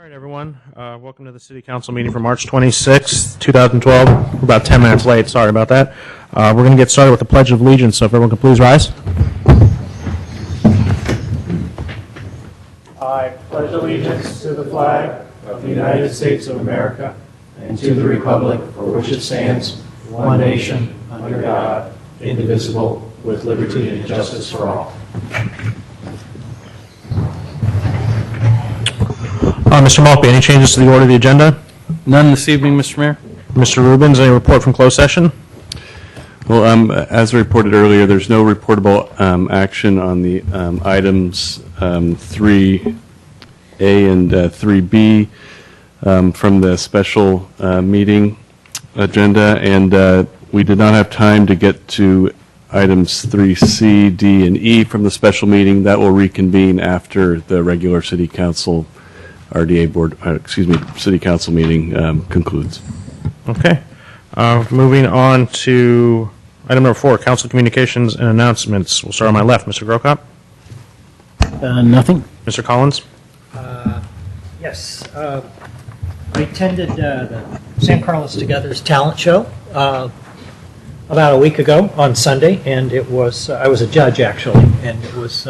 right, everyone. Welcome to the City Council meeting for March 26th, 2012. We're about 10 minutes late. Sorry about that. We're going to get started with the Pledge of Allegiance, so if everyone could please rise. I pledge allegiance to the flag of the United States of America and to the republic for which it stands, one nation, under God, indivisible, with liberty and justice for all. Mr. Maltby, any changes to the order of the agenda? None this evening, Mr. Mayor. Mr. Rubens, any report from closed session? Well, as reported earlier, there's no reportable action on the items 3A and 3B from the special meeting agenda, and we did not have time to get to items 3C, D, and E from the special meeting. That will reconvene after the regular City Council RDA board, City Council meeting concludes. Okay. Moving on to item number 4, Council Communications and Announcements. We'll start on my left. Mr. Grocott? Nothing. Mr. Collins? Yes. I attended the San Carlos Together's talent show about a week ago on Sunday, and it was I was a judge actually, and it was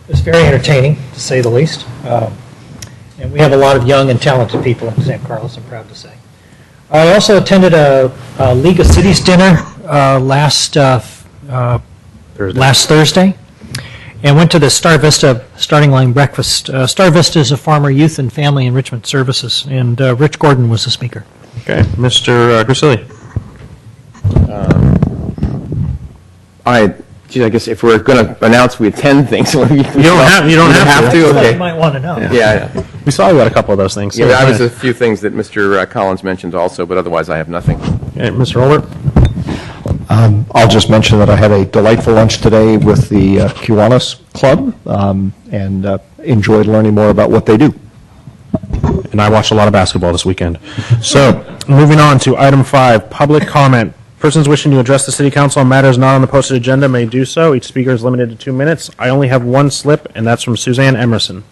very entertaining to say the least. And we have a lot of young and talented people in San Carlos, I'm proud to say. I also attended a League of Cities dinner last Thursday, and went to the Star Vista starting line breakfast. Star Vista is a farmer, youth, and family enrichment services, and Rich Gordon was the speaker. Okay. Mr. Grisilli? I guess if we're going to announce we attend things, you don't have to. Okay. You might want to know. Yeah. We saw you at a couple of those things. So Yeah, there's a few things that Mr. Collins mentioned also, but otherwise I have nothing. Okay, Mr. Olbert? I'll just mention that I had a delightful lunch today with the Kiwanis Club and enjoyed learning more about what they do. And I watched a lot of basketball this weekend. So, moving on to item 5, public comment. Persons wishing to address the City Council on matters not on the posted agenda may do so. Each speaker is limited to 2 minutes. I only have one slip, and that's from Suzanne Emerson.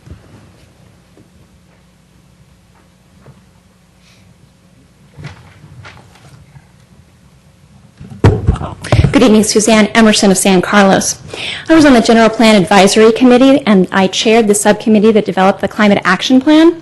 Good evening, Suzanne Emerson of San Carlos. I was on the General Plan Advisory Committee, and I chaired the subcommittee that developed the Climate Action Plan.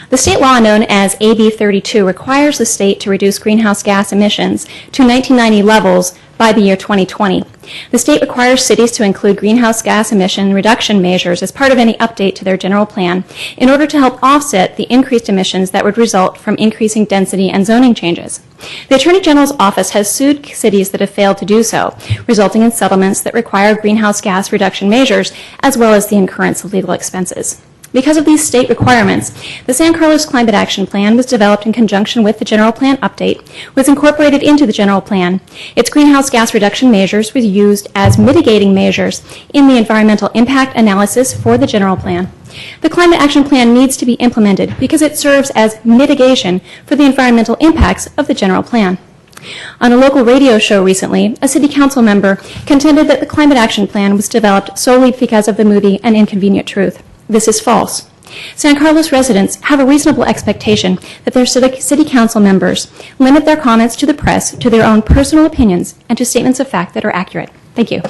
The state law known as AB 32 requires the state to reduce greenhouse gas emissions to 1990 levels by the year 2020. The state requires cities to include greenhouse gas emission reduction measures as part of any update to their general plan in order to help offset the increased emissions that would result from increasing density and zoning changes. The Attorney General's office has sued cities that have failed to do so, resulting in settlements that require greenhouse gas reduction measures as well as the incurrence of legal expenses. Because of these state requirements, the San Carlos Climate Action Plan was developed in conjunction with the General Plan Update, was incorporated into the General Plan. Its greenhouse gas reduction measures were used as mitigating measures in the environmental impact analysis for the General Plan. The Climate Action Plan needs to be implemented because it serves as mitigation for the environmental impacts of the General Plan. On a local radio show recently, a City Council member contended that the Climate Action Plan was developed solely because of the movie An Inconvenient Truth. This is false. San Carlos residents have a reasonable expectation that their city council members limit their comments to the press to their own personal opinions and to statements of fact that are accurate. Thank you.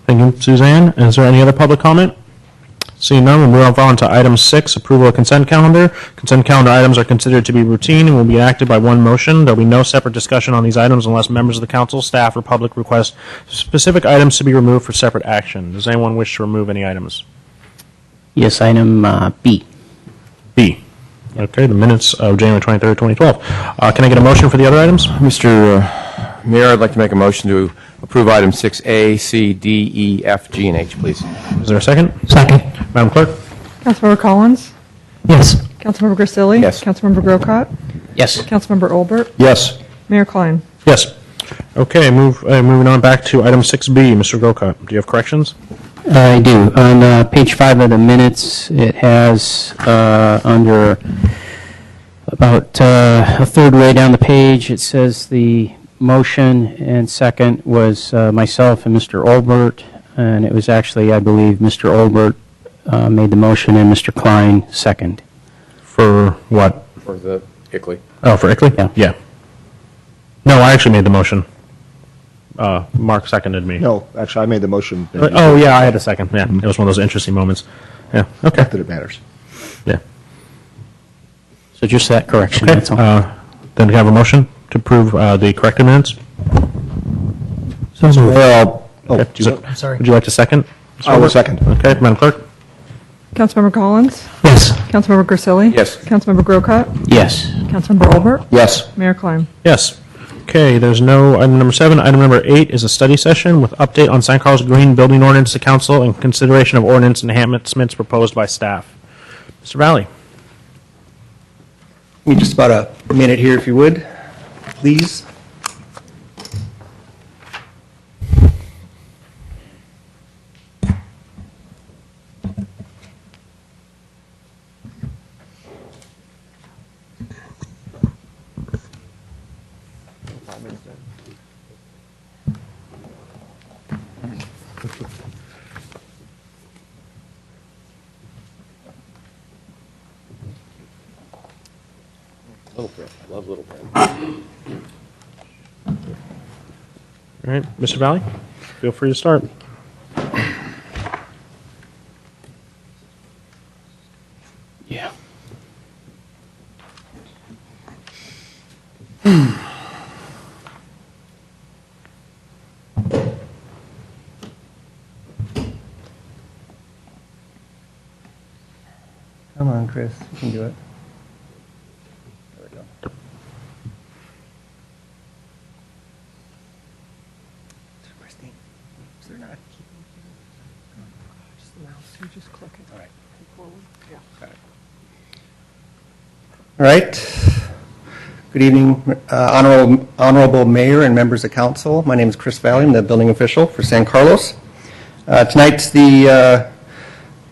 Thank you, Suzanne. Is there any other public comment? Seeing none, we'll move on to item 6, approval of consent calendar. Consent calendar items are considered to be routine and will be enacted by one motion. There will be no separate discussion on these items unless members of the council, staff, or public request specific items to be removed for separate action. Does anyone wish to remove any items? Yes, item B. B. Okay, the minutes of January 23rd, 2012. Can I get a motion for the other items? Mr. Mayor, I'd like to make a motion to approve items 6A, C, D, E, F, G, and H, please. Is there a second? Second. Madam Clerk? Councilmember Collins? Yes. Councilmember Grisilli? Yes. Councilmember Grocott? Yes. Councilmember Olbert? Yes. Mayor Klein? Yes. Okay, moving on back to item 6B. Mr. Grocott, do you have corrections? I do. On page 5 of the minutes, it has under about a third way down the page, it says the motion and second was myself and Mr. Olbert, and it was actually, I believe, Mr. Olbert made the motion and Mr. Klein second. For what? for the ICLEI. Oh, for Ickley? Yeah. No, I actually made the motion. Mark seconded me. No, actually, I made the motion. Oh, yeah, I had a second. Yeah, it was one of those interesting moments. Yeah, okay. Not that it matters. Yeah. So just that correction, Okay, that's all. then we have a motion to approve the corrected minutes? Well, Okay, I'm sorry. Would you like to second? I will second. Okay, Madam Clerk? Councilmember Collins? Yes. Councilmember Grisilli? Yes. Councilmember Grocott? Yes. Councilmember Olbert? Yes. Mayor Klein? Yes. Okay, there's no item number 7. Item number 8 is a study session with update on San Carlos Green Building Ordinance to Council and consideration of ordinance enhancements proposed by staff. Mr. Valley? Give me just about a minute here, if you would, please. Little print. I love little print. All right, Mr. Valley, feel free to start. Yeah. Come on, Chris, you can do it. There we go. Christine, is there not a key? Just the mouse, you just click it. All right. Yeah. Got it. All right. Good evening, Honorable Mayor and members of council. My name is Chris Valley. I'm the building official for San Carlos. Tonight's the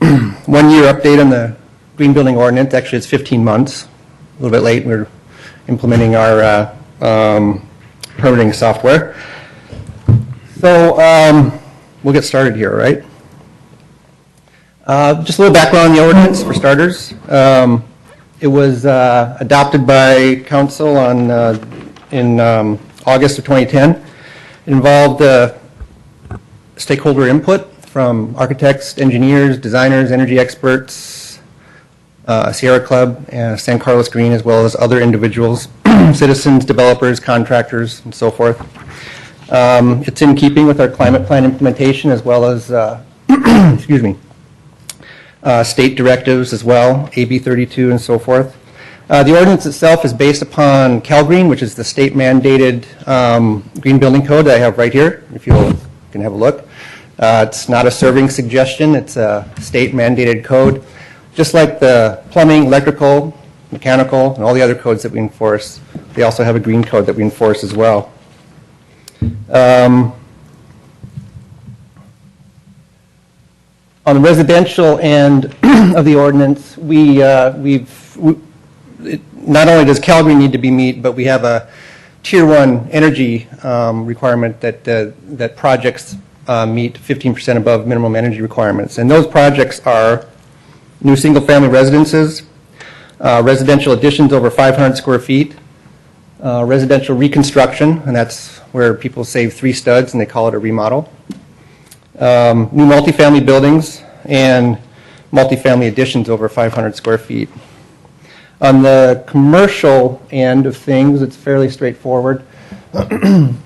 1-year update on the green building ordinance. Actually, it's 15 months. A little bit late. We're implementing our permitting software. So we'll get started here, right? Just a little background on the ordinance for starters. It was adopted by council in August of 2010. It involved stakeholder input from architects, engineers, designers, energy experts, Sierra Club, and San Carlos Green, as well as other individuals, citizens, developers, contractors, and so forth. It's in keeping with our climate plan implementation as well as, excuse me, state directives as well, AB 32 and so forth. The ordinance itself is based upon CalGreen, which is the state mandated green building code that I have right here, if you can have a look. It's not a serving suggestion, it's a state mandated code. Just like the plumbing, electrical, mechanical, and all the other codes that we enforce, they also have a green code that we enforce as well. On the residential end of the ordinance, not only does CalGreen need to be met, but we have a Tier 1 energy requirement that projects meet 15% above minimum energy requirements. And those projects are new single-family residences, residential additions over 500 square feet, residential reconstruction, and that's where people save 3 studs and they call it a remodel, new multifamily buildings, and multifamily additions over 500 square feet. On the commercial end of things, it's fairly straightforward. New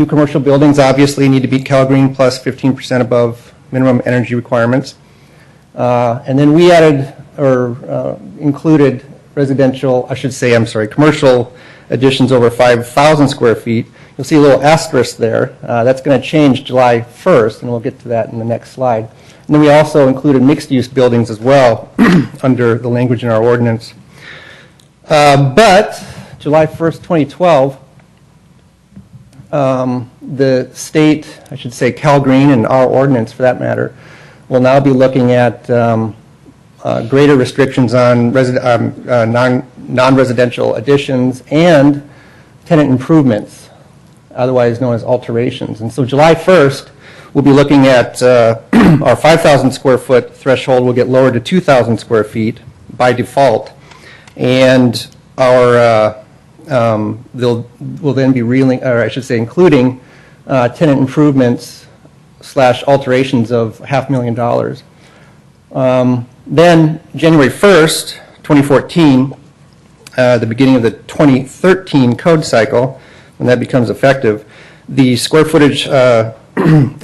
commercial buildings obviously need to be CalGreen plus 15% above minimum energy requirements. And then we added or included commercial additions over 5,000 square feet. You'll see a little asterisk there. That's going to change July 1st, and we'll get to that in the next slide. And then we also included mixed-use buildings as well under the language in our ordinance. But July 1st, 2012, the state, CalGreen, and our ordinance for that matter, will now be looking at greater restrictions on non-residential additions and tenant improvements, otherwise known as alterations. And so July 1st, we'll be looking at our 5,000 square foot threshold will get lowered to 2,000 square feet, by default. And our, will then be including tenant improvements / alterations of $500,000. Then January 1st, 2014, the beginning of the 2013 code cycle, when that becomes effective, the square footage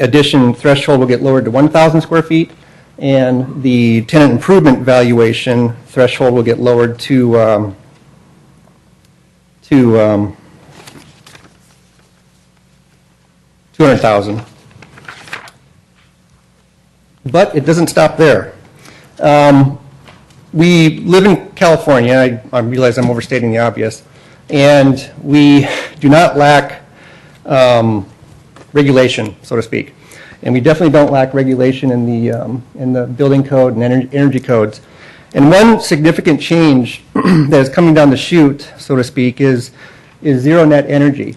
addition threshold will get lowered to 1,000 square feet, and the tenant improvement valuation threshold will get lowered to 200,000. But it doesn't stop there. We live in California. I realize I'm overstating the obvious. And we do not lack regulation, so to speak. And we definitely don't lack regulation in the building code and energy codes. And one significant change that is coming down the chute, so to speak, is zero net energy.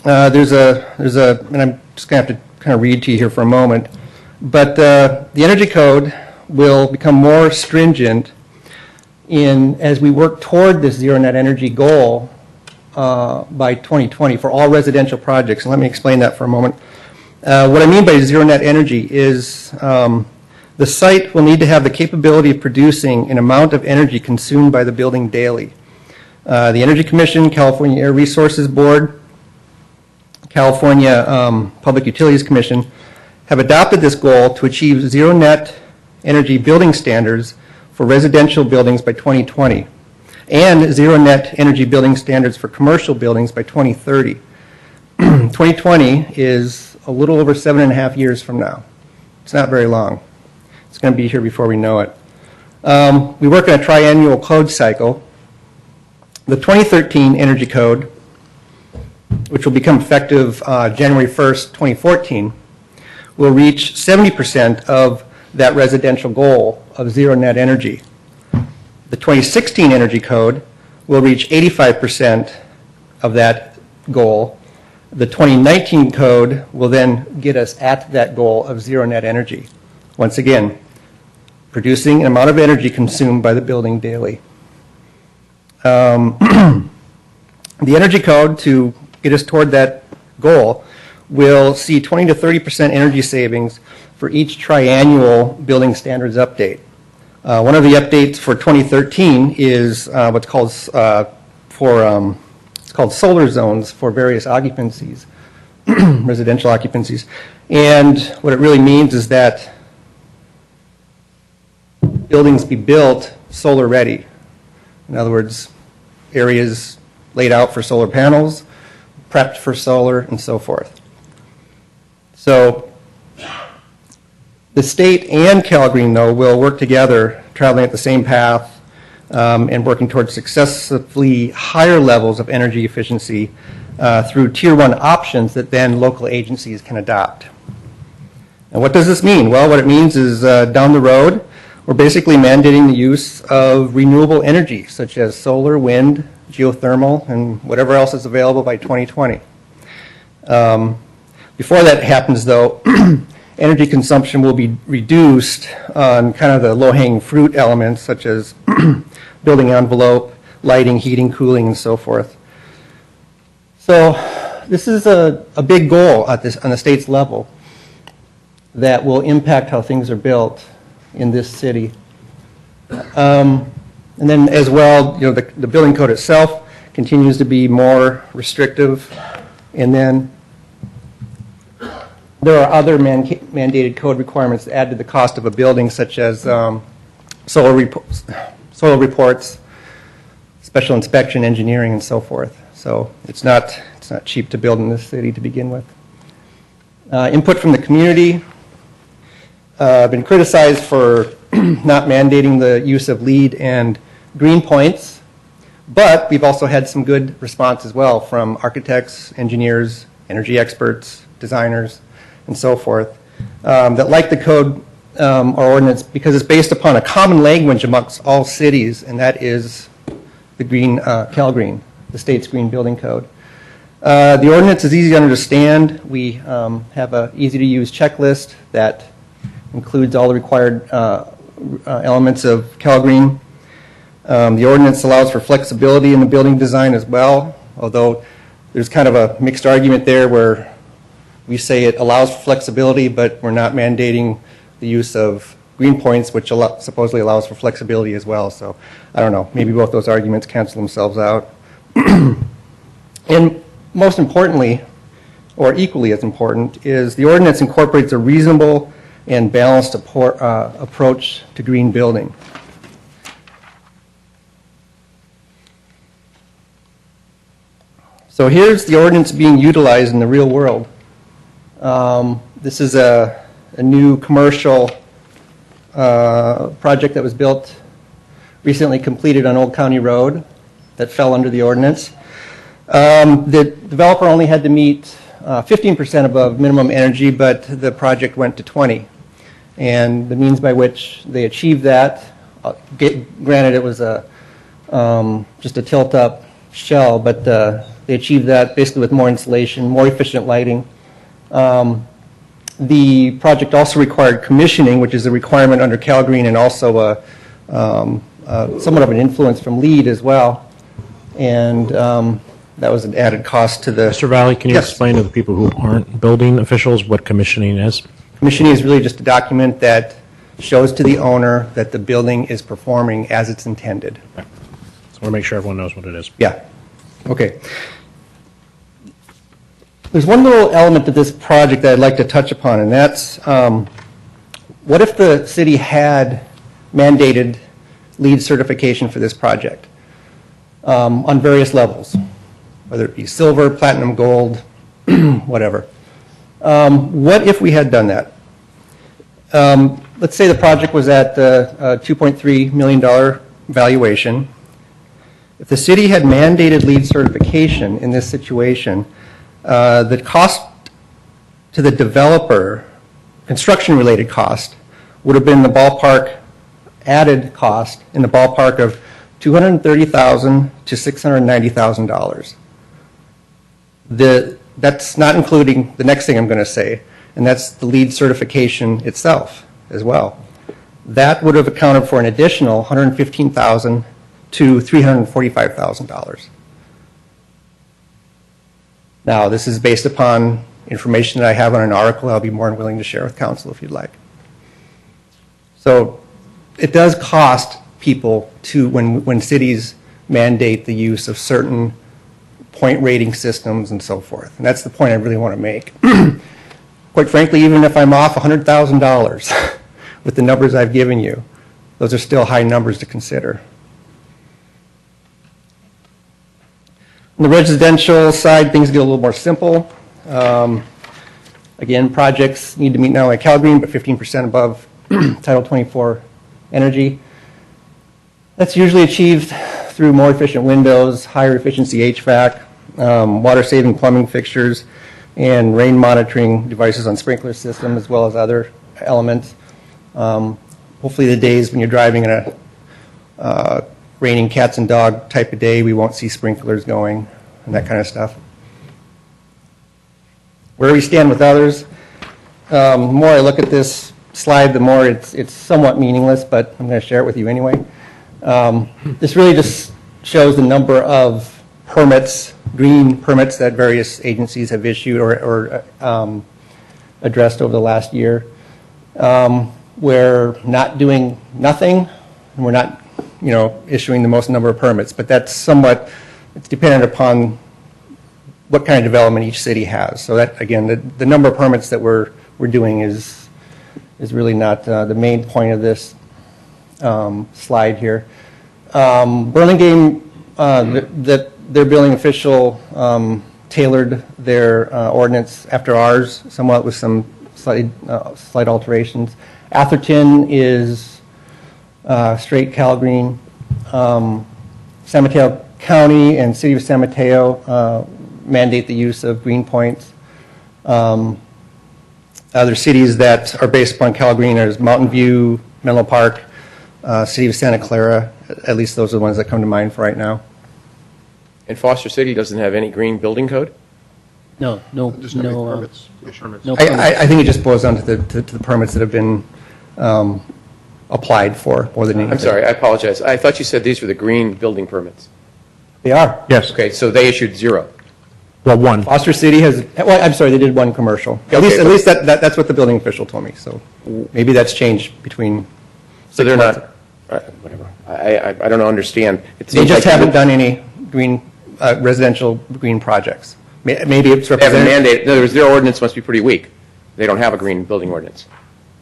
There's a, and I'm just going to have to kind of read to you here for a moment. But the energy code will become more stringent as we work toward this zero net energy goal by 2020 for all residential projects. And let me explain that for a moment. What I mean by zero net energy is the site will need to have the capability of producing an amount of energy consumed by the building daily. The Energy Commission, California Air Resources Board, California Public Utilities Commission have adopted this goal to achieve zero net energy building standards for residential buildings by 2020 and zero net energy building standards for commercial buildings by 2030. 2020 is a little over 7.5 years from now. It's not very long. It's going to be here before we know it. We work on a triannual code cycle. The 2013 Energy Code, which will become effective January 1st, 2014, will reach 70% of that residential goal of zero net energy. The 2016 Energy Code will reach 85% of that goal. The 2019 code will then get us at that goal of zero net energy. Once again, producing an amount of energy consumed by the building daily. The Energy Code, to get us toward that goal, will see 20 to 30% energy savings for each triannual building standards update. One of the updates for 2013 is what's called it's called solar zones for various occupancies, residential occupancies. And what it really means is that buildings be built solar ready. In other words, areas laid out for solar panels, prepped for solar, and so forth. So the state and CalGreen, though, will work together, traveling at the same path and working towards successively higher levels of energy efficiency through Tier 1 options that then local agencies can adopt. And what does this mean? Well, what it means is down the road, we're basically mandating the use of renewable energy, such as solar, wind, geothermal, and whatever else is available by 2020. Before that happens, though, energy consumption will be reduced on kind of the low-hanging fruit elements, such as building envelope, lighting, heating, cooling, and so forth. So this is a big goal on the state's level that will impact how things are built in this city. And then as well, you know, the building code itself continues to be more restrictive. And then there are other mandated code requirements that add to the cost of a building, such as soil reports, special inspection, engineering, and so forth. So it's not cheap to build in this city to begin with. Input from the community. I've been criticized for not mandating the use of LEED and green points, but we've also had some good response as well from architects, engineers, energy experts, designers, and so forth, that like the code or ordinance because it's based upon a common language amongst all cities, and that is the green CalGreen, the state's green building code. The ordinance is easy to understand. We have an easy-to-use checklist that includes all the required elements of CalGreen. The ordinance allows for flexibility in the building design as well, although there's kind of a mixed argument there where we say it allows for flexibility, but we're not mandating the use of green points, which supposedly allows for flexibility as well. So I don't know, maybe both those arguments cancel themselves out. And most importantly, or equally as important, is the ordinance incorporates a reasonable and balanced approach to green building. So here's the ordinance being utilized in the real world. This is a new commercial project that was built, recently completed on Old County Road that fell under the ordinance. The developer only had to meet 15% above minimum energy, but the project went to 20. And the means by which they achieved that, granted it was just a tilt-up shell, but they achieved that basically with more insulation, more efficient lighting. The project also required commissioning, which is a requirement under CalGreen, and also somewhat of an influence from LEED as well. And that was an added cost to the... Mr. Valley, can you Yes. explain to the people who aren't building officials what commissioning is? Commissioning is really just a document that shows to the owner that the building is performing as it's intended. So I want to make sure everyone knows what it is. Yeah. Okay. There's one little element to this project that I'd like to touch upon, and that's what if the city had mandated LEED certification for this project on various levels, whether it be silver, platinum, gold, whatever. What if we had done that? Let's say the project was at a $2.3 million valuation. If the city had mandated LEED certification in this situation, the cost to the developer, construction-related cost, would have been the ballpark, added cost in the ballpark of $230,000 to $690,000. That's not including the next thing I'm going to say, and that's the LEED certification itself as well. That would have accounted for an additional $115,000 to $345,000. Now, this is based upon information that I have on an article I'll be more than willing to share with council if you'd like. So it does cost people to, when cities mandate the use of certain point rating systems and so forth. And that's the point I really want to make. Quite frankly, even if I'm off $100,000 with the numbers I've given you, those are still high numbers to consider. On the residential side, things get a little more simple. Again, projects need to meet not only CalGreen, but 15% above Title 24 energy. That's usually achieved through more efficient windows, higher efficiency HVAC, water-saving plumbing fixtures, and rain monitoring devices on sprinkler system, as well as other elements. Hopefully the days when you're driving in a raining cats and dog type of day, we won't see sprinklers going and that kind of stuff. Where we stand with others, the more I look at this slide, the more it's somewhat meaningless, but I'm going to share it with you anyway. This really just shows the number of permits, green permits that various agencies have issued or addressed over the last year. We're not doing nothing, and we're not, issuing the most number of permits, but that's somewhat, it's dependent upon what kind of development each city has. So that, again, the number of permits that we're doing is really not the main point of this slide here. Burlingame, their building official tailored their ordinance after ours, somewhat with some slight alterations. Atherton is straight CalGreen. San Mateo County and City of San Mateo mandate the use of green points. Other cities that are based upon CalGreen are Mountain View, Menlo Park, City of Santa Clara. At least those are the ones that come to mind for right now. And Foster City doesn't have any green building code? No. I think it just boils down to the permits that have been applied for more than anything. I'm sorry, I apologize. I thought you said these were the green building permits. They are. Yes. Okay, so they issued 0. Well, one. Foster City has, well, I'm sorry, they did one commercial. At Okay, least that's what the building official told me, so maybe that's changed between. So they're not, whatever. I don't understand. It They seems just like haven't done any green, residential green projects. Maybe it's They have a representative. mandate. In other words, their ordinance must be pretty weak. They don't have a green building ordinance.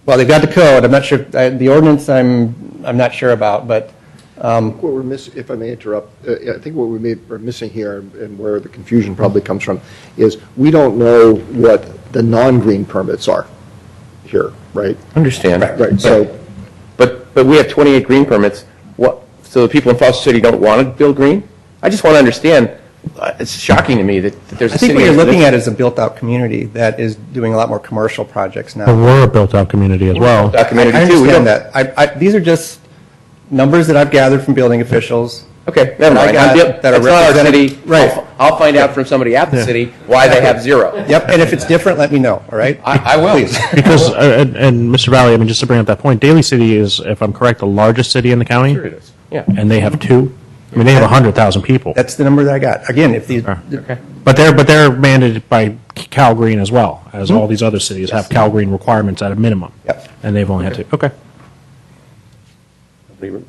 Well, they've got the code, I'm not sure, the ordinance I'm not sure about, but, What we're missing, if I may interrupt, I think what we're missing here, and where the confusion probably comes from, is we don't know what the non-green permits are here, right? Understand. Right, so, But we have 28 green permits. What, so the people in Foster City don't want to build green? I just want to understand. It's shocking to me that there's a I city. think what you're looking at is a built-out community that is doing a lot more commercial projects now. But we're a built-out community as well. That community I too. We understand don't- that. These are just numbers that I've gathered from building officials. Okay, never I mind. got That's that are not our represented- city. Right. I'll find out from somebody at the city why they have 0. Yep, and if it's different, let me know, all right? I will. Please. Because, and Mr. Valley, I mean, just to bring up that point, Daly City is, if I'm correct, the largest city in the county. Sure it is. Yeah. And they have 2. I mean, they have 100,000 people. That's the number that I got. Again, if these, Okay. But they're mandated by Cal Green as well, as all these other cities have Cal Green requirements at a minimum. Yep. And they've only had 2. Okay.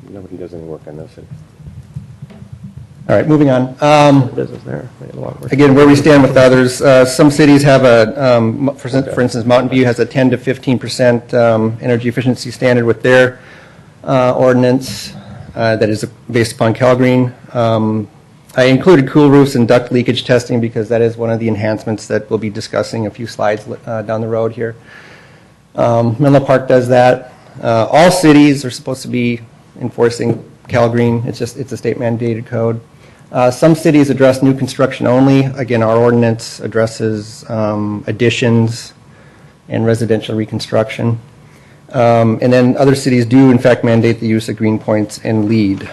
Nobody does any work on those cities. all right, moving on. Business there. They have a lot of work. Again, where we stand with others, some cities have a, for instance, Mountain View has a 10 to 15% energy efficiency standard with their ordinance that is based upon CalGreen. I included cool roofs and duct leakage testing because that is one of the enhancements that we'll be discussing a few slides down the road here. Menlo Park does that. All cities are supposed to be enforcing CalGreen. It's a state mandated code. Some cities address new construction only. Again, our ordinance addresses additions and residential reconstruction. And then other cities do, in fact, mandate the use of green points and LEED.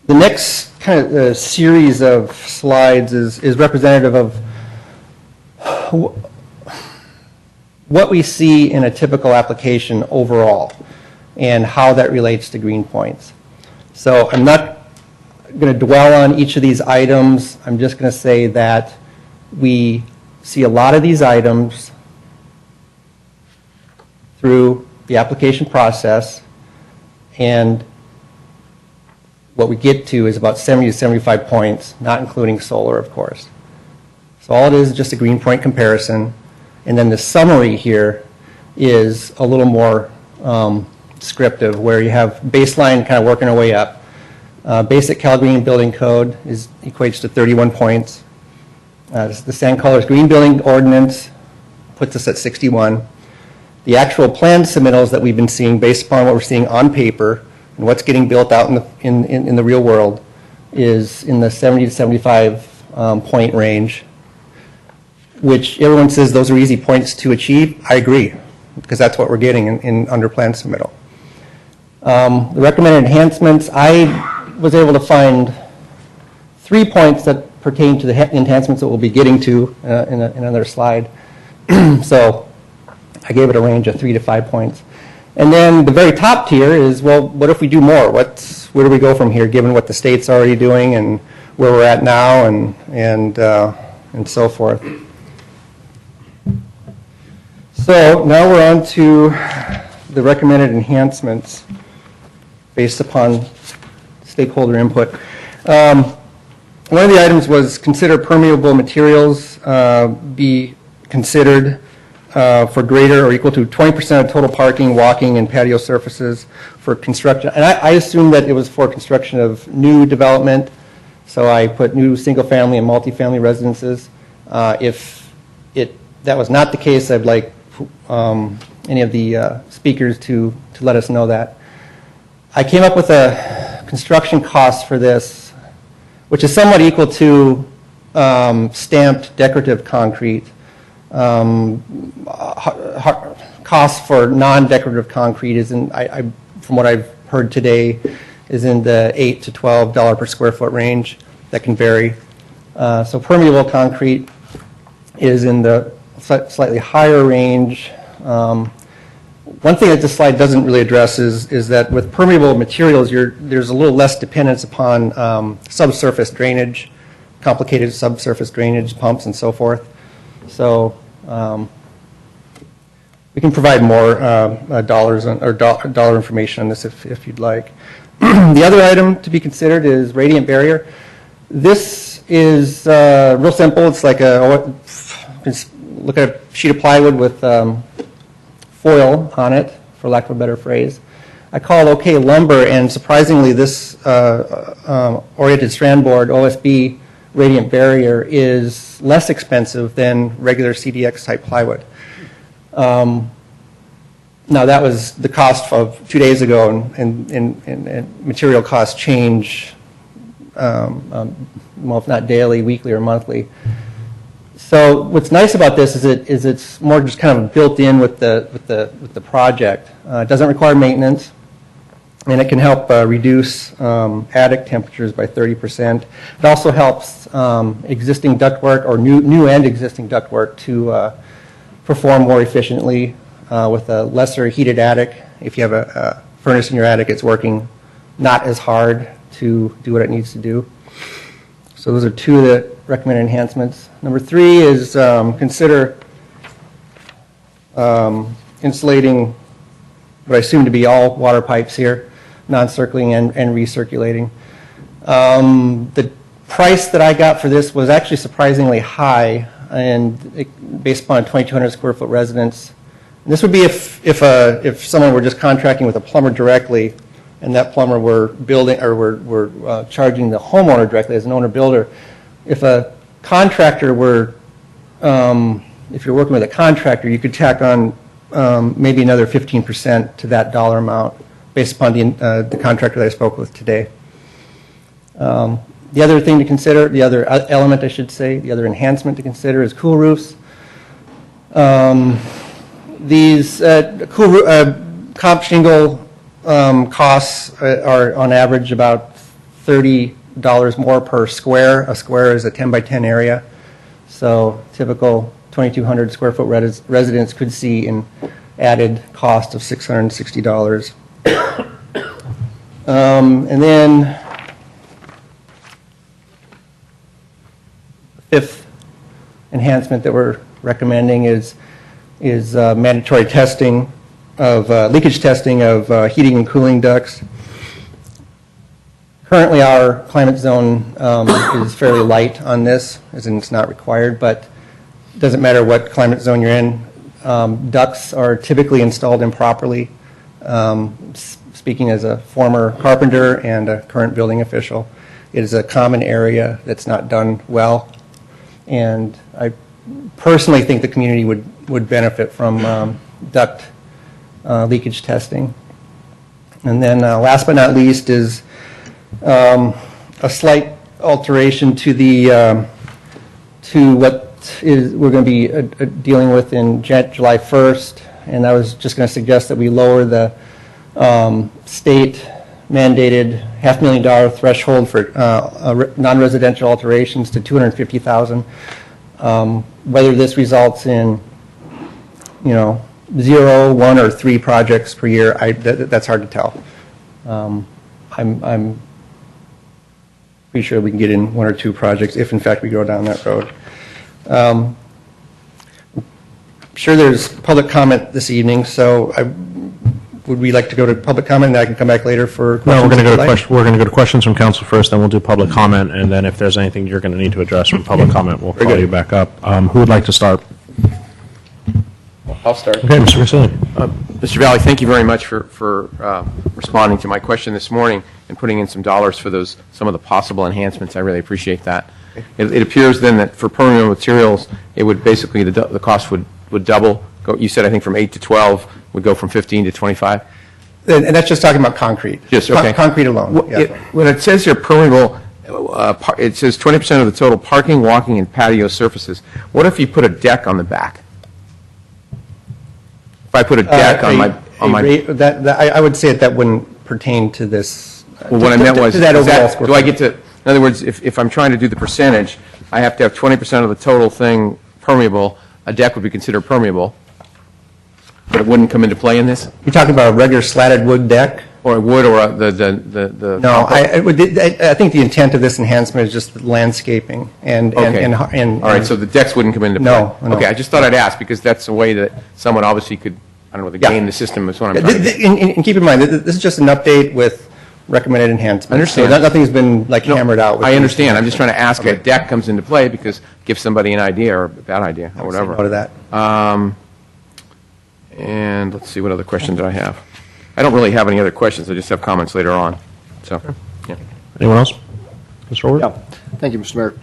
The next kind of series of slides is representative of what we see in a typical application overall and how that relates to green points. So I'm not going to dwell on each of these items. I'm just going to say that we see a lot of these items through the application process, and what we get to is about 70 to 75 points, not including solar, of course. So all it is just a green point comparison, and then the summary here is a little more descriptive, where you have baseline kind of working our way up. Basic CalGreen building code equates to 31 points. The San Carlos Green Building Ordinance puts us at 61. The actual plan submittals that we've been seeing, based upon what we're seeing on paper and what's getting built out in the real world, is in the 70 to 75 point range, which everyone says those are easy points to achieve. I agree, because that's what we're getting in under plan submittal. The recommended enhancements, I was able to find 3 points that pertain to the enhancements that we'll be getting to in another slide. So I gave it a range of 3 to 5 points. And then the very top tier is, well, what if we do more? Where do we go from here, given what the state's already doing and where we're at now and so forth. So now we're on to the recommended enhancements based upon stakeholder input. One of the items was consider permeable materials be considered for greater or equal to 20% of total parking, walking, and patio surfaces for construction. And I assumed that it was for construction of new development, so I put new single-family and multifamily residences. If that was not the case, I'd like any of the speakers to let us know that. I came up with a construction cost for this, which is somewhat equal to stamped decorative concrete. Cost for non-decorative concrete is from what I've heard today, is in the $8 to $12 per square foot range. That can vary. So permeable concrete is in the slightly higher range. One thing that this slide doesn't really address is that with permeable materials, there's a little less dependence upon subsurface drainage, complicated subsurface drainage pumps and so forth. So we can provide more dollar information on this if you'd like. The other item to be considered is radiant barrier. This is real simple. It's like just look at a sheet of plywood with foil on it, for lack of a better phrase. I call it OK Lumber, and surprisingly, this oriented strand board OSB radiant barrier is less expensive than regular CDX type plywood. Now that was the cost of 2 days ago, and material costs change, well, if not daily, weekly, or monthly. So what's nice about this is it's more just kind of built in with the project. It doesn't require maintenance, and it can help reduce attic temperatures by 30%. It also helps existing ductwork or new and existing ductwork to perform more efficiently with a lesser heated attic. If you have a furnace in your attic, it's working not as hard to do what it needs to do. So those are two of the recommended enhancements. Number 3 is consider insulating what I assume to be all water pipes here, non-circulating and recirculating. The price that I got for this was actually surprisingly high, and based upon a 2,200 square foot residence. And this would be if someone were just contracting with a plumber directly, and that plumber were building or were charging the homeowner directly as an owner builder. If a contractor were, if you're working with a contractor, you could tack on maybe another 15% to that dollar amount based upon the contractor that I spoke with today. The other thing to consider, the other element I should say, the other enhancement to consider is cool roofs. These comp shingle costs are on average about $30 more per square. A square is a 10 by 10 area. So typical 2,200 square foot residence could see an added cost of $660. And then the fifth enhancement that we're recommending is mandatory testing of leakage testing of heating and cooling ducts. Currently, our climate zone is fairly light on this, as in it's not required, but it doesn't matter what climate zone you're in. Ducts are typically installed improperly. Speaking as a former carpenter and a current building official, it is a common area that's not done well, and I personally think the community would benefit from duct leakage testing. And then last but not least is a slight alteration to the to what we're going to be dealing with in July 1st, and I was just going to suggest that we lower the state mandated $500,000 threshold for non-residential alterations to $250,000. Whether this results in 0, 1, or 3 projects per year, that's hard to tell. I'm pretty sure we can get in 1 or 2 projects if, in fact, we go down that road. I'm sure there's public comment this evening, so would we like to go to public comment, and I can come back later for questions? No, we're going to go to questions from council first, then we'll do public comment, and then if there's anything you're going to need to address from public comment, we'll call you back up. Who would like to start? I'll start. Okay, Mr. Vasili. Mr. Valley, thank you very much for responding to my question this morning and putting in some dollars for some of the possible enhancements. I really appreciate that. It appears then that for permeable materials, it would basically, the cost would double. You said, I think, from 8 to 12, would go from 15 to 25? And that's just talking about concrete. Yes, okay. Concrete alone. When it says here permeable, it says 20% of the total parking, walking, and patio surfaces. What if you put a deck on the back? If I put a deck on my... I would say that wouldn't pertain to this. Well, what I meant was, that overall square do I get to, in other words, if I'm trying to do the percentage, I have to have 20% of the total thing permeable. A deck would be considered permeable. but it wouldn't come into play in this? You're talking about a regular slatted wood deck? Or it would, or the... No, I think the intent of this enhancement is just landscaping and... Okay. and- All right, so the decks wouldn't come into play? No, no. Okay, I just thought I'd ask, because that's a way that someone obviously could, I don't know, Yeah. game the system is what I'm trying to get. And keep in mind, this is just an update with recommended enhancements. I understand. So nothing's been like hammered out. with I these. understand, I'm just trying to ask, Okay. a deck comes into play because give somebody an idea or a bad idea or whatever. Out of that. And let's see, what other questions do I have? I don't really have any other questions, I just have comments later on, so, yeah. Anyone else? Mr. Orr? Yeah, thank you, Mr. Mayor.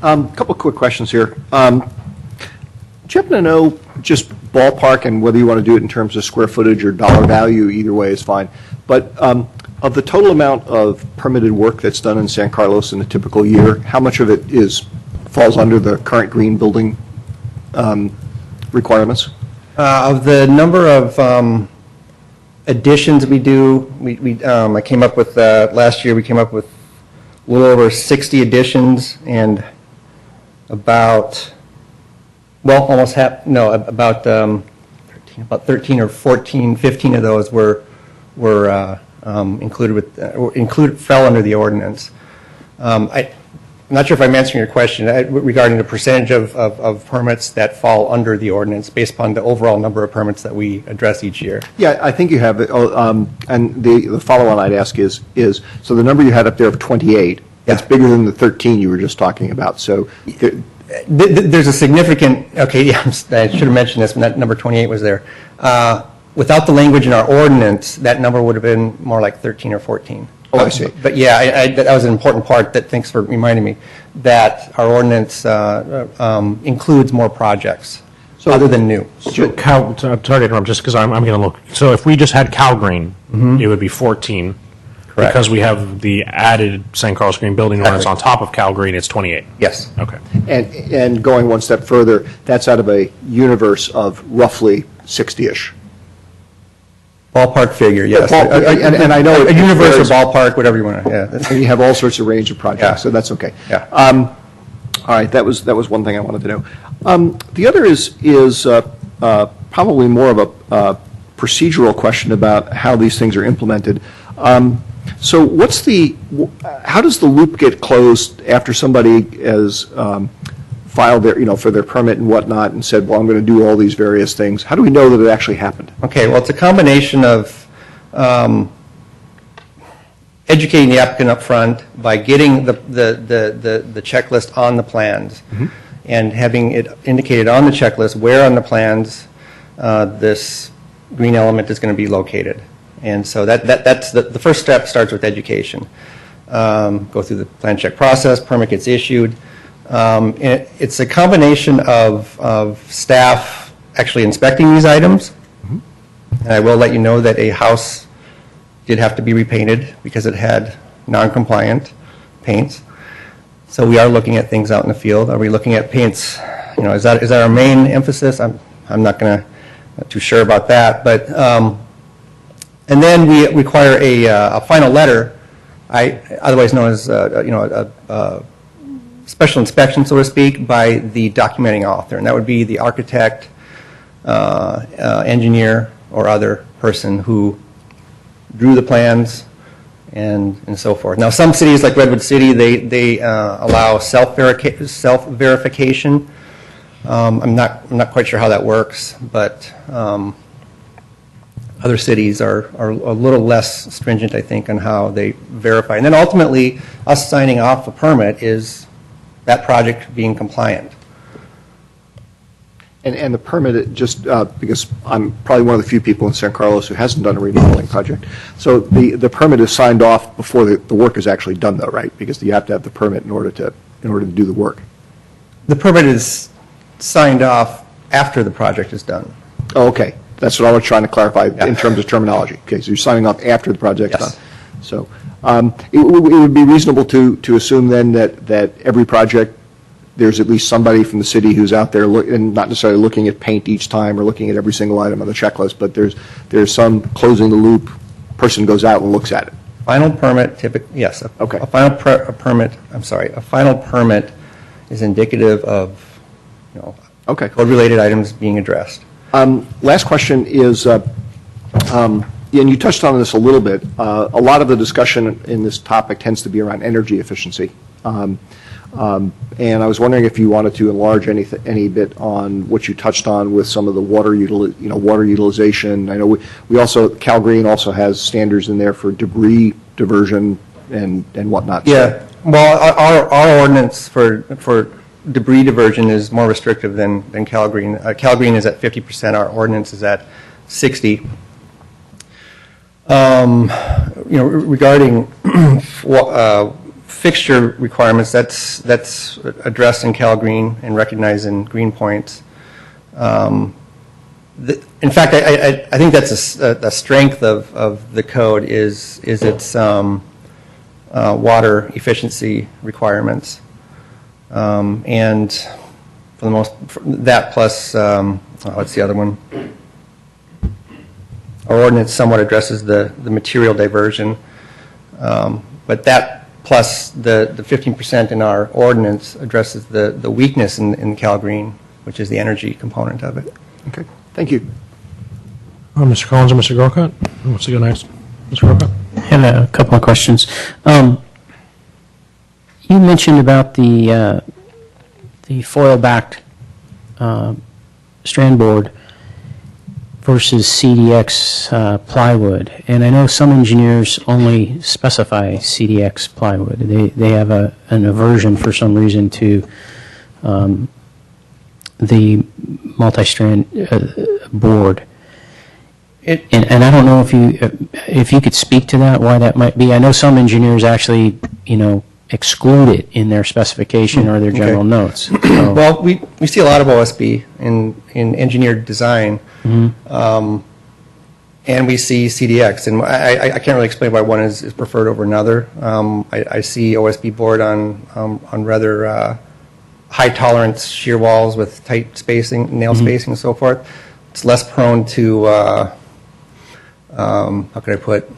A couple of quick questions here. Do you happen to know just ballpark, and whether you want to do it in terms of square footage or dollar value, either way is fine, but of the total amount of permitted work that's done in San Carlos in a typical year, how much of it falls under the current green building requirements? Of the number of additions we do, I came up with, last year, we came up with a little over 60 additions and about, well, almost half, no, about 13 or 14, 15 of those were included with, fell under the ordinance. I'm not sure if I'm answering your question regarding the percentage of permits that fall under the ordinance based upon the overall number of permits that we address each year. Yeah, I think you have it. And the follow-on I'd ask is, so the number you had up there of 28, that's bigger than the 13 you were just talking about, so. There's a significant, okay, yeah, I should have mentioned this when that number 28 was there. Without the language in our ordinance, that number would have been more like 13 or 14. Oh, I see. But yeah, that was an important part, thanks for reminding me, that our ordinance includes more projects other than new. Sorry to interrupt, just because I'm going to look. So if we just had Cal Green, it would be 14. Correct. Because we have the added San Carlos Green building ordinance on top of Cal Green, it's 28. Yes. Okay. And going one step further, that's out of a universe of roughly 60-ish. Ballpark figure, yes. And I know a it universe or varies. ballpark, whatever you want to, yeah. And you have all sorts of range of projects, Yeah. so that's okay. Yeah. All right, that was one thing I wanted to know. The other is probably more of a procedural question about how these things are implemented. So how does the loop get closed after somebody has filed their, for their permit and whatnot and said, well, I'm going to do all these various things? How do we know that it actually happened? Okay, well, it's a combination of educating the applicant up front by getting the checklist on the plans and having it indicated on the checklist where on the plans this green element is going to be located. And so that's the first step starts with education. Go through the plan check process, permit gets issued. And it's a combination of staff actually inspecting these items. And I will let you know that a house did have to be repainted because it had non-compliant paints. So we are looking at things out in the field. Are we looking at paints? Is that our main emphasis? I'm not too sure about that. But and then we require a final letter, otherwise known as a special inspection, so to speak, by the documenting author, and that would be the architect, engineer, or other person who drew the plans and so forth. Now, some cities like Redwood City, they allow self-verification. I'm not quite sure how that works, but other cities are a little less stringent, I think, on how they verify. And then ultimately, us signing off a permit is that project being compliant. And the permit, just because I'm probably one of the few people in San Carlos who hasn't done a remodeling project, so the permit is signed off before the work is actually done, though, right? Because you have to have the permit in order to do the work. The permit is signed off after the project is done. Oh, okay. That's what I was trying to clarify in terms of terminology. Okay, so you're signing off after the project's Yes. done. So it would be reasonable to assume then that every project, there's at least somebody from the city who's out there and not necessarily looking at paint each time or looking at every single item on the checklist, but there's some closing the loop person goes out and looks at it. Final permit, typically, yes. Okay. A final permit is indicative of, Okay. code-related items being addressed. Last question is, and you touched on this a little bit, a lot of the discussion in this topic tends to be around energy efficiency. And I was wondering if you wanted to enlarge any bit on what you touched on with some of the water utilization. I know we also, Cal Green also has standards in there for debris diversion and whatnot. Yeah, well, our ordinance for debris diversion is more restrictive than Cal Green. Cal Green is at 50%, our ordinance is at 60. Regarding fixture requirements, that's addressed in Cal Green and recognized in green points. In fact, I think that's a strength of the code is its water efficiency requirements. And for the most, that plus, what's the other one? Our ordinance somewhat addresses the material diversion, but that plus the 15% in our ordinance addresses the weakness in Cal Green, which is the energy component of it. Okay, thank you. Mr. Collins or Mr. Grocott? Who wants to go next? Mr. Grocott? I have a couple of questions. You mentioned about the foil-backed strand board versus CDX plywood, and I know some engineers only specify CDX plywood. They have an aversion for some reason to the multi-strand board. And I don't know if you could speak to that, why that might be. I know some engineers actually, exclude it in their specification or their general notes. So. Well, we see a lot of OSB in engineered design, and we see CDX, and I can't really explain why one is preferred over another. I see OSB board on rather high tolerance shear walls with tight spacing, nail spacing, and so forth. It's less prone to how could I put?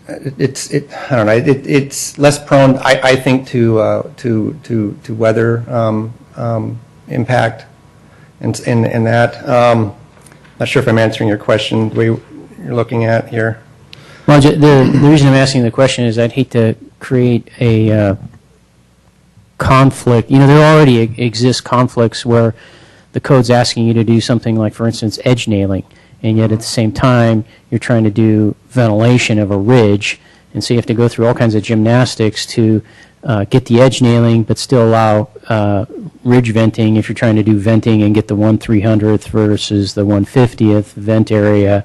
I don't know. It's less prone, I think, to weather impact, and that. Not sure if I'm answering your question the way you're looking at here. Well, the reason I'm asking the question is I'd hate to create a conflict. There already exist conflicts where the code's asking you to do something like, for instance, edge nailing, and yet at the same time you're trying to do ventilation of a ridge, and so you have to go through all kinds of gymnastics to get the edge nailing but still allow ridge venting if you're trying to do venting and get the 1/300th versus the 1/50th vent area.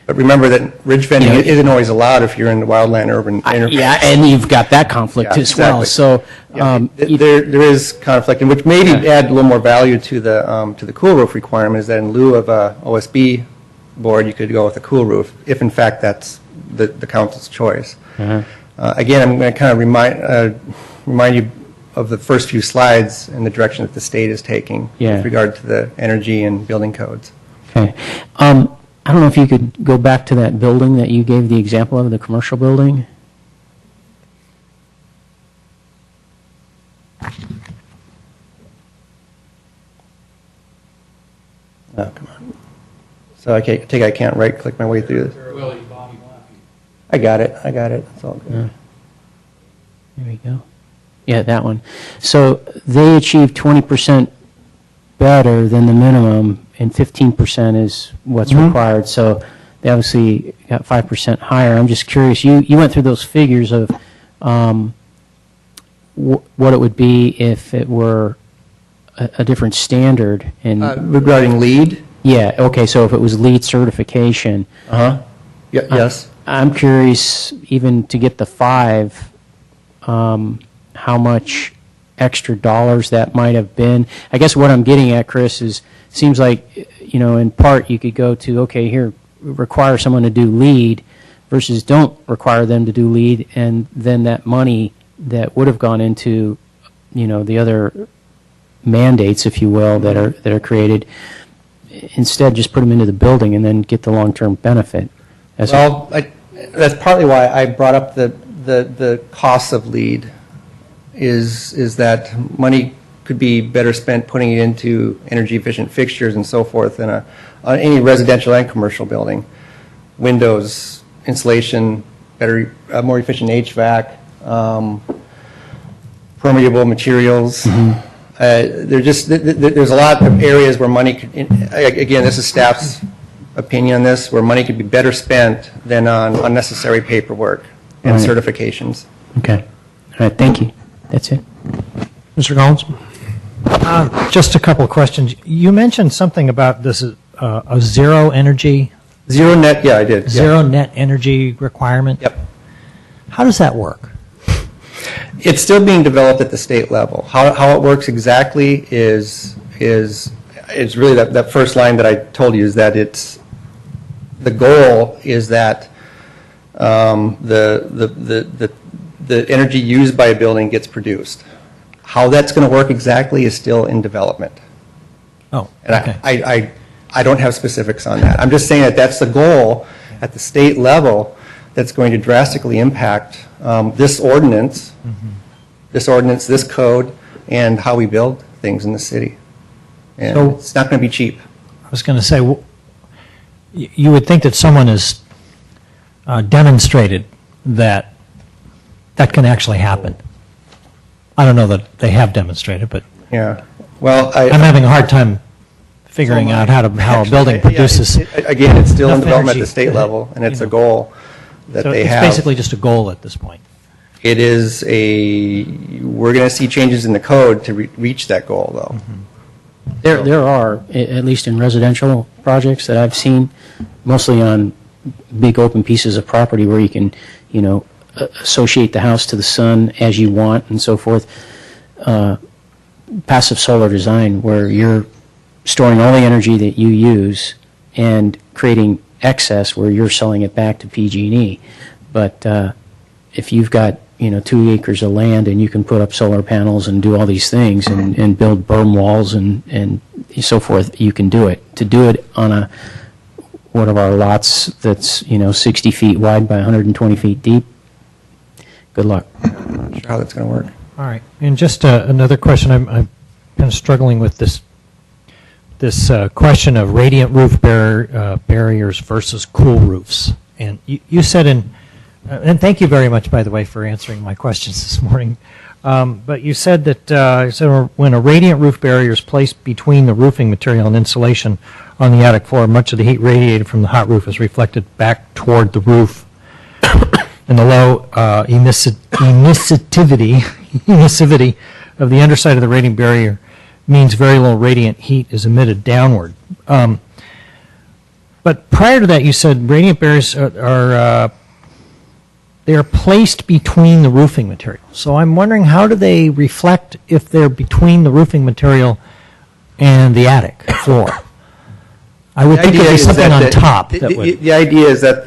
But remember that ridge venting isn't always allowed if you're in the wildland urban interface. Yeah, and you've got that conflict as well. So there is conflict, and which maybe add a little more value to the cool roof requirement is that in lieu of a OSB board, you could go with a cool roof if in fact that's the council's choice. Again, I'm going to kind of remind you of the first few slides and the direction that the state is taking with regard to the energy and building codes. Okay. I don't know if you could go back to that building that you gave the example of, the commercial building. Oh, come on. So I can't right-click my way through this. I got it. It's all good. There we go. Yeah, that one. So they achieved 20% better than the minimum, and 15% is what's required. So they obviously got 5% higher. I'm just curious. You went through those figures of what it would be if it were a different standard. And regarding LEED? Yeah. Okay. So if it was LEED certification. Yes. I'm curious, even to get the 5, how much extra dollars that might have been. I guess what I'm getting at, Chris, is seems like, in part you could go to, okay, here, require someone to do LEED versus don't require them to do LEED, and then that money that would have gone into, the other mandates, if you will, that are created, instead just put them into the building and then get the long-term benefit. Well, that's partly why I brought up the cost of LEED is that money could be better spent putting it into energy-efficient fixtures and so forth on any residential and commercial building. Windows, insulation, better, more efficient HVAC, permeable materials. There's a lot of areas where money could, again, this is staff's opinion on this, where money could be better spent than on unnecessary paperwork and Right. certifications. Okay. All right, thank you. That's it. Mr. Collins? Just a couple of questions. You mentioned something about this, a zero energy, Zero net, yeah, I did. yeah. zero net energy requirement? Yep. How does that work? It's still being developed at the state level. How it works exactly is really that first line that I told you, is that the goal is that the energy used by a building gets produced. How that's going to work exactly is still in development. Oh, And okay. I don't have specifics on that. I'm just saying that that's the goal at the state level that's going to drastically impact this ordinance, this code, and how we build things in the city. And So- it's not going to be cheap. I was going to say, you would think that someone has demonstrated that that can actually happen. I don't know that they have demonstrated, but Yeah. Well, I'm having a hard time figuring out how a building produces. Again, it's still in enough development at energy the state that, level, and it's you a know. goal that So they it's have. basically just a goal at this point. It is we're going to see changes in the code to reach that goal, though. There are, at least in residential projects that I've seen, mostly on big open pieces of property where you can, associate the house to the sun as you want and so forth. Passive solar design where you're storing all the energy that you use and creating excess where you're selling it back to PG&E. But if you've got 2 acres of land and you can put up solar panels and do all these things and build berm walls and so forth, you can do it. To do it on one of our lots that's 60 feet wide by 120 feet deep, good luck. I'm not sure how that's going to work. All right, and just another question. I'm kind of struggling with this question of radiant roof barriers versus cool roofs. And you said and thank you very much, by the way, for answering my questions this morning. But you said that when a radiant roof barrier is placed between the roofing material and insulation on the attic floor, much of the heat radiated from the hot roof is reflected back toward the roof. And the low emissivity of the underside of the radiant barrier means very little radiant heat is emitted downward. But prior to that, you said radiant barriers they are placed between the roofing material. So I'm wondering, how do they reflect if they're between the roofing material and the attic floor? I would think there'd be something on top that would. The idea is that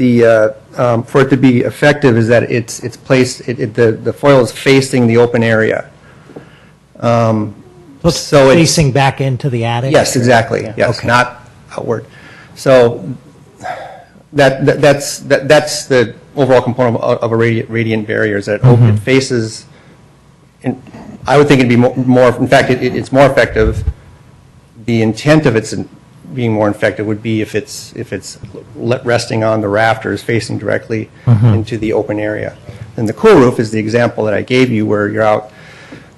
for it to be effective is that it's placed, the foil is facing the open area. So it's facing back into the attic? Yes, exactly. Yeah. Yes, Okay. not outward. So that's the overall component of a radiant barrier, is that it faces. I would think it'd be more. In fact, it's more effective. The intent of its being more effective would be if it's resting on the rafters, facing directly into the open area. And the cool roof is the example that I gave you, where you're out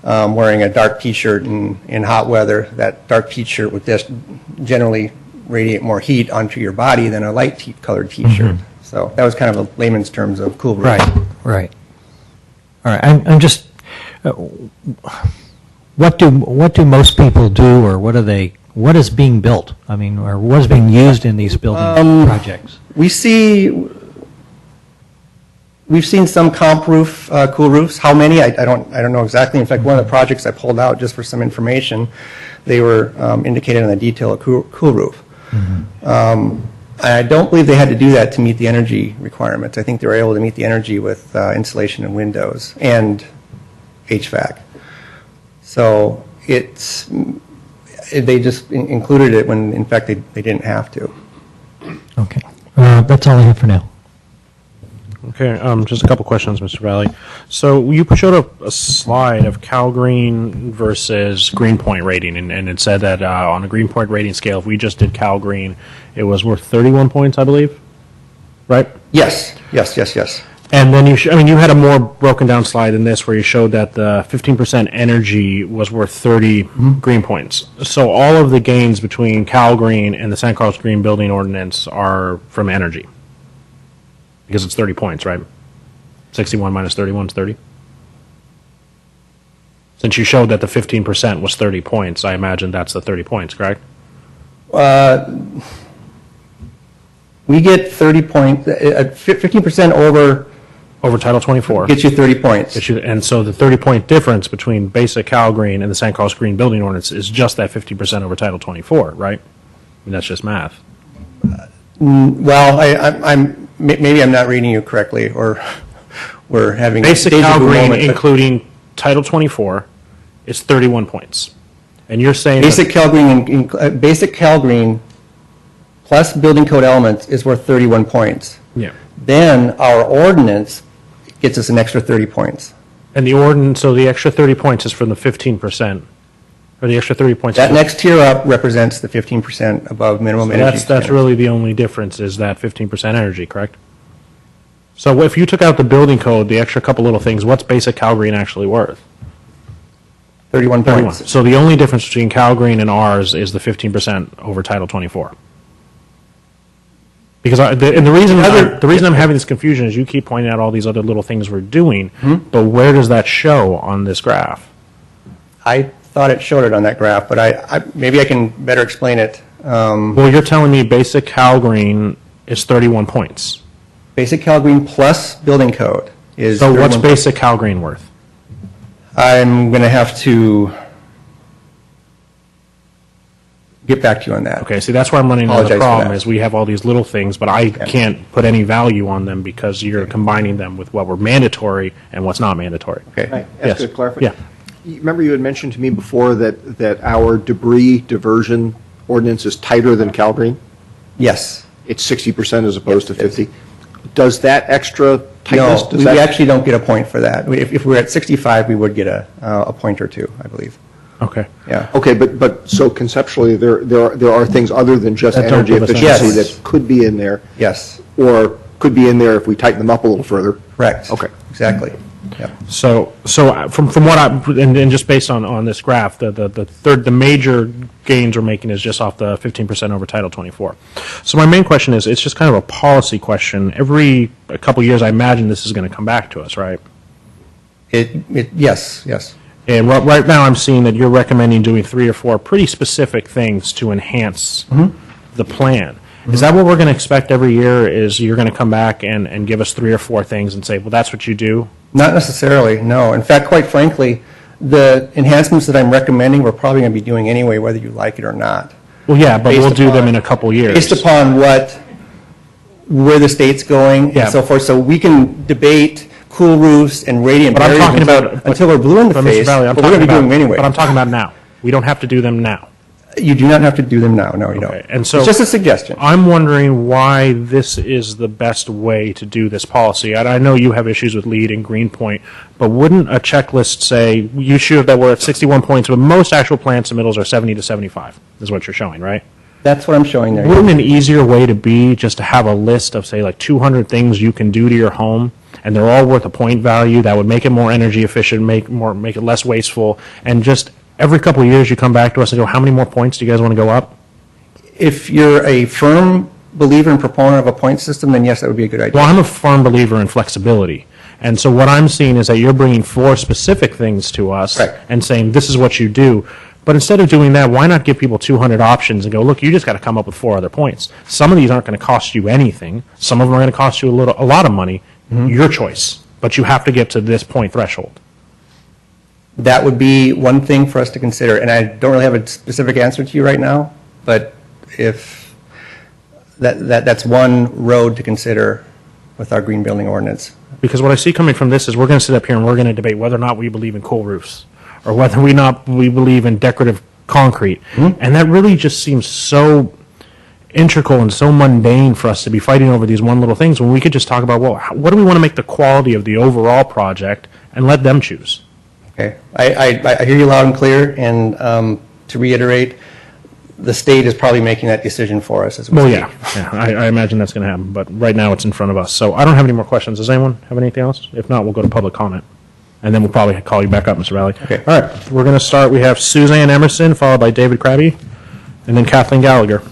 wearing a dark T-shirt in hot weather. That dark T-shirt would just generally radiate more heat onto your body than a light colored T-shirt. So that was kind of a layman's terms of cool roof. Right. All right. I'm just. What do most people do, or what is being built? I mean, or what is being used in these building projects? We've seen some comp roof, cool roofs. How many? I don't know exactly. In fact, one of the projects I pulled out just for some information, they were indicated in the detail of cool roof. I don't believe they had to do that to meet the energy requirements. I think they were able to meet the energy with insulation and windows and HVAC. So they just included it when, in fact, they didn't have to. Okay. That's all I have for now. Okay, just a couple questions, Mr. Valley. So you showed a slide of Cal Green versus Greenpoint rating, and it said that on a Greenpoint rating scale, if we just did Cal Green, it was worth 31 points, I believe, right? Yes. And then you had a more broken down slide than this where you showed that the 15% energy was worth 30 green points. So all of the gains between Cal Green and the San Carlos Green Building Ordinance are from energy. Because it's 30 points, right? 61 minus 31 is 30. Since you showed that the 15% was 30 points, I imagine that's the 30 points, correct? We get 30 points, 15% Over Title 24. gets you 30 points. And so the 30-point difference between basic Cal Green and the San Carlos Green Building Ordinance is just that 50% over Title 24, right? I mean, that's just math. Well, maybe I'm not reading you correctly, or we're having a Basic deja Cal vu Green, moment, but including Title 24, is 31 points. And you're saying Basic Cal Green, Basic Cal Green plus building code elements is worth 31 points. yeah. Then our ordinance gets us an extra 30 points. And the ordinance, so the extra 30 points is from the 15%, or the extra 30 points. That next tier up represents the 15% above minimum energy That's standards. really the only difference is that 15% energy, correct? So if you took out the building code, the extra couple little things, what's basic Cal Green actually worth? 31 31. points. So the only difference between Cal Green and ours is the 15% over Title 24. Because the reason I'm having this confusion is you keep pointing out all these other little things we're doing, but where does that show on this graph? I thought it showed it on that graph, but maybe I can better explain it. Well, you're telling me basic Cal Green is 31 points. Basic Cal Green plus building code is So what's 31 basic Cal Green worth? I'm going to have to get back to you on that. Okay, see, that's where I'm running into Apologize the for problem, that. is we have all these little things, but I can't put any value on them because you're combining them with what were mandatory and what's not mandatory. Okay. Can I Yes. ask a clarify? Yeah. Remember you had mentioned to me before that our debris diversion ordinance is tighter than Cal Green? Yes. It's 60% as opposed Yes, to it is. 50. Does that extra tightness? No, does we that- actually don't get a point for that. If we were at 65, we would get a point or two, I believe. Okay. Yeah. Okay, but so conceptually, there are things other than just That don't energy give us efficiency any- that could be in there, Yes, or could be in there if we tighten them up a little further. correct. Okay. Exactly. Yep. So from what and just based on this graph, the major gains we're making is just off the 15% over Title 24. So my main question is, it's just kind of a policy question. Every a couple years, I imagine this is going to come back to us, right? Yes. And right now, I'm seeing that you're recommending doing 3 or 4 pretty specific things to enhance the plan. Is that what we're going to expect every year, is you're going to come back and give us 3 or 4 things and say, well, that's what you do? Not necessarily, no. In fact, quite frankly, the enhancements that I'm recommending, we're probably going to be doing anyway, whether you like it or not. Well, yeah, but Based we'll do them upon- in a couple years. Based upon where the state's going Yeah. and so forth. So we can debate cool roofs and radiant But I'm barriers talking about until we're blue in the but Mr. face, Valley, but we're going to be doing them anyway. But I'm talking about now. We don't have to do them now. You do not have to do them now, no, you Okay, don't. and so- It's just a suggestion. I'm wondering why this is the best way to do this policy. And I know you have issues with LEED and Greenpoint, but wouldn't a checklist say you should that we're at 61 points, but most actual plan submittals are 70 to 75, is what you're showing, right? That's what I'm showing there. Wouldn't an easier way to be just to have a list of, say, like 200 things you can do to your home, and they're all worth a point value that would make it more energy efficient, make it less wasteful, and just every couple of years you come back to us and go, how many more points do you guys want to go up? If you're a firm believer and proponent of a point system, then yes, that would be a good idea. Well, I'm a firm believer in flexibility. And so what I'm seeing is that you're bringing 4 specific things to us Correct. and saying, this is what you do. But instead of doing that, why not give people 200 options and go, look, you just got to come up with 4 other points. Some of these aren't going to cost you anything. Some of them are going to cost you a lot of money. Your choice. But you have to get to this point threshold. That would be one thing for us to consider, and I don't really have a specific answer to you right now, but if that's one road to consider with our green building ordinance. Because what I see coming from this is we're going to sit up here and we're going to debate whether or not we believe in coal roofs or whether we believe in decorative concrete. And that really just seems so, integral and so mundane for us to be fighting over these one little things when we could just talk about, well, what do we want to make the quality of the overall project and let them choose? Okay, I hear you loud and clear, and to reiterate, the state is probably making that decision for us as we Well, speak. yeah, I imagine that's going to happen, but right now it's in front of us. So I don't have any more questions. Does anyone have anything else? If not, we'll go to public comment. And then we'll probably call you back up, Mr. Valley. Okay. All right, we're going to start. We have Suzanne Emerson, followed by David Krabby, and then Kathleen Gallagher.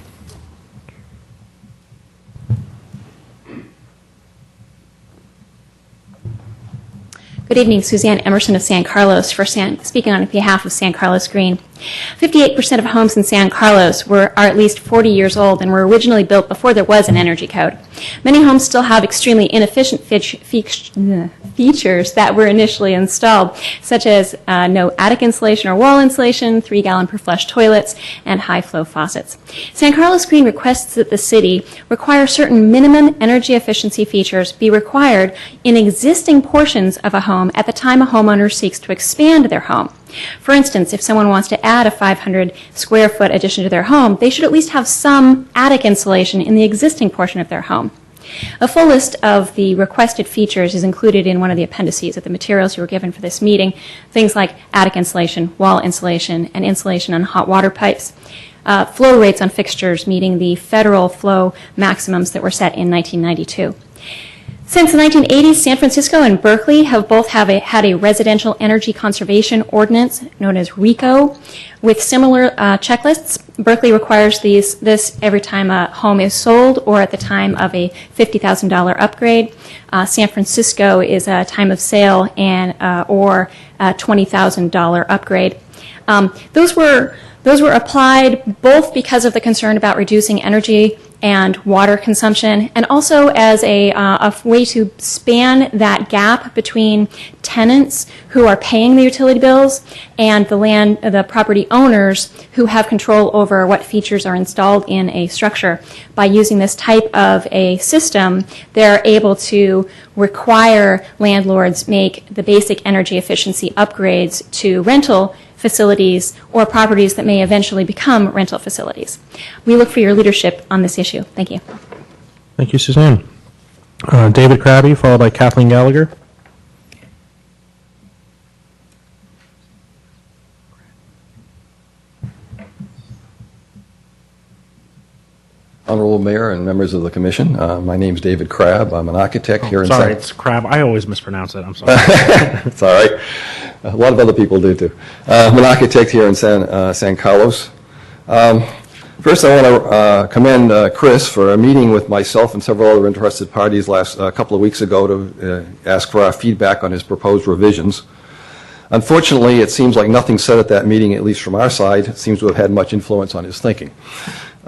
Good evening, Suzanne Emerson of San Carlos, speaking on behalf of San Carlos Green. 58% of homes in San Carlos are at least 40 years old and were originally built before there was an energy code. Many homes still have extremely inefficient features that were initially installed, such as no attic insulation or wall insulation, 3-gallon per flush toilets, and high-flow faucets. San Carlos Green requests that the city require certain minimum energy efficiency features be required in existing portions of a home at the time a homeowner seeks to expand their home. For instance, if someone wants to add a 500 square foot addition to their home, they should at least have some attic insulation in the existing portion of their home. A full list of the requested features is included in one of the appendices of the materials you were given for this meeting, things like attic insulation, wall insulation, and insulation on hot water pipes. Flow rates on fixtures meeting the federal flow maximums that were set in 1992. Since the 1980s, San Francisco and Berkeley have both had a residential energy conservation ordinance known as RECO with similar checklists. Berkeley requires this every time a home is sold or at the time of a $50,000 upgrade. San Francisco is a time of sale and or a $20,000 upgrade. Those were applied both because of the concern about reducing energy and water consumption, and also as a way to span that gap between tenants who are paying the utility bills and the property owners who have control over what features are installed in a structure. By using this type of a system, they're able to require landlords make the basic energy efficiency upgrades to rental facilities or properties that may eventually become rental facilities. We look for your leadership on this issue. Thank you. Thank you, Suzanne. David Krabby, followed by Kathleen Gallagher. Honorable Mayor and members of the Commission, my name is David Crabb. I'm an architect here in Sorry, it's Crab. I always mispronounce it. I'm sorry. It's all right. A lot of other people do too. I'm an architect here in San Carlos. First, I want to commend Chris for a meeting with myself and several other interested parties last couple of weeks ago to ask for our feedback on his proposed revisions. Unfortunately, it seems like nothing said at that meeting, at least from our side, seems to have had much influence on his thinking.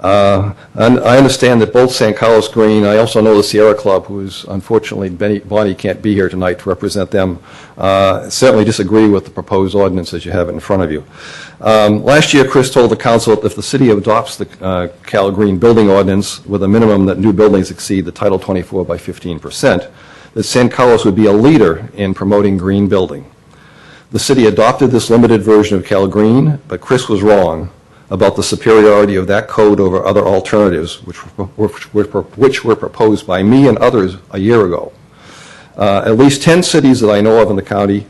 And I understand that both San Carlos Green, I also know the Sierra Club, who is unfortunately, Bonnie can't be here tonight to represent them, certainly disagree with the proposed ordinance as you have it in front of you. Last year, Chris told the council that if the city adopts the Cal Green building ordinance with a minimum that new buildings exceed the Title 24 by 15%, that San Carlos would be a leader in promoting green building. The city adopted this limited version of Cal Green, but Chris was wrong about the superiority of that code over other alternatives, which were proposed by me and others a year ago. At least 10 cities that I know of in the county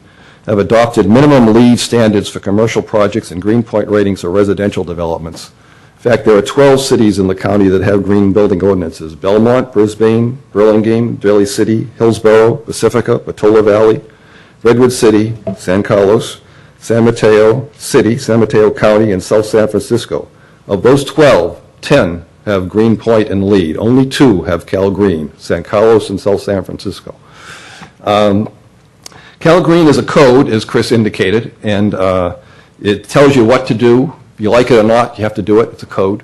have adopted minimum LEED standards for commercial projects and green point ratings for residential developments. In fact, there are 12 cities in the county that have green building ordinances: Belmont, Brisbane, Burlingame, Daly City, Hillsborough, Pacifica, Patola Valley, Redwood City, San Carlos, San Mateo City, San Mateo County, and South San Francisco. Of those 12, 10 have Green Point and LEED. Only 2 have Cal Green, San Carlos and South San Francisco. Cal Green is a code, as Chris indicated, and it tells you what to do. If you like it or not, you have to do it. It's a code.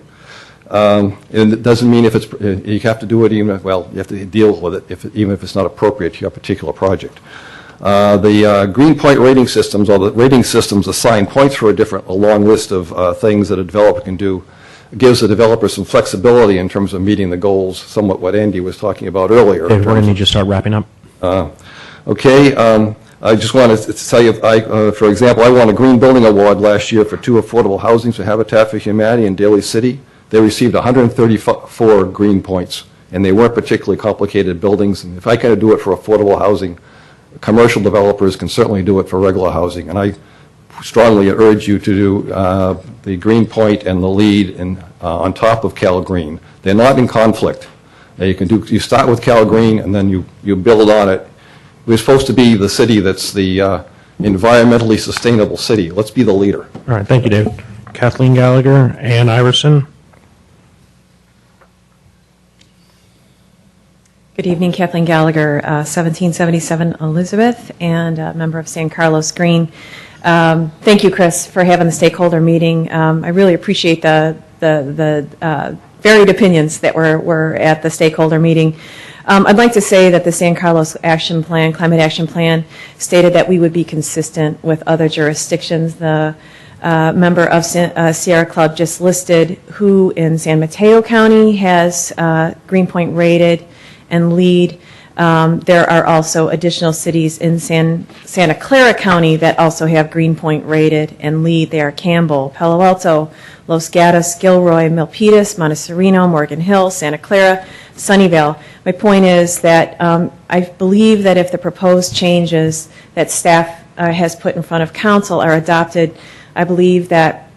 And it doesn't mean if it's, you have to do it even if, well, you have to deal with it even if it's not appropriate to your particular project. The Green Point rating systems, or the rating systems assign points for a long list of things that a developer can do. It gives the developer some flexibility in terms of meeting the goals, somewhat what Andy was talking about earlier. Okay, we're going to need you to start wrapping up. Okay, I just wanted to tell you, for example, I won a Green Building Award last year for 2 affordable housings for Habitat for Humanity in Daly City they received 134 green points, and they weren't particularly complicated buildings. And if I can do it for affordable housing, commercial developers can certainly do it for regular housing. And I strongly urge you to do the Green Point and the LEED on top of Cal Green. They're not in conflict. You start with Cal Green and then you build on it. We're supposed to be the city that's the environmentally sustainable city. Let's be the leader. All right, thank you, David. Kathleen Gallagher, Ann Iverson. Good evening, Kathleen Gallagher, 1777 Elizabeth, and a member of San Carlos Green. Thank you, Chris, for having the stakeholder meeting. I really appreciate the varied opinions that were at the stakeholder meeting. I'd like to say that the San Carlos Action Plan, Climate Action Plan, stated that we would be consistent with other jurisdictions. The member of Sierra Club just listed who in San Mateo County has Greenpoint rated and LEED. There are also additional cities in Santa Clara County that also have Greenpoint rated and LEED. They are Campbell, Palo Alto, Los Gatos, Gilroy, Milpitas, Montecito, Morgan Hill, Santa Clara, Sunnyvale. My point is that I believe that if the proposed changes that staff has put in front of council are adopted, I believe that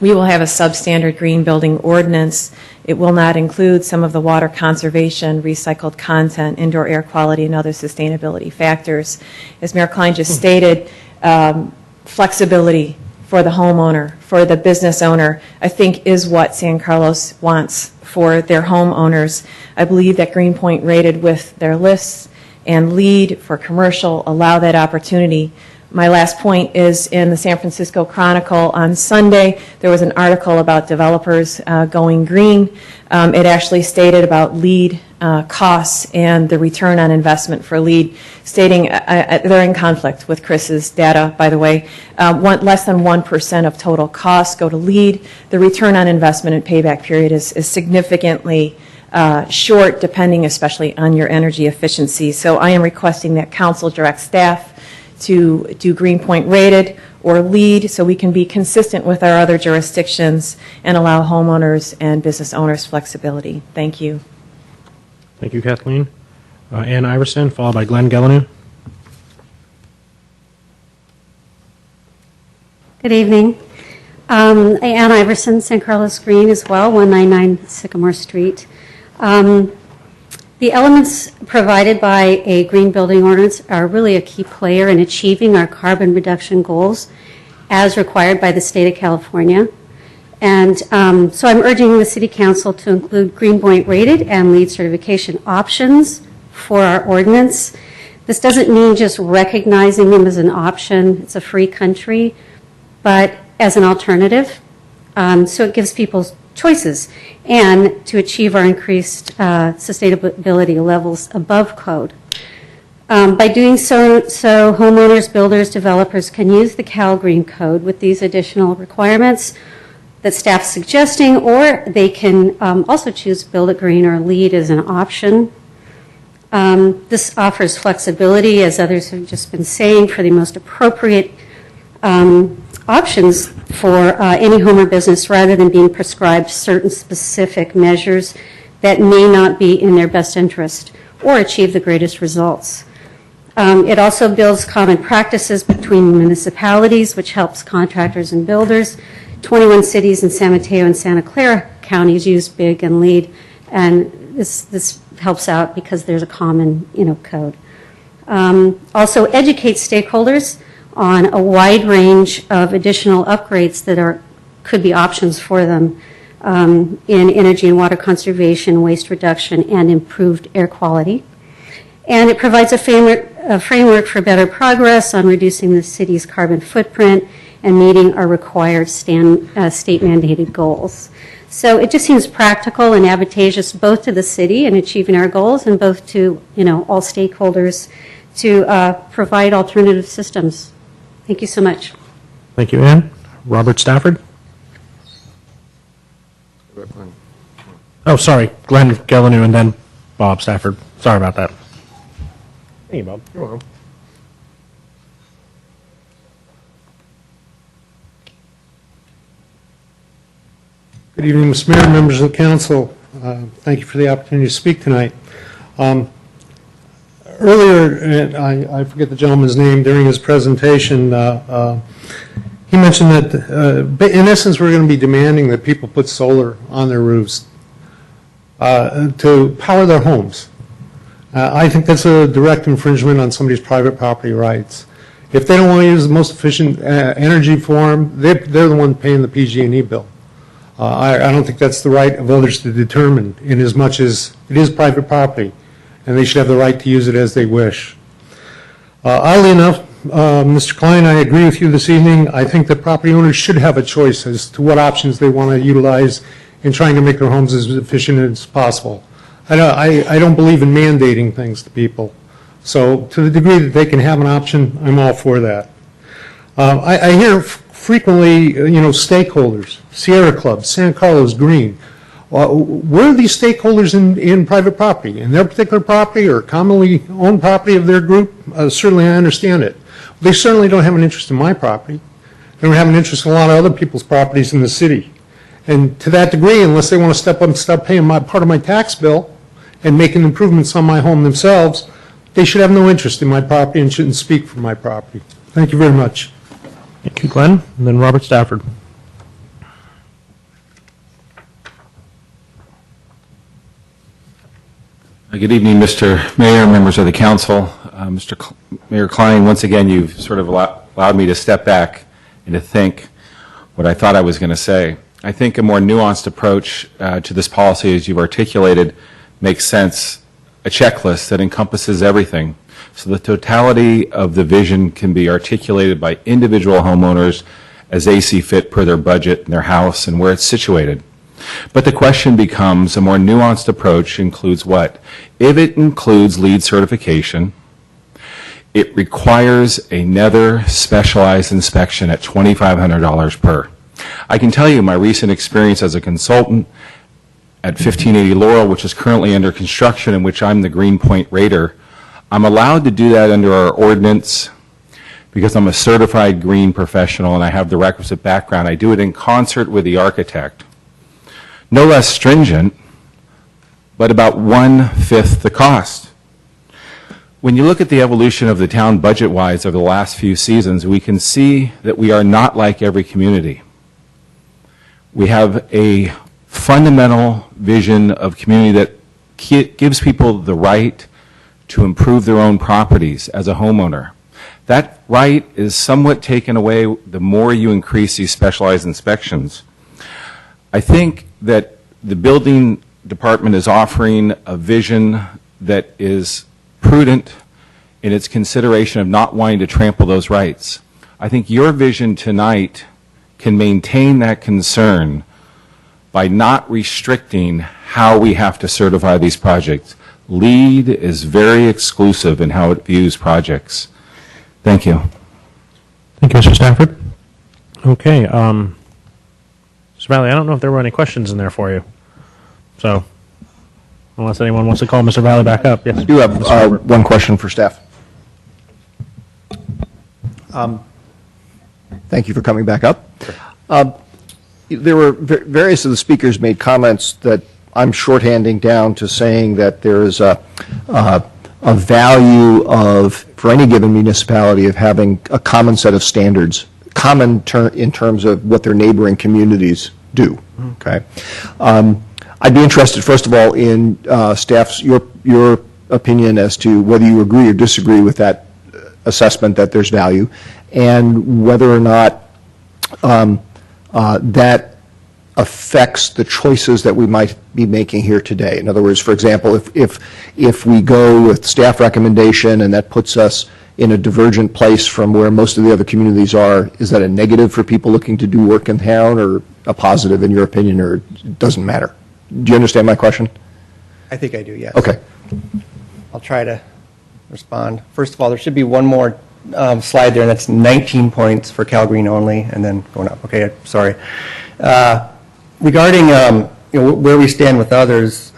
we will have a substandard green building ordinance. It will not include some of the water conservation, recycled content, indoor air quality, and other sustainability factors. As Mayor Klein just stated, flexibility for the homeowner, for the business owner, I think is what San Carlos wants for their homeowners. I believe that Greenpoint rated with their lists and LEED for commercial allow that opportunity. My last point is in the San Francisco Chronicle on Sunday, there was an article about developers going green. It actually stated about LEED costs and the return on investment for LEED, stating they're in conflict with Chris's data, by the way. Less than 1% of total costs go to LEED. The return on investment and payback period is significantly short, depending especially on your energy efficiency. So I am requesting that council direct staff to do Greenpoint rated or LEED so we can be consistent with our other jurisdictions and allow homeowners and business owners flexibility. Thank you. Thank you, Kathleen. Ann Iverson, followed by Glenn Gelanu. Good evening. Ann Iverson, San Carlos Green as well, 199 Sycamore Street. The elements provided by a green building ordinance are really a key player in achieving our carbon reduction goals as required by the state of California. And so I'm urging the City Council to include Greenpoint rated and LEED certification options for our ordinance. This doesn't mean just recognizing them as an option. It's a free country, but as an alternative. So it gives people choices and to achieve our increased sustainability levels above code. By doing so, homeowners, builders, developers can use the Cal Green Code with these additional requirements that staff's suggesting, or they can also choose Build It Green or LEED as an option. This offers flexibility, as others have just been saying, for the most appropriate options for any home or business rather than being prescribed certain specific measures that may not be in their best interest or achieve the greatest results. It also builds common practices between municipalities, which helps contractors and builders. 21 cities in San Mateo and Santa Clara counties use BIG and LEED, and this helps out because there's a common code. Also educate stakeholders on a wide range of additional upgrades that could be options for them in energy and water conservation, waste reduction, and improved air quality. And it provides a framework for better progress on reducing the city's carbon footprint and meeting our required state-mandated goals. So it just seems practical and advantageous both to the city in achieving our goals and both to all stakeholders to provide alternative systems. Thank you so much. Thank you, Ann. Robert Stafford. Oh, sorry, Glenn Gelanu and then Bob Stafford. Sorry about that. Thank you, Bob. You're welcome. Good evening, Mr. Mayor, members of the council. Thank you for the opportunity to speak tonight. Earlier, and I forget the gentleman's name, during his presentation, he mentioned that, in essence, we're going to be demanding that people put solar on their roofs to power their homes. I think that's a direct infringement on somebody's private property rights. If they don't want to use the most efficient energy form, they're the one paying the PG&E bill. I don't think that's the right of others to determine, in as much as it is private property, and they should have the right to use it as they wish. Oddly enough, Mr. Klein, I agree with you this evening. I think that property owners should have a choice as to what options they want to utilize in trying to make their homes as efficient as possible. I don't believe in mandating things to people. So to the degree that they can have an option, I'm all for that. I hear frequently, stakeholders, Sierra Club, San Carlos Green. Where are these stakeholders in private property? In their particular property or commonly owned property of their group? Certainly I understand it. They certainly don't have an interest in my property. They don't have an interest in a lot of other people's properties in the city. And to that degree, unless they want to step up and start paying part of my tax bill and making improvements on my home themselves, they should have no interest in my property and shouldn't speak for my property. Thank you very much. Thank you, Glenn. And then Robert Stafford. Good evening, Mr. Mayor, members of the council. Mayor Klein, once again, you've sort of allowed me to step back and to think what I thought I was going to say. I think a more nuanced approach to this policy, as you've articulated, makes sense. A checklist that encompasses everything. So the totality of the vision can be articulated by individual homeowners as they see fit per their budget and their house and where it's situated. But the question becomes, a more nuanced approach includes what? If it includes LEED certification, it requires another specialized inspection at $2,500 per. I can tell you my recent experience as a consultant at 1580 Laurel, which is currently under construction, in which I'm the Greenpoint rater. I'm allowed to do that under our ordinance because I'm a certified green professional and I have the requisite background. I do it in concert with the architect. No less stringent, but about 1/5 the cost. When you look at the evolution of the town budget-wise over the last few seasons, we can see that we are not like every community. We have a fundamental vision of community that gives people the right to improve their own properties as a homeowner. That right is somewhat taken away the more you increase these specialized inspections. I think that the building department is offering a vision that is prudent in its consideration of not wanting to trample those rights. I think your vision tonight can maintain that concern by not restricting how we have to certify these projects. LEED is very exclusive in how it views projects. Thank you. Thank you, Mr. Stafford. Okay. Mr. Valley, I don't know if there were any questions in there for you. So, unless anyone wants to call Mr. Valley back up. Yes. I do have one question for staff. Thank you for coming back up. There were various of the speakers made comments that I'm shorthanding down to saying that there is a value of, for any given municipality, of having a common set of standards, in terms of what their neighboring communities do. Okay, I'd be interested, first of all, in staff's your opinion as to whether you agree or disagree with that assessment that there's value, and whether or not that affects the choices that we might be making here today. In other words, for example, if we go with staff recommendation and that puts us in a divergent place from where most of the other communities are, is that a negative for people looking to do work in town, or a positive in your opinion, or it doesn't matter? Do you understand my question? I think I do, yes. Okay. I'll try to respond. First of all, there should be one more slide there, and that's 19 points for Cal Green only, and then going up. Okay, sorry. Regarding where we stand with others,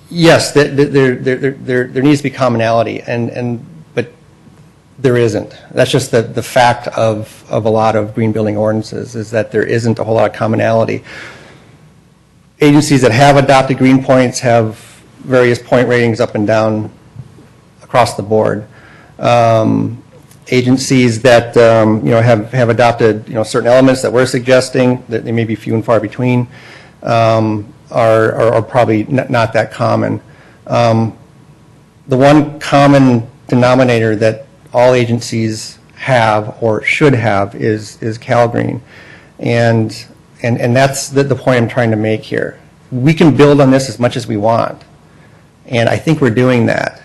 yes, there needs to be commonality, but there isn't. That's just the fact of a lot of green building ordinances, is that there isn't a whole lot of commonality. agencies that have adopted green points have various point ratings up and down across the board. Agencies that have adopted certain elements that we're suggesting, that they may be few and far between, are probably not that common. The one common denominator that all agencies have or should have is CalGreen, and that's the point I'm trying to make here. We can build on this as much as we want, and I think we're doing that.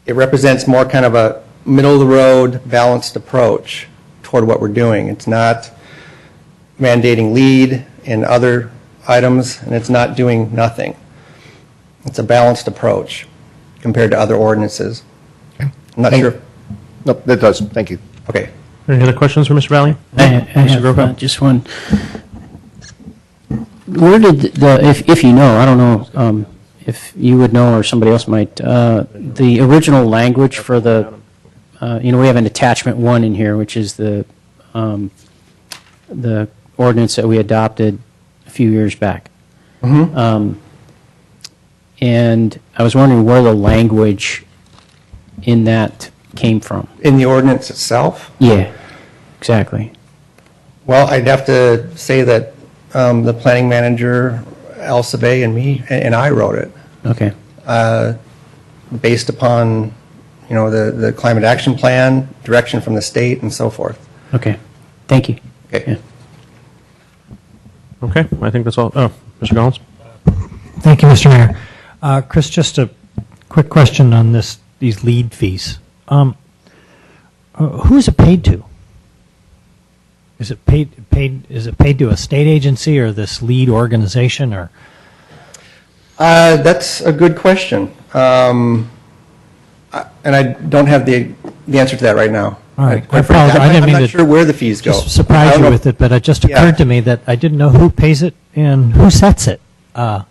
It represents more kind of a middle-of-the-road, balanced approach toward what we're doing. It's not mandating LEED and other items, and it's not doing nothing. It's a balanced approach compared to other ordinances. I'm not sure. No, that does. Thank you. Okay. Any other questions for Mr. Valley? I have just one. Where did if you know, I don't know if you would know or somebody else might, the original language for the, we have an attachment 1 in here, which is the ordinance that we adopted a few years back. And I was wondering where the language in that came from. In the ordinance itself? Yeah, exactly. Well, I'd have to say that the planning manager, Al Sabay, and me, and I wrote it. Okay. Based upon, the climate action plan, direction from the state, and so forth. Okay. Thank you. Okay. Yeah. Okay, I think that's all. Oh, Mr. Collins? Thank you, Mr. Mayor. Chris, just a quick question on these lead fees. Who is it paid to? Is it paid to a state agency or this lead organization, or? That's a good question, and I don't have the answer to that right now. All right. I apologize. I'm not sure where the fees go. Just surprise you with it, but it just occurred to me that I didn't know who pays it and who sets it. Yeah.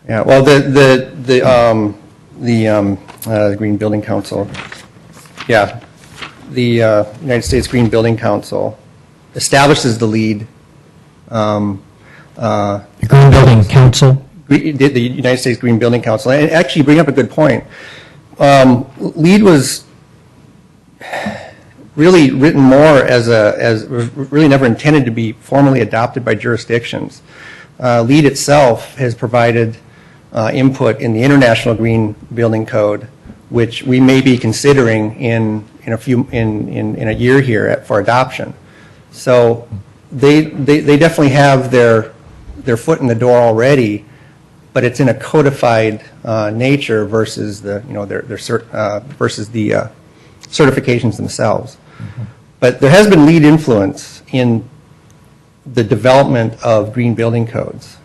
Well, the Green Building Council. Yeah. The United States Green Building Council establishes the lead. The Green Building Council. The United States Green Building Council. And actually, you bring up a good point. LEED was really written more as really never intended to be formally adopted by jurisdictions. LEED itself has provided input in the International Green Building Code, which we may be considering in a year here for adoption. So they definitely have their foot in the door already, but it's in a codified nature versus the certifications themselves. But there has been LEED influence in the development of green building codes.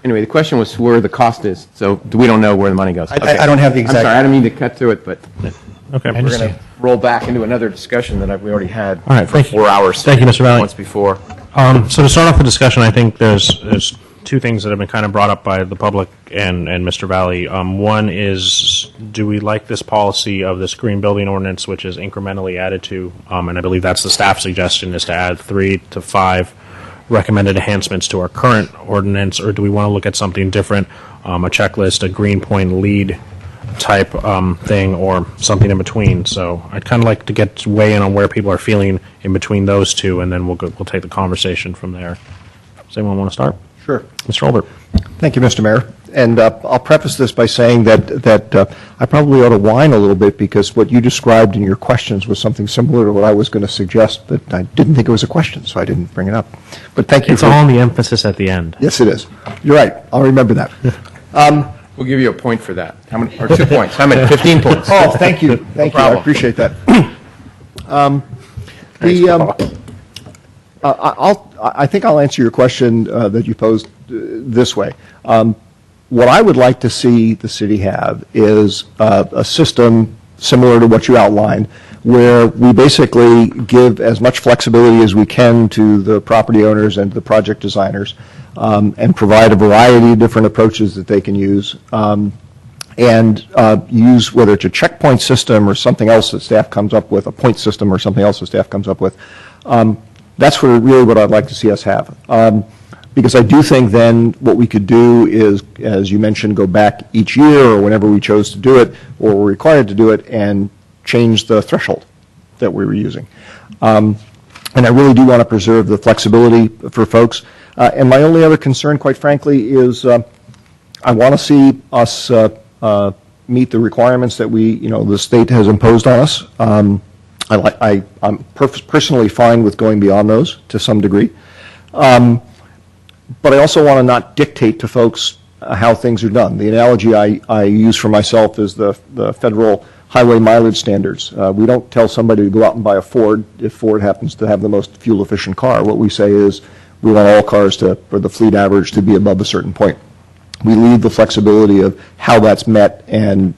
Anyway, the question was where the cost is, so we don't know where the money goes. I don't have the exact. I'm sorry, I don't mean to cut through it, but Okay. we're going to roll back into another discussion that we already had All right, for thank you. 4 hours. Thank you, Mr. Valley. Once before. So to start off the discussion, I think there's two things that have been kind of brought up by the public and Mr. Valley. One is, do we like this policy of this green building ordinance, which is incrementally added to, and I believe that's the staff suggestion, is to add 3 to 5 recommended enhancements to our current ordinance, or do we want to look at something different, a checklist, a green point lead type thing, or something in between? So I'd kind of like to weigh in on where people are feeling in between those two, and then we'll take the conversation from there. Does anyone want to start? Sure. Mr. Olbert. Thank you, Mr. Mayor. And I'll preface this by saying that I probably ought to whine a little bit, because what you described in your questions was something similar to what I was going to suggest, but I didn't think it was a question, so I didn't bring it up. But thank you. It's all the emphasis at the end. Yes, it is. You're right. I'll remember that. We'll give you a point for that. How many? Or 2 points. How many? 15 points. Oh, thank you. Thank you. I appreciate that. I think I'll answer your question that you posed this way. What I would like to see the city have is a system similar to what you outlined, where we basically give as much flexibility as we can to the property owners and the project designers, and provide a variety of different approaches that they can use, and use, whether it's a checkpoint system or something else that staff comes up with, a point system or something else that staff comes up with. That's really what I'd like to see us have. Because I do think then what we could do is, as you mentioned, go back each year or whenever we chose to do it or were required to do it and change the threshold that we were using. And I really do want to preserve the flexibility for folks. And my only other concern, quite frankly, is I want to see us meet the requirements that the state has imposed on us. I'm personally fine with going beyond those to some degree. But I also want to not dictate to folks how things are done. The analogy I use for myself is the federal highway mileage standards. We don't tell somebody to go out and buy a Ford if Ford happens to have the most fuel-efficient car. What we say is we want all cars for the fleet average to be above a certain point. We leave the flexibility of how that's met and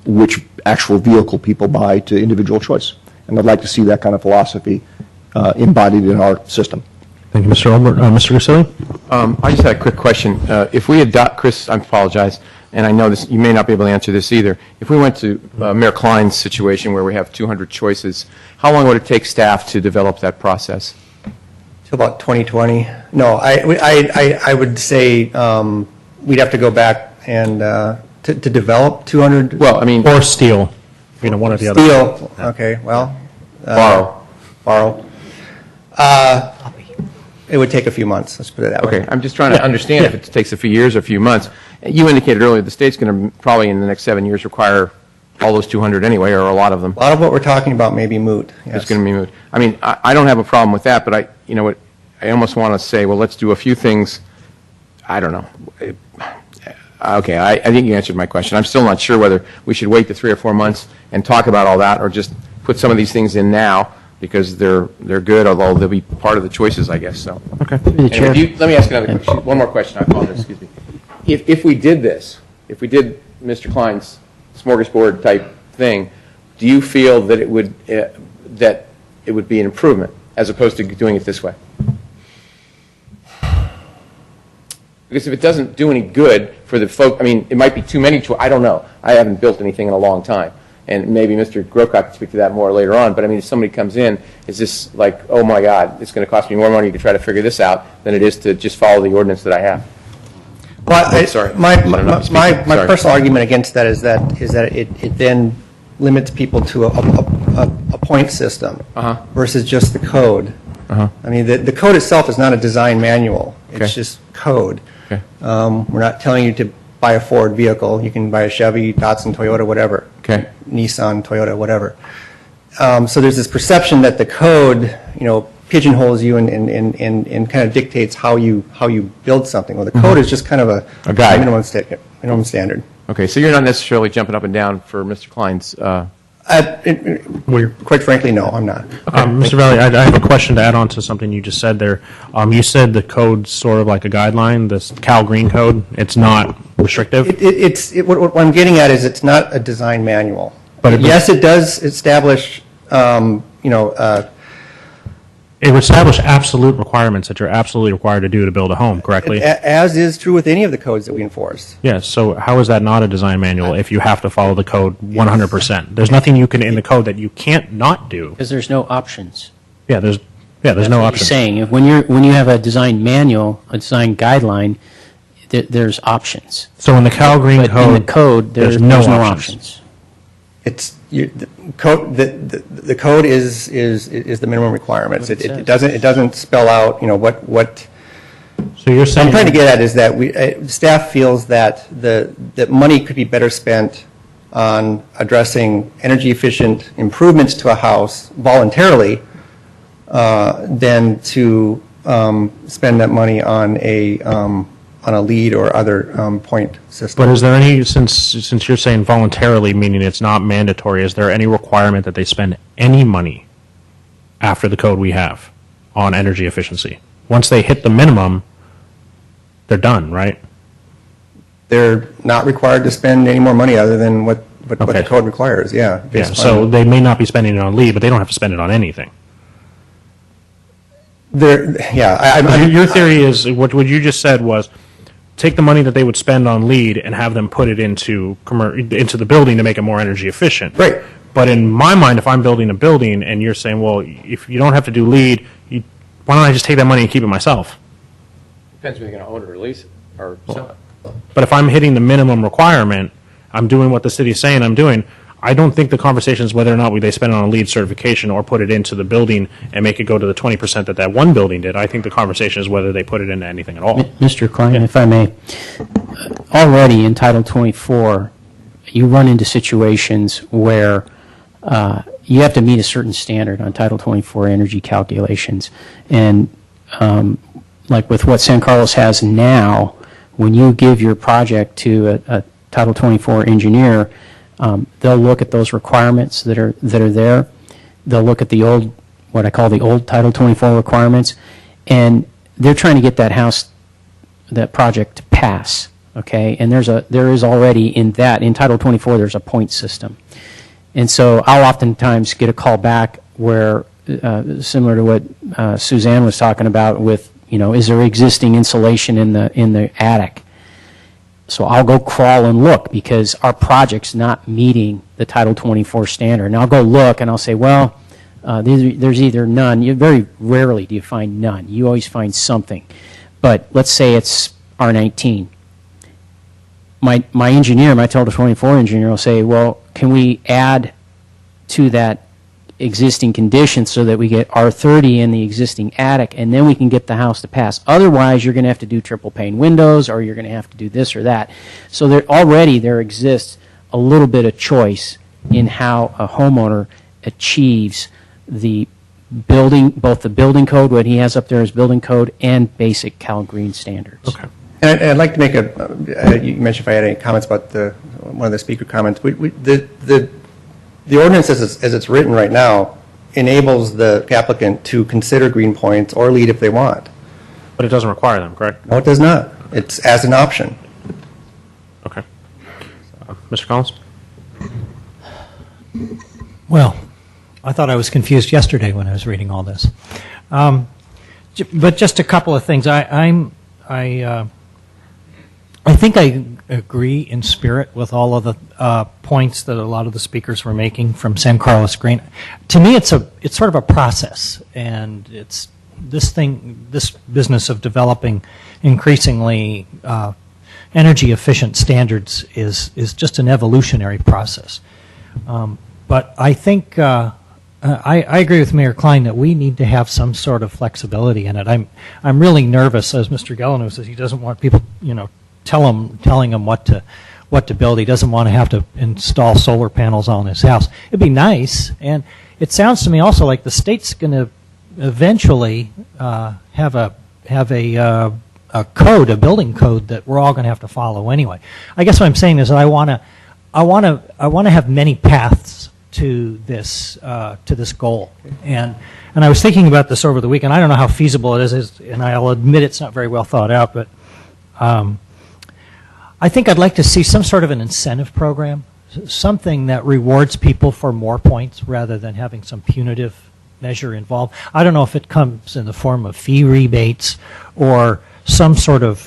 which actual vehicle people buy to individual choice. And I'd like to see that kind of philosophy embodied in our system. Thank you, Mr. Olbert. Mr. Grisilli? I just had a quick question. If we adopt, Chris, I apologize, and I know this, you may not be able to answer this either. If we went to Mayor Klein's situation where we have 200 choices, how long would it take staff to develop that process? To about 2020. No, I would say we'd have to go back and to develop 200. Well, I mean, or steal, one or the other. Steal. Okay. Well, borrow. It would take a few months. Let's put it that way. Okay. I'm just trying to understand if it takes a few years or a few months. You indicated earlier the state's going to probably in the next 7 years require all those 200 anyway, or a lot of them. A lot of what we're talking about may be moot. Yes. It's going to be moot. I mean, I don't have a problem with that, but I almost want to say, well, let's do a few things. I don't know. Okay, I think you answered my question. I'm still not sure whether we should wait the 3 or 4 months and talk about all that, or just put some of these things in now because they're good, although they'll be part of the choices, I guess. So. Okay. Anyway, let me ask another question. One more question. I apologize. Excuse me. If we did this, if we did Mr. Klein's smorgasbord type thing, do you feel that it would be an improvement as opposed to doing it this way? Because if it doesn't do any good for the folk, I mean, it might be too many. I don't know. I haven't built anything in a long time. And maybe Mr. Grocott can speak to that more later on. But I mean, if somebody comes in, is this like, oh my God, it's going to cost me more money to try to figure this out than it is to just follow the ordinance that I have? Well, sorry. My personal argument against that is that it then limits people to a point system versus just the code. I mean, the code itself is not a design manual. It's just code. Okay. We're not telling you to buy a Ford vehicle. You can buy a Chevy, Datsun, Toyota, whatever. Okay. Nissan, Toyota, whatever. So there's this perception that the code, pigeonholes you and kind of dictates how you build something. Well, the code is just kind of a guide. minimum standard. Okay, so you're not necessarily jumping up and down for Mr. Klein's. Quite frankly, no, I'm not. Mr. Valley, I have a question to add on to something you just said there. You said the code's sort of like a guideline, this Cal Green code. It's not restrictive? What I'm getting at is it's not a design manual. But yes, it does establish, it would establish absolute requirements that you're absolutely required to do to build a home, correctly? As is true with any of the codes that we enforce. Yes, so how is that not a design manual if you have to follow the code 100%? There's nothing you can in the code that you can't not do. Because there's no options. Yeah, there's no options. Saying if when you have a design manual, a design guideline, there's options. So in the Cal Green code, in the code there's no options. It's the code. The code is the minimum requirements. It doesn't spell out what. So you're saying what I'm trying to get at is that staff feels that that money could be better spent on addressing energy efficient improvements to a house voluntarily than to spend that money on a lead or other point system. But is there any, since you're saying voluntarily, meaning it's not mandatory, is there any requirement that they spend any money after the code we have on energy efficiency? Once they hit the minimum, they're done, right? They're not required to spend any more money other than what the code requires, yeah. So they may not be spending it on lead, but they don't have to spend it on anything. Your theory is, what you just said was, take the money that they would spend on lead and have them put it into the building to make it more energy efficient. Right. But in my mind, if I'm building a building and you're saying, well, if you don't have to do lead, why don't I just take that money and keep it myself? Depends whether you're going to own it or lease it, or sell it. But if I'm hitting the minimum requirement, I'm doing what the city's saying I'm doing. I don't think the conversation is whether or not they spend it on a LEED certification or put it into the building and make it go to the 20% that one building did. I think the conversation is whether they put it into anything at all. Mr. Klein, if I may, already in Title 24, you run into situations where you have to meet a certain standard on Title 24 energy calculations. And like with what San Carlos has now, when you give your project to a Title 24 engineer, they'll look at those requirements that are there. They'll look at the old, what I call the old Title 24 requirements, and they're trying to get that project to pass. Okay, and there is already in Title 24 there's a point system, and so I'll oftentimes get a call back where similar to what Suzanne was talking about with, is there existing insulation in the attic? So I'll go crawl and look because our project's not meeting the Title 24 standard. And I'll go look and I'll say, well, there's either none. Very rarely do you find none. You always find something. But let's say it's R19. My engineer, my Title 24 engineer will say, well, can we add to that existing condition so that we get R30 in the existing attic, and then we can get the house to pass. Otherwise, you're going to have to do triple pane windows, or you're going to have to do this or that. So there exists a little bit of choice in how a homeowner achieves the building, both the building code, what he has up there as building code, and basic Cal Green standards. Okay. And I'd like to make you mentioned if I had any comments about one of the speaker comments. The ordinance as it's written right now enables the applicant to consider green points or LEED if they want. But it doesn't require them, correct? No, it does not. It's as an option. Okay. Mr. Collins? Well, I thought I was confused yesterday when I was reading all this. But just a couple of things. I think I agree in spirit with all of the points that a lot of the speakers were making from San Carlos Green. To me, it's sort of a process, and it's this business of developing increasingly energy efficient standards is just an evolutionary process. But I think I agree with Mayor Klein that we need to have some sort of flexibility in it. I'm really nervous, as Mr. Gelano says, he doesn't want people, telling him what to build. He doesn't want to have to install solar panels on his house. It'd be nice, and it sounds to me also like the state's going to eventually have a code, a building code that we're all going to have to follow anyway. I guess what I'm saying is that I want to have many paths to this goal, and I was thinking about this over the weekend. I don't know how feasible it is, and I'll admit it's not very well thought out, but. I think I'd like to see some sort of an incentive program, something that rewards people for more points rather than having some punitive measure involved. I don't know if it comes in the form of fee rebates or some sort of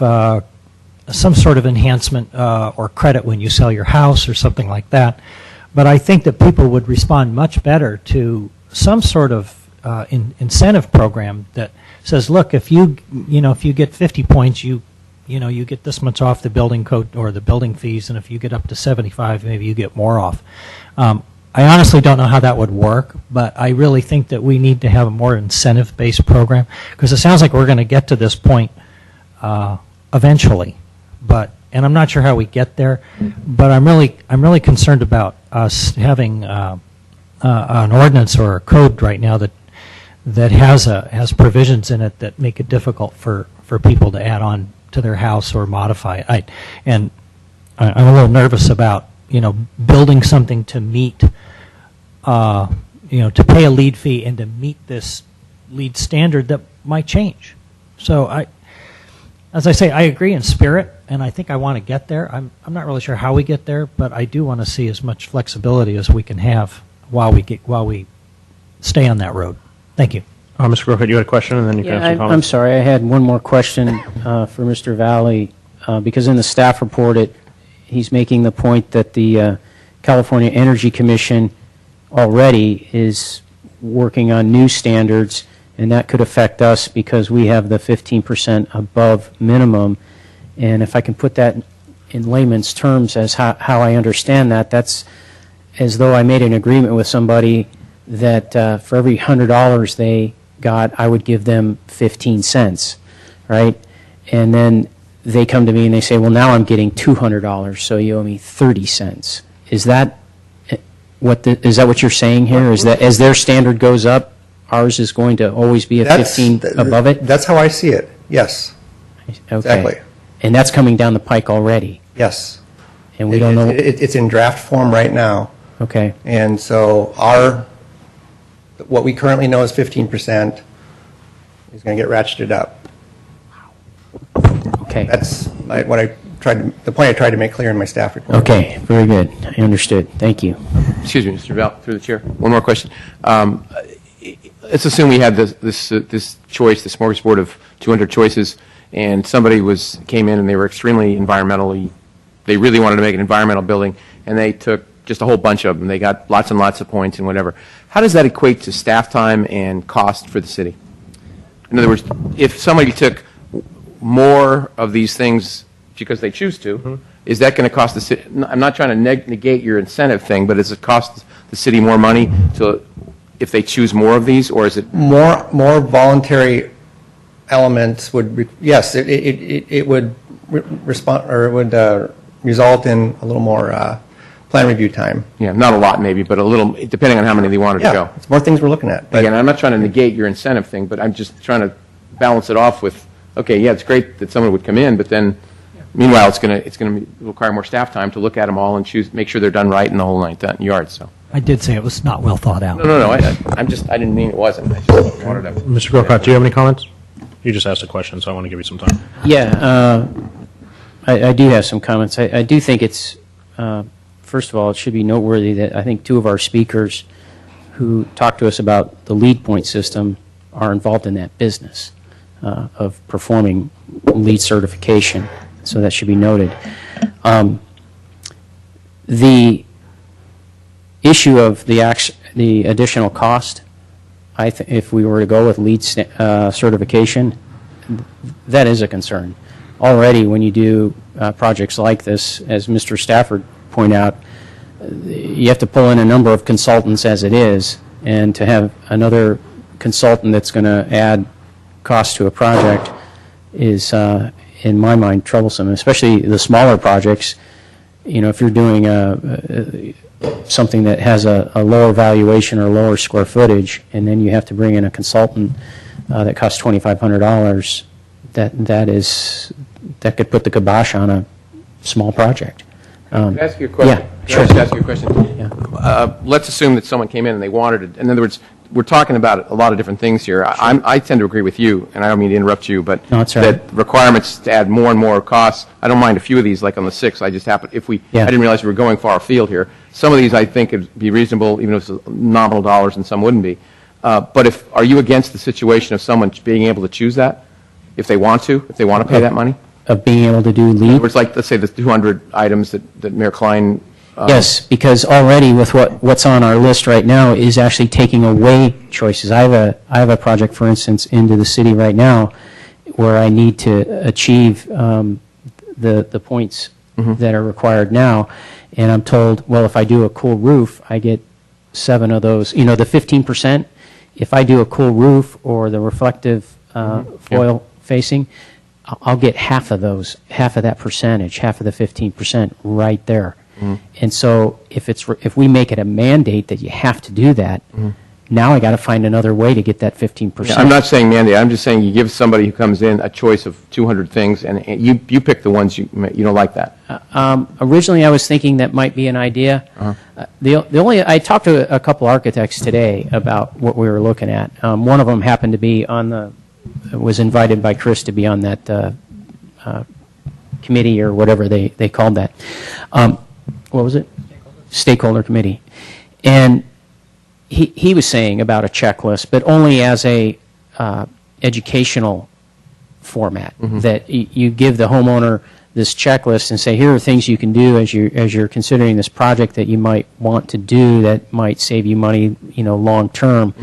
enhancement or credit when you sell your house or something like that. But I think that people would respond much better to some sort of incentive program that says, look, if you get 50 points, you get this much off the building code or the building fees, and if you get up to 75, maybe you get more off. I honestly don't know how that would work, but I really think that we need to have a more incentive-based program, because it sounds like we're going to get to this point eventually. And I'm not sure how we get there, but I'm really concerned about us having an ordinance or a code right now that has provisions in it that make it difficult for people to add on to their house or modify it. I'm a little nervous about building something to meet to pay a LEED fee and to meet this LEED standard that might change. So as I say, I agree in spirit, and I think I want to get there. I'm not really sure how we get there, but I do want to see as much flexibility as we can have while we stay on that road. Thank you. Mr. Grocott, you had a question, and then you can have some comments. I'm sorry, I had one more question for Mr. Valley, because in the staff report, he's making the point that the California Energy Commission already is working on new standards, and that could affect us because we have the 15% above minimum. And if I can put that in layman's terms as how I understand that, that's as though I made an agreement with somebody that for every $100 they got, I would give them 15 cents, right? And then they come to me and they say, well, now I'm getting $200, so you owe me 30 cents. Is that is that what you're saying here? Is that as their standard goes up, ours is going to always be a 15 above it? That's how I see it, yes. Okay. Exactly. And that's coming down the pike already? Yes. And we don't know... It's in draft form right now. Okay. And so what we currently know is 15% is going to get ratcheted up. Okay. That's the point I tried to make clear in my staff report. Okay, very good. I understood. Thank you. Excuse me, Mr. Bell, through the chair. One more question. Let's assume we had this choice, this smorgasbord of 200 choices, and somebody came in and they were extremely environmentally, they really wanted to make an environmental building, and they took just a whole bunch of them. They got lots and lots of points and whatever. How does that equate to staff time and cost for the city? In other words, if somebody took more of these things because they choose to, is that going to cost the city? I'm not trying to negate your incentive thing, but does it cost the city more money if they choose more of these, or is it more voluntary elements would yes, it would respond, or it would result in a little more plan review time. Yeah, not a lot maybe, but a little, depending on how many they wanted to go. It's more things we're looking at. But again, I'm not trying to negate your incentive thing, but I'm just trying to balance it off with, okay, yeah, it's great that someone would come in, but then meanwhile it's going to require more staff time to look at them all and make sure they're done right in the whole 9 yards. So I did say it was not well thought out. No. I didn't mean it wasn't. I just wanted to. Mr. Grocott, do you have any comments? You just asked a question, so I want to give you some time. Yeah, I do have some comments. I do think it's, first of all, it should be noteworthy that I think 2 of our speakers who talked to us about the LEED point system are involved in that business of performing LEED certification. So that should be noted. The issue of the additional cost, if we were to go with LEED certification, that is a concern. Already, when you do projects like this, as Mr. Stafford pointed out, you have to pull in a number of consultants as it is, and to have another consultant that's going to add cost to a project is, in my mind, troublesome, especially the smaller projects. You know, if you're doing something that has a lower valuation or lower square footage, and then you have to bring in a consultant that costs $2,500, that could put the kibosh on a small project. Can I ask you a question? Yeah, sure. Can I just ask you a question? Yeah. Let's assume that someone came in and they wanted it. In other words, we're talking about a lot of different things here. I tend to agree with you, and I don't mean to interrupt you, but No, that's all right. that requirements to add more and more costs, I don't mind a few of these, like on the 6. I just happen, I didn't realize we were going far afield here. Some of these I think would be reasonable, even if it's nominal dollars, and some wouldn't be. But are you against the situation of someone being able to choose that, if they want to pay that money? Of being able to do In LEED? other words, like, let's say the 200 items that Mayor Klein... Yes, because already with what's on our list right now is actually taking away choices. I have a project, for instance, into the city right now where I need to achieve the points that are required now, and I'm told, well, if I do a cool roof, I get 7 of those. You know, the 15%, if I do a cool roof or the reflective foil facing, I'll get half of those, half of that percentage, half of the 15% right there. And so if we make it a mandate that you have to do that, now I got to find another way to get that 15%. Yeah, I'm not saying mandate. I'm just saying you give somebody who comes in a choice of 200 things, and you pick the ones you don't like that. Originally, I was thinking that might be an idea. I talked to a couple architects today about what we were looking at. One of them happened to be was invited by Chris to be on that committee or whatever they called that. What was it? Stakeholder committee. And he was saying about a checklist, but only as a educational format, that you give the homeowner this checklist and say, here are things you can do as you're considering this project that you might want to do that might save you money, long term,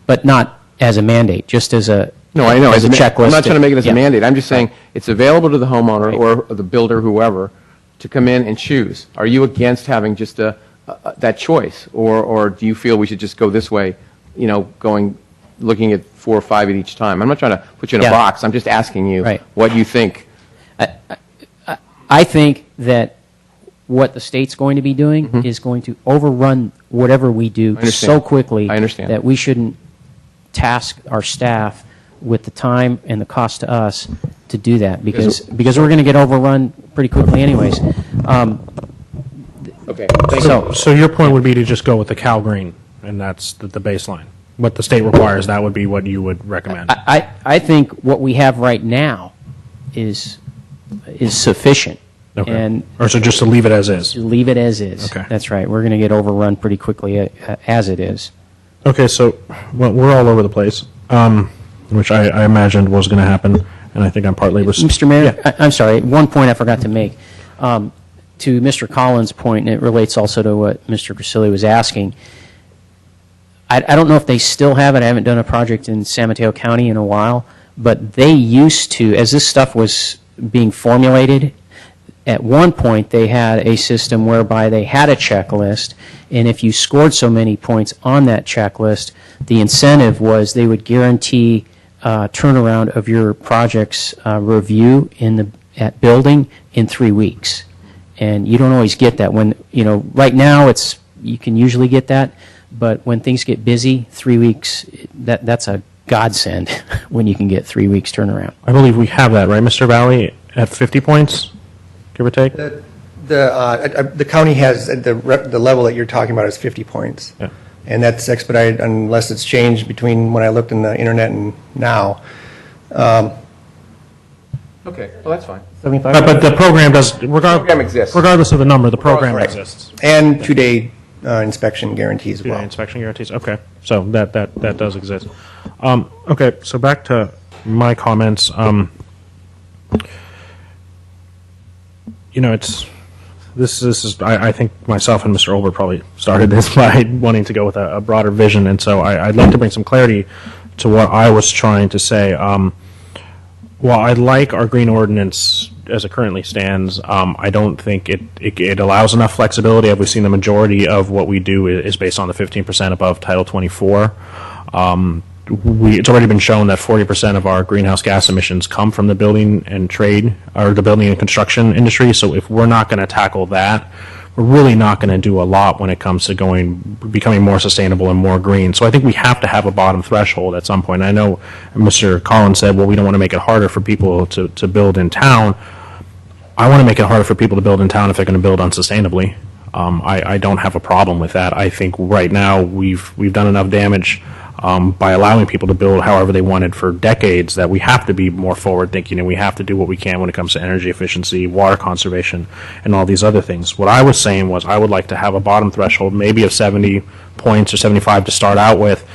but not as a mandate, just as a No, I know. as a checklist. I'm not trying to make it as Yeah. a mandate. I'm just saying it's available to the homeowner or the builder, whoever, to come in and choose. Are you against having just that choice? Or do you feel we should just go this way, looking at 4 or 5 at each time? I'm not trying to put you in a Yeah. box. I'm just asking you Right. what you think. I think that what the state's going to be doing is going to overrun whatever we do I understand. so quickly I understand. that we shouldn't task our staff with the time and the cost to us to do that because we're going to get overrun pretty quickly anyways. Okay. So your point would be to just go with the Cal Green, and that's the baseline. What the state requires, that would be what you would recommend. I think what we have right now is sufficient. Okay. And Or so just to leave it as is. leave it as is. Okay. That's right. We're going to get overrun pretty quickly as it is. Okay, so we're all over the place, which I imagined was going to happen, and I think I'm partly... Mr. Mayor, I'm sorry, one point I forgot to make. To Mr. Collins' point, and it relates also to what Mr. Grisilli was asking, I don't know if they still have it. I haven't done a project in San Mateo County in a while, but they used to, as this stuff was being formulated, at one point they had a system whereby they had a checklist, and if you scored so many points on that checklist, the incentive was they would guarantee turnaround of your project's review at building in 3 weeks. And you don't always get that. When, right now you can usually get that, but when things get busy, 3 weeks, that's a godsend when you can get 3 weeks turnaround. I believe we have that, right, Mr. Valley, at 50 points, give or take? The county has, the level that you're talking about is 50 points. Yeah. And that's expedited unless it's changed between when I looked in the internet and now. Okay, well, that's fine. But the program does, program exists. regardless of the number, the program Right. exists. And 2-day inspection guarantees as well. Inspection guarantees, okay. So that does exist. Okay, so back to my comments. This is I think myself and Mr. Olber probably started this by wanting to go with a broader vision, and so I'd like to bring some clarity to what I was trying to say. While I like our green ordinance as it currently stands, I don't think it allows enough flexibility. As we've seen, the majority of what we do is based on the 15% above Title 24. It's already been shown that 40% of our greenhouse gas emissions come from the building and trade, or the building and construction industry. So if we're not going to tackle that, we're really not going to do a lot when it comes to becoming more sustainable and more green. So I think we have to have a bottom threshold at some point. I know Mr. Collins said, well, we don't want to make it harder for people to build in town. I want to make it harder for people to build in town if they're going to build unsustainably. I don't have a problem with that. I think right now we've done enough damage by allowing people to build however they wanted for decades that we have to be more forward-thinking, and we have to do what we can when it comes to energy efficiency, water conservation, and all these other things. What I was saying was I would like to have a bottom threshold, maybe of 70 points or 75 to start out with,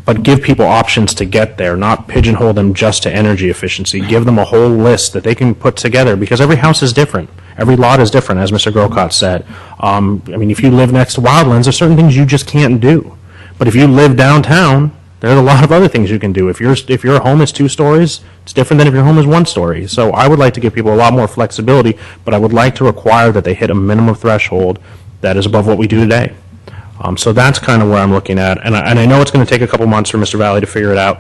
but give people options to get there, not pigeonhole them just to energy efficiency. Give them a whole list that they can put together, because every house is different. Every lot is different, as Mr. Grocott said. If you live next to wildlands, there's certain things you just can't do. But if you live downtown, there are a lot of other things you can do. If your home is 2 stories, it's different than if your home is 1 story. So I would like to give people a lot more flexibility, but I would like to require that they hit a minimum threshold that is above what we do today. So that's kind of where I'm looking at. And I know it's going to take a couple months for Mr. Valley to figure it out.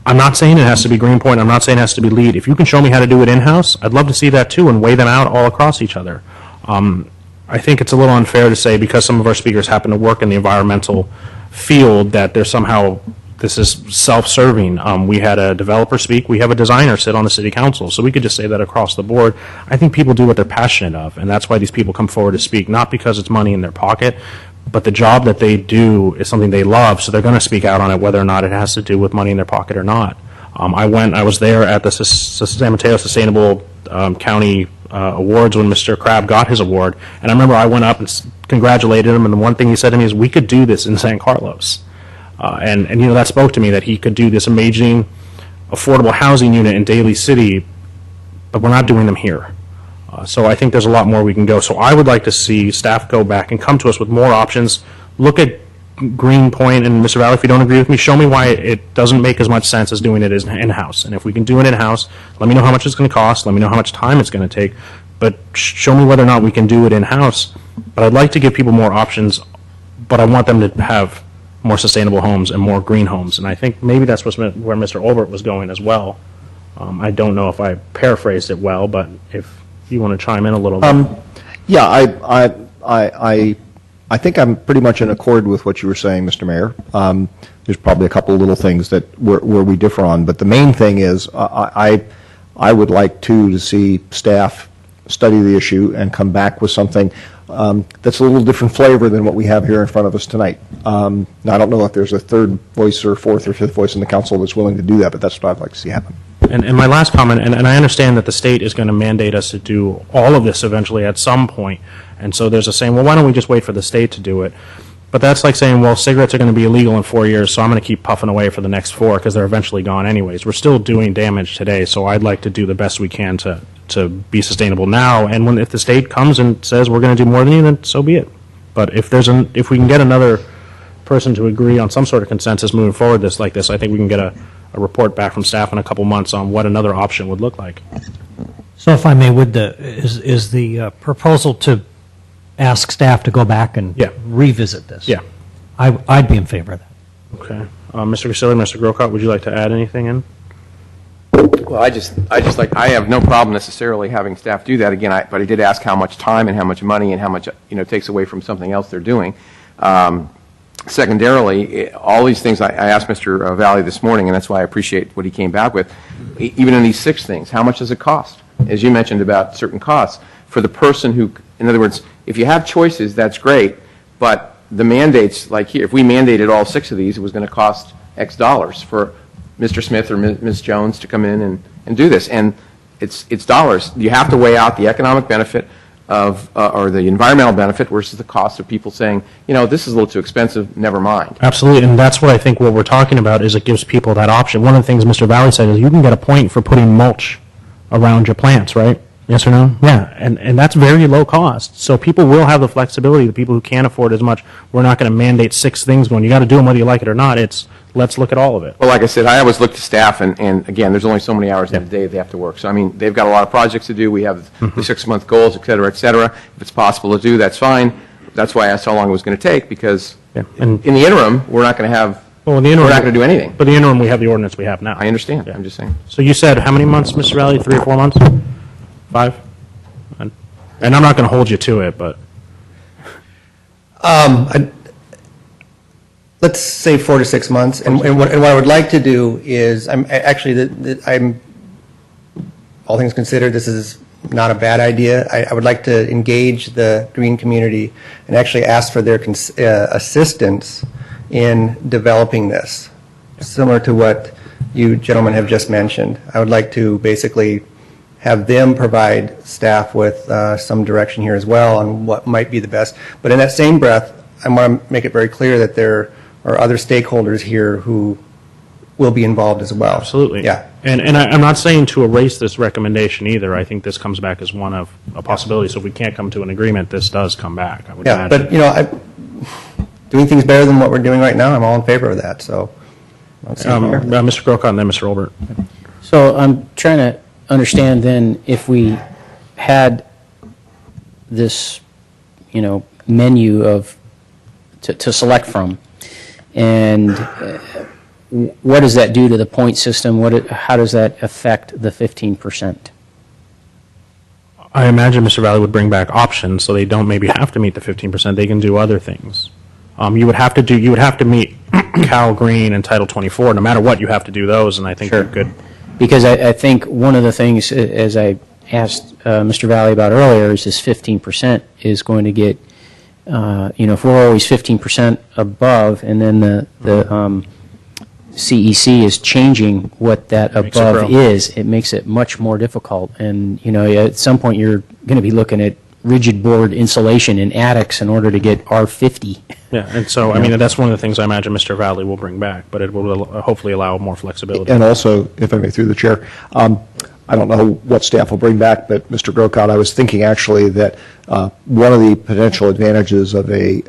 I'm not saying it has to be Greenpoint. I'm not saying it has to be LEED. If you can show me how to do it in-house, I'd love to see that too and weigh them out all across each other. I think it's a little unfair to say because some of our speakers happen to work in the environmental field that they're somehow, this is self-serving. We had a developer speak. We have a designer sit on the city council. So we could just say that across the board. I think people do what they're passionate of, and that's why these people come forward to speak, not because it's money in their pocket, but the job that they do is something they love, so they're going to speak out on it whether or not it has to do with money in their pocket or not. I was there at the San Mateo Sustainable County Awards when Mr. Crabb got his award, and I remember I went up and congratulated him, and the one thing he said to me is, we could do this in San Carlos. And that spoke to me, that he could do this amazing affordable housing unit in Daly City, but we're not doing them here. So I think there's a lot more we can go. So I would like to see staff go back and come to us with more options, look at green point, and Mr. Valley, if you don't agree with me, show me why it doesn't make as much sense as doing it as in-house. And if we can do it in-house, let me know how much it's going to cost, let me know how much time it's going to take, but show me whether or not we can do it in-house. But I'd like to give people more options, but I want them to have more sustainable homes and more green homes. And I think maybe that's where Mr. Olbert was going as well. I don't know if I paraphrased it well, but if you want to chime in a little bit. Yeah, I think I'm pretty much in accord with what you were saying, Mr. Mayor. There's probably a couple of little things that where we differ on, but the main thing is I would like to see staff study the issue and come back with something that's a little different flavor than what we have here in front of us tonight. Now, I don't know if there's a third voice or fourth or fifth voice in the council that's willing to do that, but that's what I'd like to see happen. And my last comment, and I understand that the state is going to mandate us to do all of this eventually at some point, and so there's a saying, well, why don't we just wait for the state to do it? But that's like saying, well, cigarettes are going to be illegal in 4 years, so I'm going to keep puffing away for the next 4 because they're eventually gone anyways. We're still doing damage today, so I'd like to do the best we can to be sustainable now, and if the state comes and says we're going to do more than you, then so be it. But if we can get another person to agree on some sort of consensus moving forward like this, I think we can get a report back from staff in a couple months on what another option would look like. So if I may, is the proposal to ask staff to go back and revisit this? Yeah. I'd be in favor of that. Okay. Mr. Grisilli, Mr. Grocott, would you like to add anything in? Well, I have no problem necessarily having staff do that again, but I did ask how much time and how much money and how much, it takes away from something else they're doing. Secondarily, all these things I asked Mr. Valley this morning, and that's why I appreciate what he came back with. Even in these 6 things, how much does it cost? As you mentioned about certain costs, for the person who, in other words, if you have choices, that's great, but the mandates, like here, if we mandated all 6 of these, it was going to cost X dollars for Mr. Smith or Ms. Jones to come in and do this. And it's dollars. You have to weigh out the economic benefit of, or the environmental benefit versus the cost of people saying, this is a little too expensive, never mind. Absolutely, and that's what I think what we're talking about is it gives people that option. One of the things Mr. Valley said is you can get a point for putting mulch around your plants, right? Yes or no? Yeah, and that's very low cost. So people will have the flexibility, the people who can't afford as much. We're not going to mandate 6 things going, you got to do them whether you like it or not. It's let's look at all of it. Well, like I said, I always look to staff, and again, there's only so many hours in the day they have to work. So, I mean, they've got a lot of projects to do. We have the 6-month goals, et cetera, et cetera. If it's possible to do, that's fine. That's why I asked how long it was going to take, because in the interim, we're not going to have, we're not going to do anything. But in the interim, we have the ordinance we have now. I understand. I'm just saying. So you said how many months, Mr. Valley? 3 or 4 months? 5? And I'm not going to hold you to it, but... Let's say 4 to 6 months, and what I would like to do is, all things considered, this is not a bad idea. I would like to engage the green community and actually ask for their assistance in developing this, similar to what you gentlemen have just mentioned. I would like to basically have them provide staff with some direction here as well on what might be the best. But in that same breath, I want to make it very clear that there are other stakeholders here who will be involved as well. Absolutely. Yeah. And I'm not saying to erase this recommendation either. I think this comes back as one of a possibility. So if we can't come to an agreement, this does come back, I would imagine. But, doing things better than what we're doing right now, I'm all in favor of that. So, Mr. Grocott and then Mr. Olbert. So I'm trying to understand then, if we had this, menu of to select from, and what does that do to the point system? How does that affect the 15%? I imagine Mr. Valley would bring back options so they don't maybe have to meet the 15%. They can do other things. You would have to meet Cal Green and Title 24. No matter what, you have to do those, and I think you're good. Because I think one of the things, as I asked Mr. Valley about earlier, is this 15% is going to get, if we're always 15% above, and then the CEC is changing what that above is, it makes it much more difficult. And, at some point you're going to be looking at rigid board insulation in attics in order to get R50. Yeah, and so, that's one of the things I imagine Mr. Valley will bring back, but it will hopefully allow more flexibility. And also, if I may, through the chair, I don't know what staff will bring back, but Mr. Grocott, I was thinking actually that one of the potential advantages of a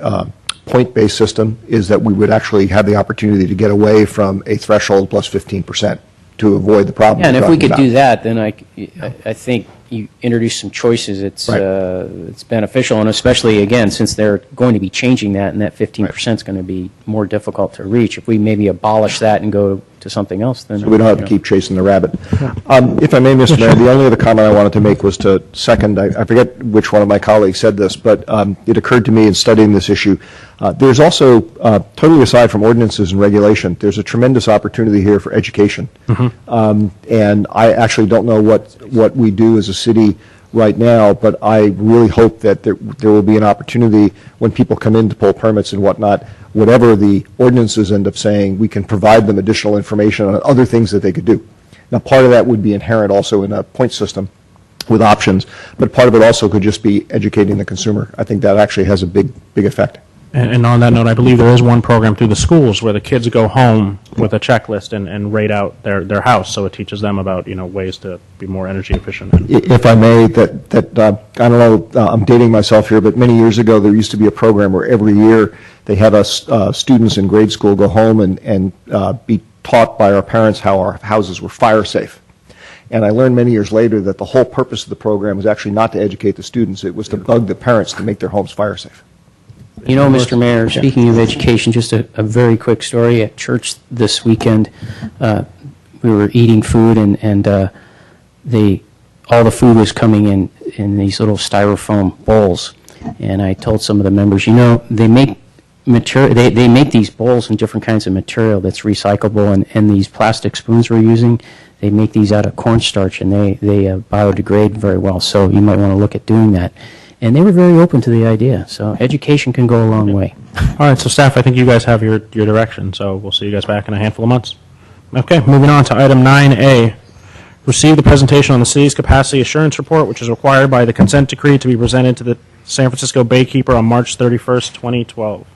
point-based system is that we would actually have the opportunity to get away from a threshold plus 15% to avoid the problem. Yeah, and if we you're could talking do about. that, then I think you introduce some choices. It's it's beneficial, and especially again since they're going to be changing that, and that 15% is going to be more difficult to reach. If we maybe abolish that and go to something else, then So we don't have to keep chasing the rabbit. If I may, Mr. Mayor, the only other comment I wanted to make was to second, I forget which one of my colleagues said this, but it occurred to me in studying this issue, there's also, totally aside from ordinances and regulation, there's a tremendous opportunity here for education. And I actually don't know what we do as a city right now, but I really hope that there will be an opportunity when people come in to pull permits and whatnot, whatever the ordinances end up saying, we can provide them additional information on other things that they could do. Now, part of that would be inherent also in a point system with options, but part of it also could just be educating the consumer. I think that actually has a big effect. And on that note, I believe there is one program through the schools where the kids go home with a checklist and rate out their house, so it teaches them about ways to be more energy efficient. If I may, I don't know, I'm dating myself here, but many years ago there used to be a program where every year they had us students in grade school go home and be taught by our parents how our houses were fire safe. And I learned many years later that the whole purpose of the program was actually not to educate the students, it was to bug the parents to make their homes fire safe. You know, Mr. Mayor, speaking of education, just a very quick story. At church this weekend, we were eating food, and all the food was coming in these little styrofoam bowls. And I told some of the members, they make material. They make these bowls in different kinds of material that's recyclable, and these plastic spoons we're using, they make these out of cornstarch, and they biodegrade very well. So you might want to look at doing that. And they were very open to the idea. So education can go a long way. All right, so staff, I think you guys have your direction, so we'll see you guys back in a handful of months. Okay, moving on to item 9A. Receive the presentation on the city's capacity assurance report, which is required by the consent decree to be presented to the San Francisco Baykeeper on March 31st, 2012.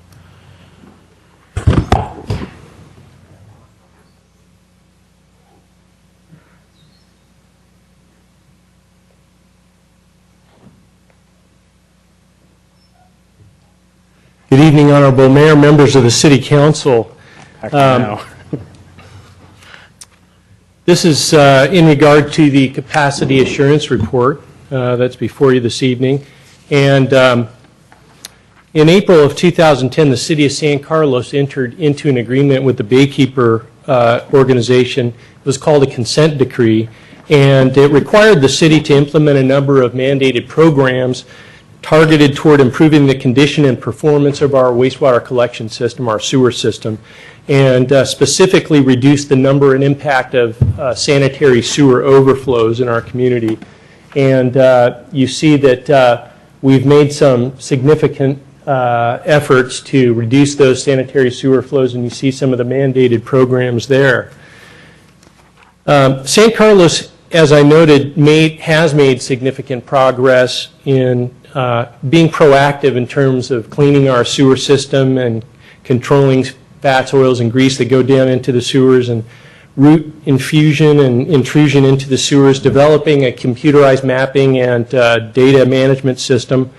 Good evening, Honorable Mayor, members of the City Council. This is in regard to the capacity assurance report that's before you this evening. And in April of 2010, the City of San Carlos entered into an agreement with the Baykeeper organization. It was called a consent decree, and it required the city to implement a number of mandated programs targeted toward improving the condition and performance of our wastewater collection system, our sewer system, and specifically reduce the number and impact of sanitary sewer overflows in our community. And you see that we've made some significant efforts to reduce those sanitary sewer flows, and you see some of the mandated programs there. San Carlos, as I noted, has made significant progress in being proactive in terms of cleaning our sewer system and controlling fats, oils, and grease that go down into the sewers, and root infusion and intrusion into the sewers, developing a computerized mapping and data management system.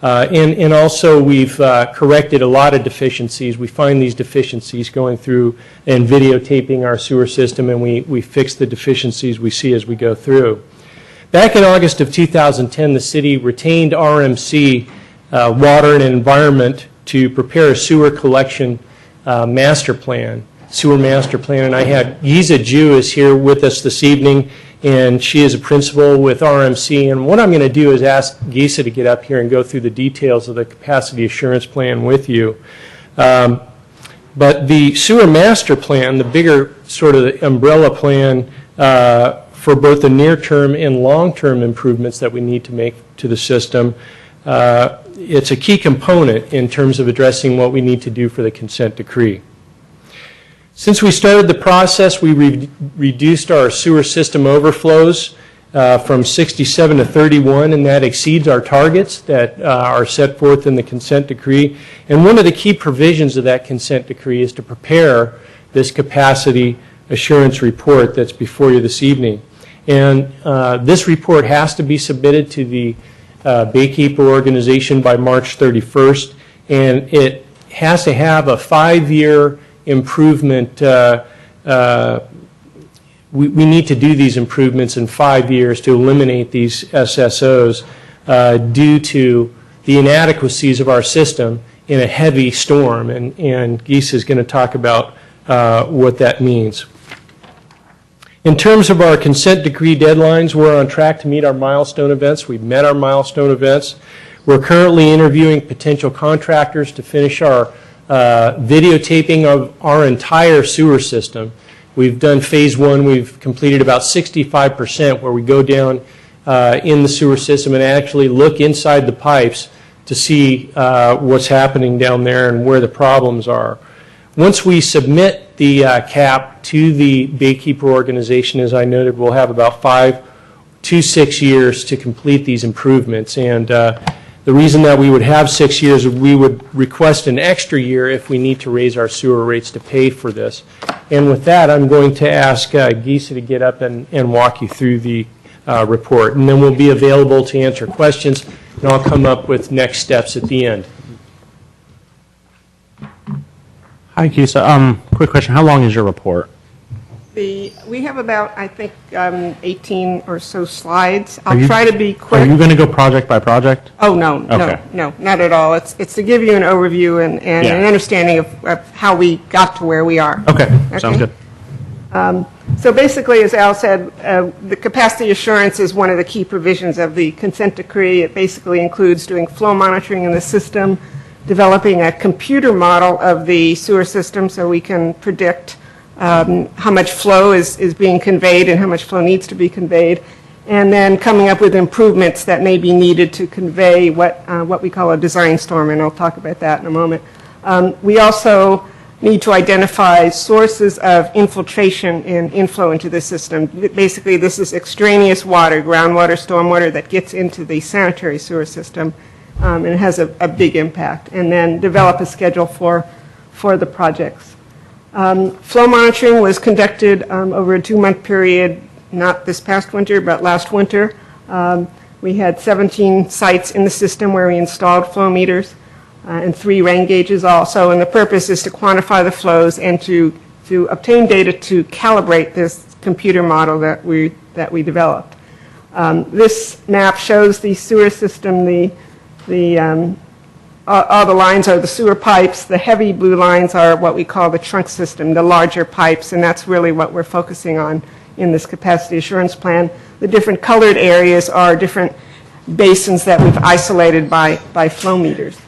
And also we've corrected a lot of deficiencies. We find these deficiencies going through and videotaping our sewer system, and we fix the deficiencies we see as we go through. Back in August of 2010, the city retained RMC, Water and Environment, to prepare a sewer collection master plan, sewer master plan. And I had Giza Jew is here with us this evening, and she is a principal with RMC. And what I'm going to do is ask Giza to get up here and go through the details of the capacity assurance plan with you. But the sewer master plan, the bigger sort of umbrella plan for both the near-term and long-term improvements that we need to make to the system, it's a key component in terms of addressing what we need to do for the consent decree. Since we started the process, we reduced our sewer system overflows from 67 to 31, and that exceeds our targets that are set forth in the consent decree. And one of the key provisions of that consent decree is to prepare this capacity assurance report that's before you this evening. And this report has to be submitted to the Baykeeper organization by March 31st, and it has to have a 5-year improvement. We need to do these improvements in 5 years to eliminate these SSOs due to the inadequacies of our system in a heavy storm, and Geese is going to talk about what that means. In terms of our consent decree deadlines, we're on track to meet our milestone events. We've met our milestone events. We're currently interviewing potential contractors to finish our videotaping of our entire sewer system. We've done phase 1. We've completed about 65%, where we go down in the sewer system and actually look inside the pipes to see what's happening down there and where the problems are. Once we submit the CAP to the Baykeeper organization, as I noted, we'll have about 5 to 6 years to complete these improvements. And the reason that we would have 6 years, we would request an extra year if we need to raise our sewer rates to pay for this. And with that, I'm going to ask Gisa to get up and walk you through the report. And then we'll be available to answer questions, and I'll come up with next steps at the end. Hi, Gisa. Quick question. How long is your report? We have about, I think, 18 or so slides. I'll try to be quick. Are you going to go project by project? Oh, no, Okay. no, not at all. It's to give you an overview and Yeah. an understanding of how we got to where we are. Okay, sounds good. So basically, as Al said, the capacity assurance is one of the key provisions of the consent decree. It basically includes doing flow monitoring in the system, developing a computer model of the sewer system so we can predict how much flow is being conveyed and how much flow needs to be conveyed, and then coming up with improvements that may be needed to convey what we call a design storm, and I'll talk about that in a moment. We also need to identify sources of infiltration and inflow into the system. Basically, this is extraneous water, groundwater, stormwater that gets into the sanitary sewer system, and it has a big impact, and then develop a schedule for the projects. Flow monitoring was conducted over a 2-month period, not this past winter, but last winter. We had 17 sites in the system where we installed flow meters and 3 rain gauges also, and the purpose is to quantify the flows and to obtain data to calibrate this computer model that we developed. This map shows the sewer system. All the lines are the sewer pipes. The heavy blue lines are what we call the trunk system, the larger pipes, and that's really what we're focusing on in this capacity assurance plan. The different colored areas are different basins that we've isolated by flow meters.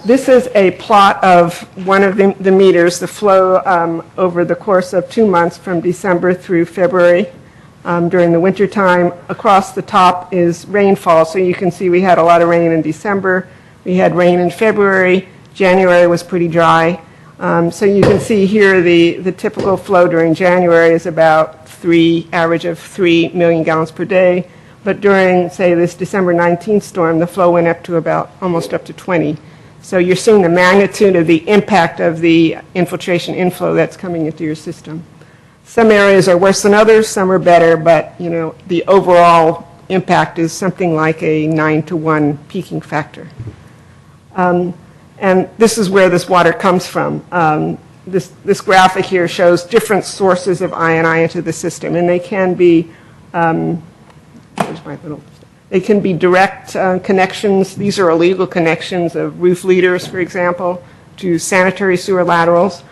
This is a plot of one of the meters, the flow over the course of 2 months from December through February. During the winter time, across the top is rainfall, so you can see we had a lot of rain in December. We had rain in February. January was pretty dry. So you can see here the typical flow during January is about average of 3 million gallons per day. But during, say, this December 19th storm, the flow went up to almost up to 20. So you're seeing the magnitude of the impact of the infiltration inflow that's coming into your system. Some areas are worse than others, some are better, but the overall impact is something like a 9-to-1 peaking factor. And this is where this water comes from. This graphic here shows different sources of I&I into the system, and they can be direct connections. These are illegal connections of roof leaders, for example, to sanitary sewer laterals.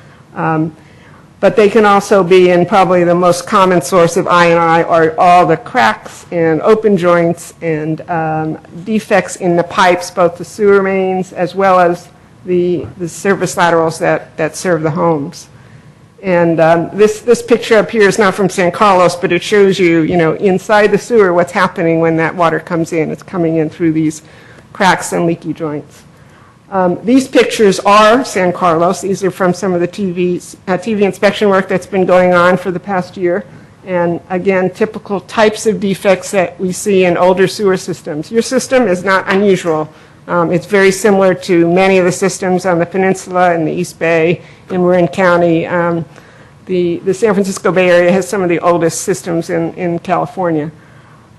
But they can also be, and probably the most common source of I&I are all the cracks and open joints and defects in the pipes, both the sewer mains as well as the service laterals that serve the homes. And this picture up here is not from San Carlos, but it shows you, inside the sewer what's happening when that water comes in. It's coming in through these cracks and leaky joints. These pictures are San Carlos. These are from some of the TV inspection work that's been going on for the past year. And again, typical types of defects that we see in older sewer systems. Your system is not unusual. It's very similar to many of the systems on the peninsula in the East Bay in Marin County. The San Francisco Bay Area has some of the oldest systems in California.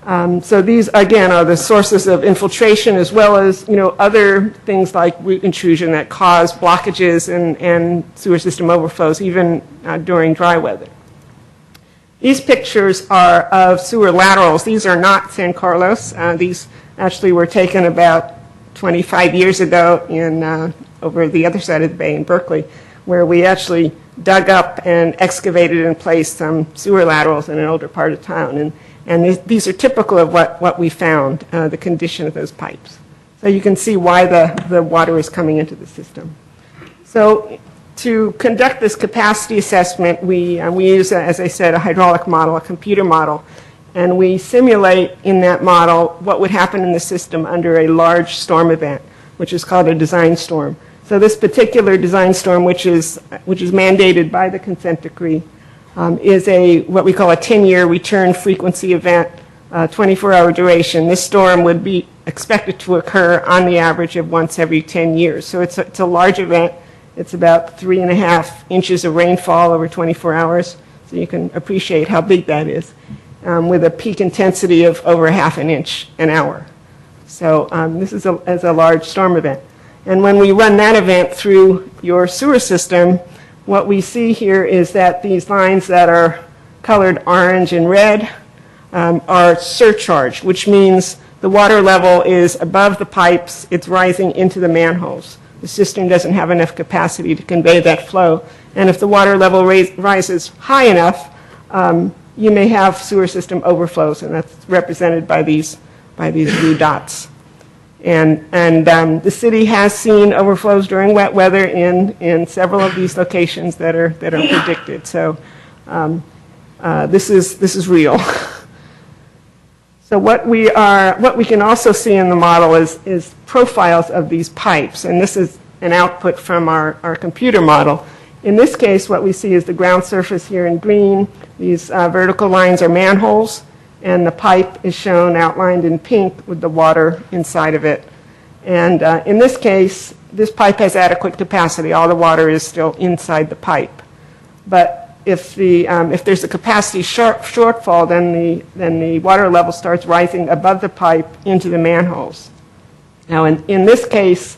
So these, again, are the sources of infiltration as well as, other things like root intrusion that cause blockages and sewer system overflows even during dry weather. These pictures are of sewer laterals. These are not San Carlos. These actually were taken about 25 years ago over the other side of the bay in Berkeley, where we actually dug up and excavated and placed some sewer laterals in an older part of town. And these are typical of what we found, the condition of those pipes. So you can see why the water is coming into the system. So to conduct this capacity assessment, we use, as I said, a hydraulic model, a computer model, and we simulate in that model what would happen in the system under a large storm event, which is called a design storm. So this particular design storm, which is mandated by the consent decree, is what we call a 10-year return frequency event, 24-hour duration. This storm would be expected to occur on the average of once every 10 years. So it's a large event. It's about 3.5 inches of rainfall over 24 hours. So you can appreciate how big that is, with a peak intensity of over 1/2 inch an hour. So this is a large storm event. And when we run that event through your sewer system, what we see here is that these lines that are colored orange and red are surcharged, which means the water level is above the pipes, it's rising into the manholes. The system doesn't have enough capacity to convey that flow. And if the water level rises high enough, you may have sewer system overflows, and that's represented by these blue dots. And the city has seen overflows during wet weather in several of these locations that are predicted. So this is real. So what we can also see in the model is profiles of these pipes, and this is an output from our computer model. In this case, what we see is the ground surface here in green. These vertical lines are manholes, and the pipe is shown outlined in pink with the water inside of it. And in this case, this pipe has adequate capacity. All the water is still inside the pipe. But if there's a capacity shortfall, then the water level starts rising above the pipe into the manholes. Now, in this case,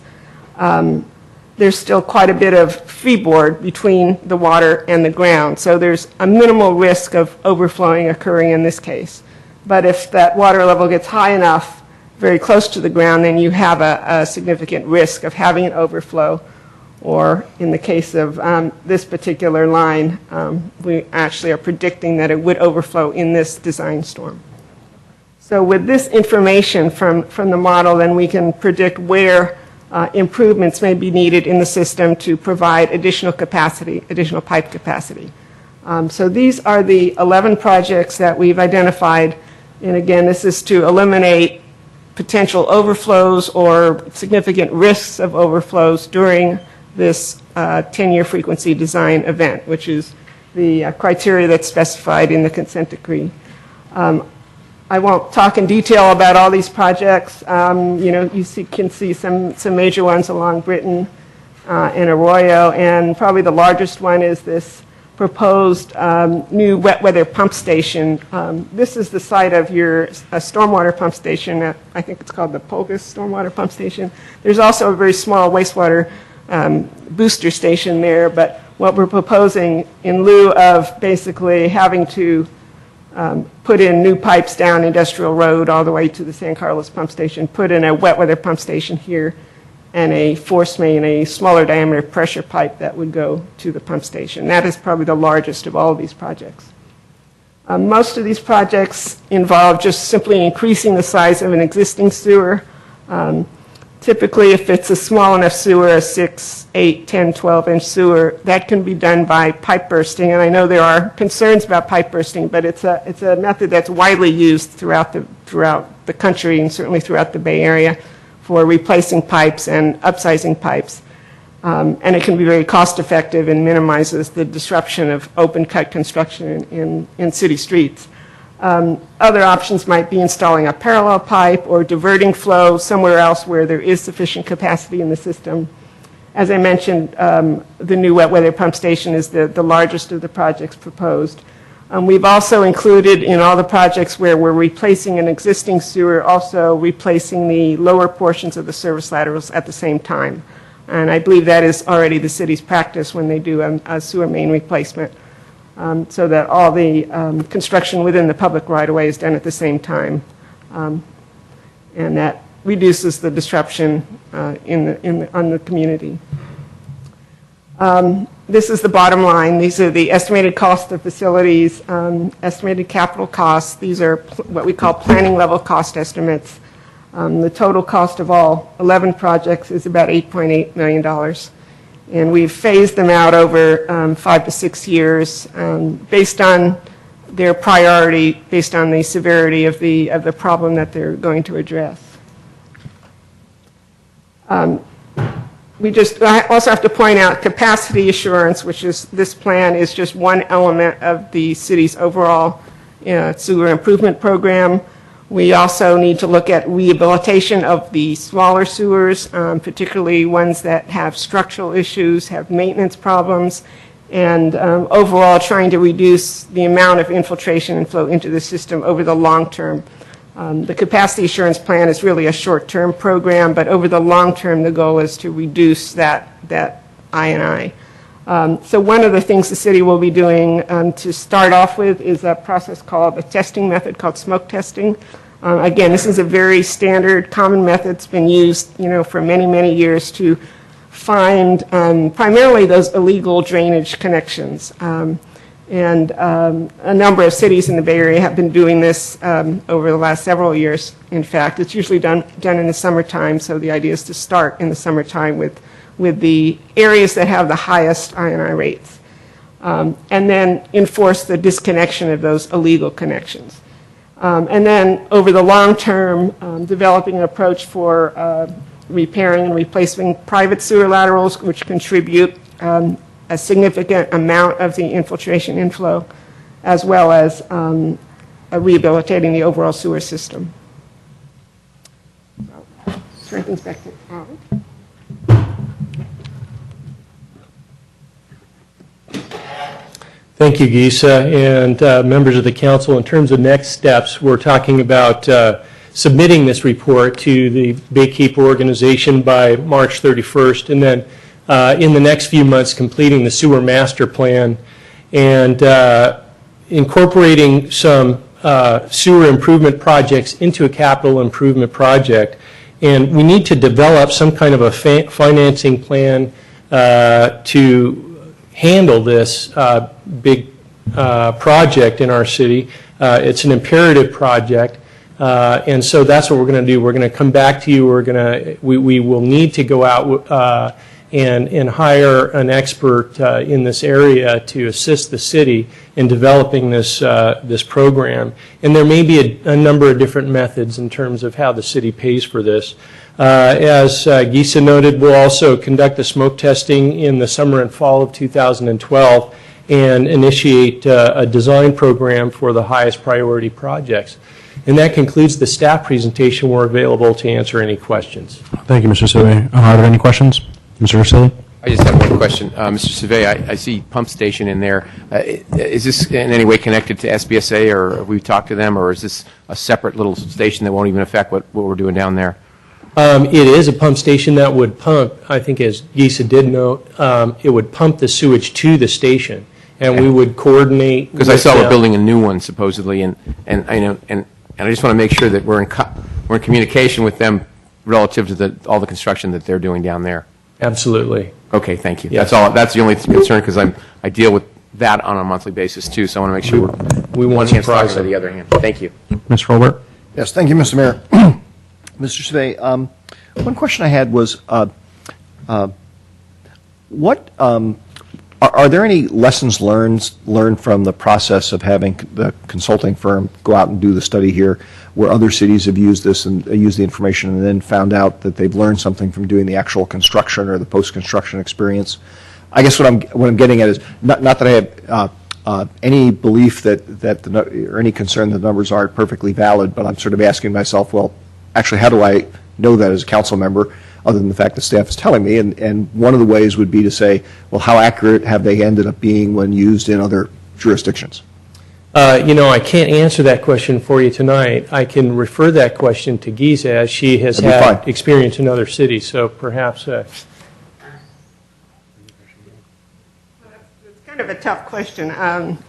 there's still quite a bit of freeboard between the water and the ground. So there's a minimal risk of overflowing occurring in this case. But if that water level gets high enough, very close to the ground, then you have a significant risk of having an overflow. Or in the case of this particular line, we actually are predicting that it would overflow in this design storm. So with this information from the model, then we can predict where improvements may be needed in the system to provide additional capacity, additional pipe capacity. So these are the 11 projects that we've identified. And again, this is to eliminate potential overflows or significant risks of overflows during this 10-year frequency design event, which is the criteria that's specified in the consent decree. I won't talk in detail about all these projects. You can see some major ones along Britain and Arroyo, and probably the largest one is this proposed new wet weather pump station. This is the site of your stormwater pump station. I think it's called the Polgus Stormwater Pump Station. There's also a very small wastewater booster station there, but what we're proposing in lieu of basically having to put in new pipes down Industrial Road all the way to the San Carlos pump station, put in a wet weather pump station here, and a force main, a smaller diameter pressure pipe that would go to the pump station. That is probably the largest of all of these projects. Most of these projects involve just simply increasing the size of an existing sewer. Typically, if it's a small enough sewer, a 6, 8, 10, 12-inch sewer, that can be done by pipe bursting. And I know there are concerns about pipe bursting, but it's a method that's widely used throughout the country and certainly throughout the Bay Area for replacing pipes and upsizing pipes. And it can be very cost-effective and minimizes the disruption of open-cut construction in city streets. Other options might be installing a parallel pipe or diverting flow somewhere else where there is sufficient capacity in the system. As I mentioned, the new wet weather pump station is the largest of the projects proposed. We've also included in all the projects where we're replacing an existing sewer, also replacing the lower portions of the service laterals at the same time. And I believe that is already the city's practice when they do a sewer main replacement, so that all the construction within the public right-of-way is done at the same time. And that reduces the disruption on the community. This is the bottom line. These are the estimated cost of facilities, estimated capital costs. These are what we call planning level cost estimates. The total cost of all 11 projects is about $8.8 million. And we've phased them out over 5 to 6 years based on their priority, based on the severity of the problem that they're going to address. I also have to point out capacity assurance, which is, this plan is just one element of the city's overall sewer improvement program. We also need to look at rehabilitation of the smaller sewers, particularly ones that have structural issues, have maintenance problems, and overall trying to reduce the amount of infiltration and flow into the system over the long term. The capacity assurance plan is really a short-term program, but over the long term, the goal is to reduce that I&I. So one of the things the city will be doing to start off with is a process called a testing method called smoke testing. Again, this is a very standard, common method. It's been used, for many, many years to find primarily those illegal drainage connections. And a number of cities in the Bay Area have been doing this over the last several years. In fact, it's usually done in the summertime, so the idea is to start in the summertime with the areas that have the highest I&I rates, and then enforce the disconnection of those illegal connections. And then over the long term, developing an approach for repairing and replacing private sewer laterals, which contribute a significant amount of the infiltration inflow, as well as rehabilitating the overall sewer system. Strengthens back to Alan. Thank you, Gisa, and members of the council. In terms of next steps, we're talking about submitting this report to the Baykeeper organization by March 31st, and then in the next few months completing the sewer master plan and incorporating some sewer improvement projects into a capital improvement project. And we need to develop some kind of a financing plan to handle this big project in our city. It's an imperative project. And so that's what we're going to do. We're going to come back to you. We will need to go out and hire an expert in this area to assist the city in developing this program. And there may be a number of different methods in terms of how the city pays for this. As Gisa noted, we'll also conduct the smoke testing in the summer and fall of 2012 and initiate a design program for the highest priority projects. And that concludes the staff presentation. We're available to answer any questions. Thank you, Mr. Survey. Are there any questions? Mr. Ursilli? I just have one question. Mr. Survey, I see pump station in there. Is this in any way connected to SBSA, or have we talked to them, or is this a separate little station that won't even affect what we're doing down there? It is a pump station that would pump, I think as Gisa did note, it would pump the sewage to the station, and we would coordinate. Because I saw we're building a new one supposedly, and I know, and I just want to make sure that we're in communication with them relative to all the construction that they're doing down there. Absolutely. Okay, thank you. Yes. That's all. That's the only concern, because I deal with that on a monthly basis too. So I want to make sure we one won't hand's surprise talking to them. the other hand. Thank you. Mr. Robert? Yes, thank you, Mr. Mayor. Mr. Survey, one question I had was, are there any lessons learned from the process of having the consulting firm go out and do the study here, where other cities have used this and used the information and then found out that they've learned something from doing the actual construction or the post-construction experience? I guess what I'm getting at is not that I have any belief or any concern that the numbers aren't perfectly valid, but I'm sort of asking myself, well, actually, how do I know that as a council member, other than the fact that staff is telling me? And one of the ways would be to say, well, how accurate have they ended up being when used in other jurisdictions? I can't answer that question for you tonight. I can refer that question to Giza, as she has That'd be had fine. experience in other cities, so perhaps... It's kind of a tough question.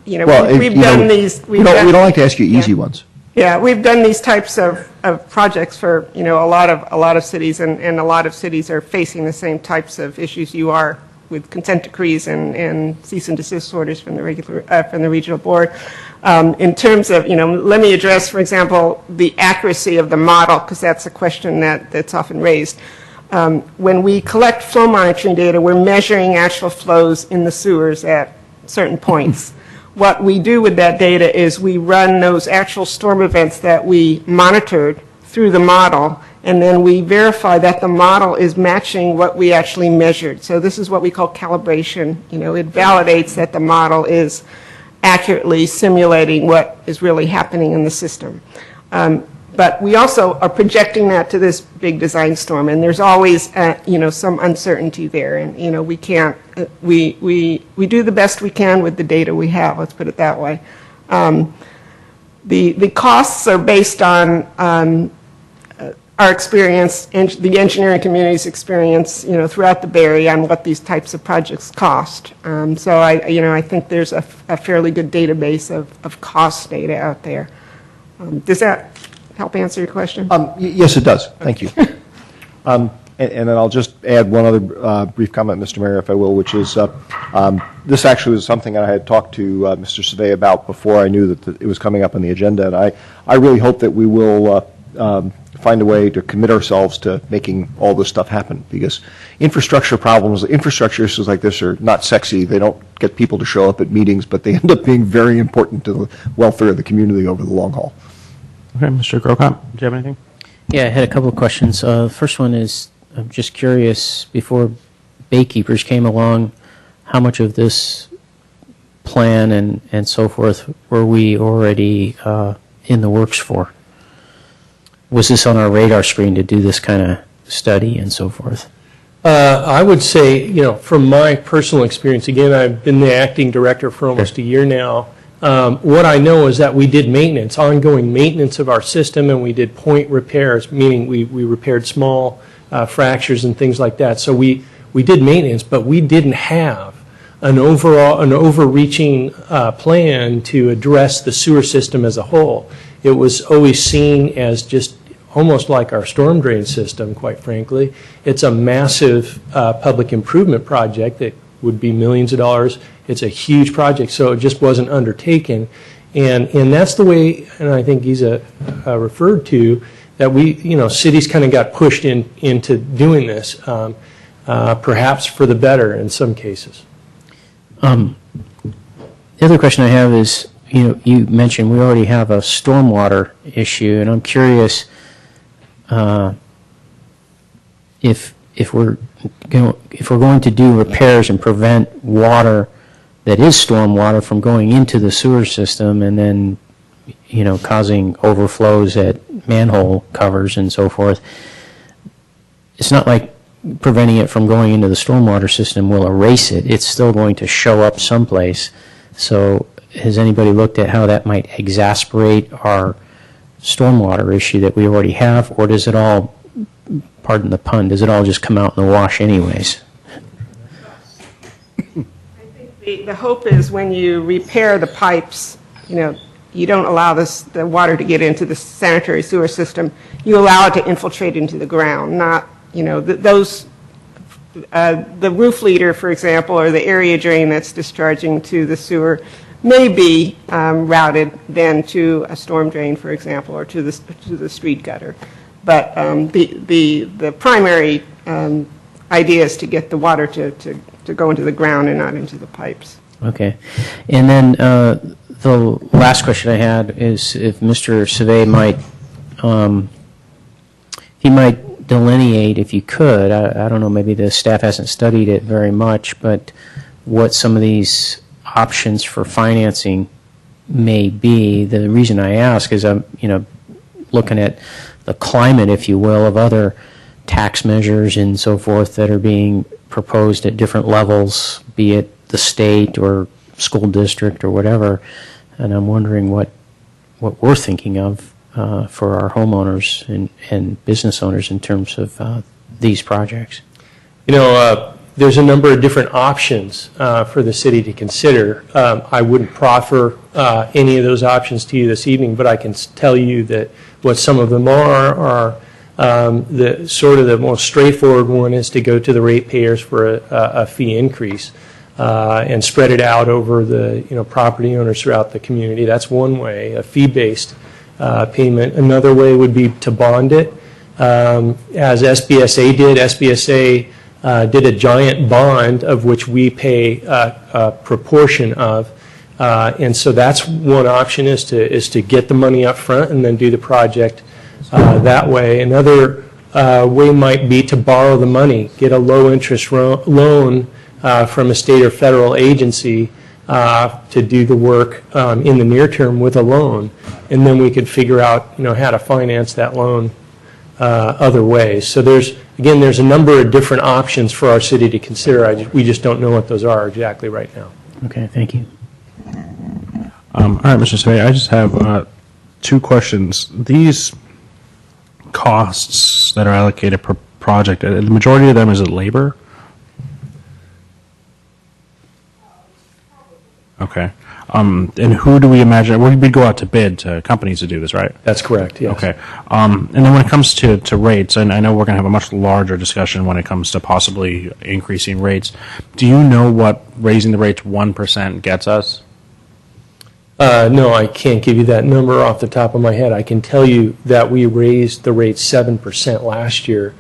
We've done these. We don't like to ask you easy ones. Yeah, we've done these types of projects for, a lot of cities, and a lot of cities are facing the same types of issues you are with consent decrees and cease and desist orders from the regional board. In terms of, let me address, for example, the accuracy of the model, because that's a question that's often raised. When we collect flow monitoring data, we're measuring actual flows in the sewers at certain points. What we do with that data is we run those actual storm events that we monitored through the model, and then we verify that the model is matching what we actually measured. So this is what we call calibration. It validates that the model is accurately simulating what is really happening in the system. But we also are projecting that to this big design storm, and there's always, some uncertainty there, and we can't. We do the best we can with the data we have. Let's put it that way. The costs are based on our experience, and the engineering community's experience, throughout the Bay Area on what these types of projects cost. So I think there's a fairly good database of cost data out there. Does that help answer your question? Yes, it does. Thank you. And then I'll just add one other brief comment, Mr. Mayor, if I will, which is this actually was something I had talked to Mr. Survey about before I knew that it was coming up on the agenda, and I really hope that we will find a way to commit ourselves to making all this stuff happen, because infrastructure issues like this are not sexy. They don't get people to show up at meetings, but they end up being very important to the welfare of the community over the long haul. Okay, Mr. Grocott, do you have anything? Yeah, I had a couple of questions. First one is, I'm just curious, before Baykeepers came along, how much of this plan and so forth were we already in the works for? Was this on our radar screen to do this kind of study and so forth? I would say, from my personal experience, again, I've been the acting director for almost a year now. What I know is that we did maintenance, ongoing maintenance of our system, and we did point repairs, meaning we repaired small fractures and things like that. So we did maintenance, but we didn't have an overreaching plan to address the sewer system as a whole. It was always seen as just almost like our storm drain system, quite frankly. It's a massive public improvement project that would be millions of dollars. It's a huge project, so it just wasn't undertaken. And that's the way, and I think Giza referred to, that cities kind of got pushed into doing this, perhaps for the better in some cases. The other question I have is, you mentioned we already have a stormwater issue, and I'm curious if we're going to do repairs and prevent water that is stormwater from going into the sewer system and then, causing overflows at manhole covers and so forth. It's not like preventing it from going into the stormwater system will erase it. It's still going to show up someplace. So has anybody looked at how that might exacerbate our stormwater issue that we already have, or does it all, pardon the pun, does it all just come out in the wash anyways? The hope is when you repair the pipes, you don't allow the water to get into the sanitary sewer system. You allow it to infiltrate into the ground, not, the roof leader, for example, or the area drain that's discharging to the sewer may be routed then to a storm drain, for example, or to the street gutter. But the primary idea is to get the water to go into the ground and not into the pipes. Okay. And then the last question I had is if Mr. Survey might, he might delineate, if you could, I don't know, maybe the staff hasn't studied it very much, but what some of these options for financing may be. The reason I ask is I'm, looking at the climate, if you will, of other tax measures and so forth that are being proposed at different levels, be it the state or school district or whatever. and I'm wondering what we're thinking of for our homeowners and business owners in terms of these projects. There's a number of different options for the city to consider. I wouldn't proffer any of those options to you this evening, but I can tell you that what some of them are the sort of the most straightforward one is to go to the ratepayers for a fee increase and spread it out over the property owners throughout the community. That's one way, a fee-based payment. Another way would be to bond it, as SBSA did. SBSA did a giant bond of which we pay a proportion of, and so that's one option is to get the money up front and then do the project that way. Another way might be to borrow the money, get a low interest loan from a state or federal agency to do the work in the near term with a loan, and then we could figure out how to finance that loan other ways. So there's a number of different options for our city to consider. We just don't know what those are exactly right now. Okay, thank you. All right, Mr. Surveyor, I just have two questions. These costs that are allocated per project, the majority of them, is it labor? Okay. And who do we imagine? We'd go out to bid to companies to do this, right? That's correct, yes. Okay. And then when it comes to rates, and I know we're going to have a much larger discussion when it comes to possibly increasing rates, do you know what raising the rates 1% gets us? No, I can't give you that number off the top of my head. I can tell you that we raised the rate 7% last year.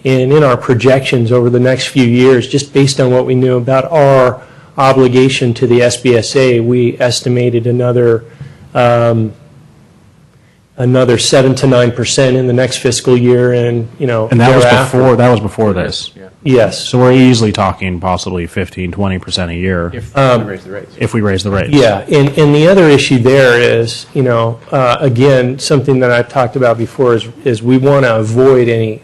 And in our projections over the next few years, just based on what we knew about our obligation to the SBSA, we estimated another 7 to 9% in the next fiscal year, and And that was before this. Yeah. Yes. So we're easily talking possibly 15-20% a year If we raise the rates. if we raise the rates. Yeah, and the other issue there is, again, something that I've talked about before is we want to avoid any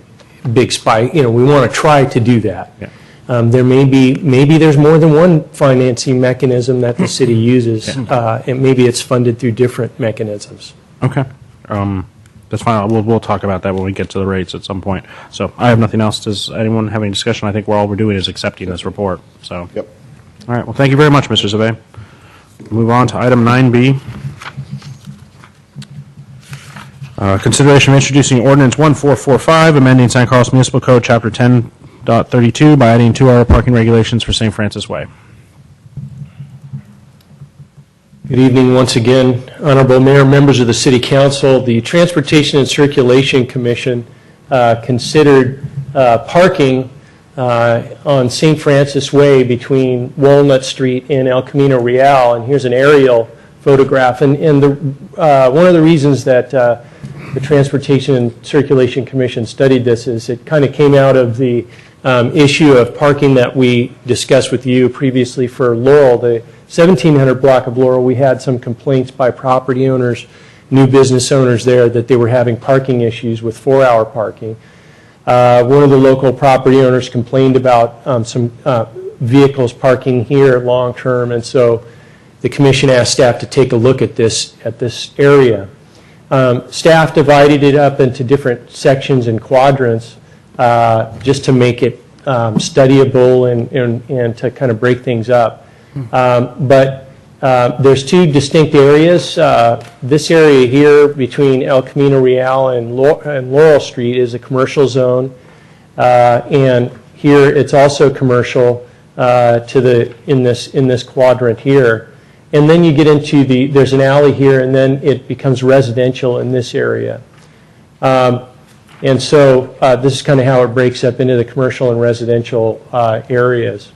big spike. We want to try to do that. Yeah. There maybe there's more than one financing mechanism that the city uses, and maybe it's funded through different mechanisms. Okay. That's fine. We'll talk about that when we get to the rates at some point. So I have nothing else. Does anyone have any discussion? I think all we're doing is accepting this report. So. Yep. All right. Well, thank you very much, Mr. Zave. Move on to item 9B. Consideration of introducing ordinance 1445, amending San Carlos Municipal Code, Chapter 10.32 by adding 2-hour parking regulations for St. Francis Way. Good evening once again, Honorable Mayor, members of the City Council. The Transportation and Circulation Commission considered parking on St. Francis Way between Walnut Street and El Camino Real, and here's an aerial photograph. And one of the reasons that the Transportation and Circulation Commission studied this is it kind of came out of the issue of parking that we discussed with you previously for Laurel, the 1700 block of Laurel. We had some complaints by property owners, new business owners there, that they were having parking issues with 4-hour parking. One of the local property owners complained about some vehicles parking here long term, and so the commission asked staff to take a look at this area. Staff divided it up into different sections and quadrants just to make it studyable and to kind of break things up. But there's two distinct areas. This area here between El Camino Real and Laurel Street is a commercial zone, and here it's also commercial in this quadrant here. And then you get into there's an alley here, and then it becomes residential in this area. And so this is kind of how it breaks up into the commercial and residential areas.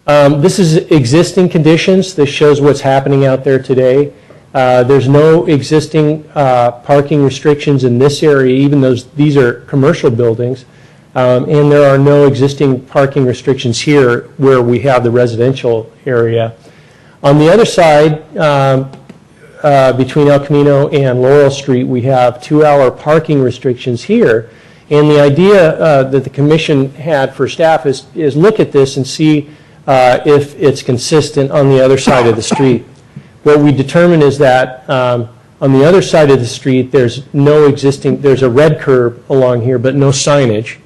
This is existing conditions. This shows what's happening out there today. There's no existing parking restrictions in this area, even though these are commercial buildings. And there are no existing parking restrictions here where we have the residential area. On the other side, between El Camino and Laurel Street, we have 2-hour parking restrictions here. And the idea that the commission had for staff is look at this and see if it's consistent on the other side of the street. what we determined is that on the other side of the street, there's a red curb along here, but no signage.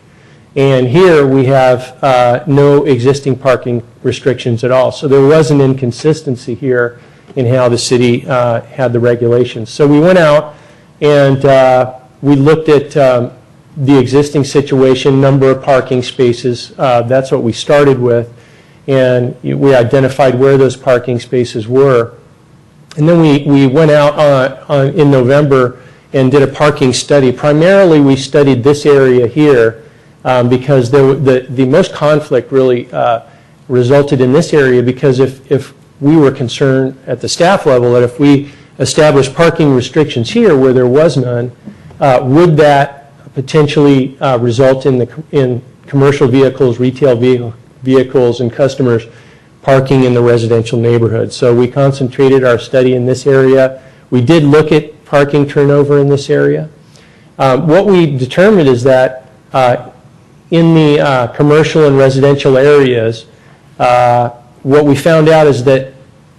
And here we have no existing parking restrictions at all. So there was an inconsistency here in how the city had the regulations. So we went out and we looked at the existing situation, number of parking spaces. That's what we started with. And we identified where those parking spaces were. And then we went out in November and did a parking study. Primarily, we studied this area here because the most conflict really resulted in this area, because if we were concerned at the staff level that if we established parking restrictions here where there was none, would that potentially result in commercial vehicles, retail vehicles, and customers parking in the residential neighborhood. So we concentrated our study in this area. We did look at parking turnover in this area. What we determined is that in the commercial and residential areas, what we found out is that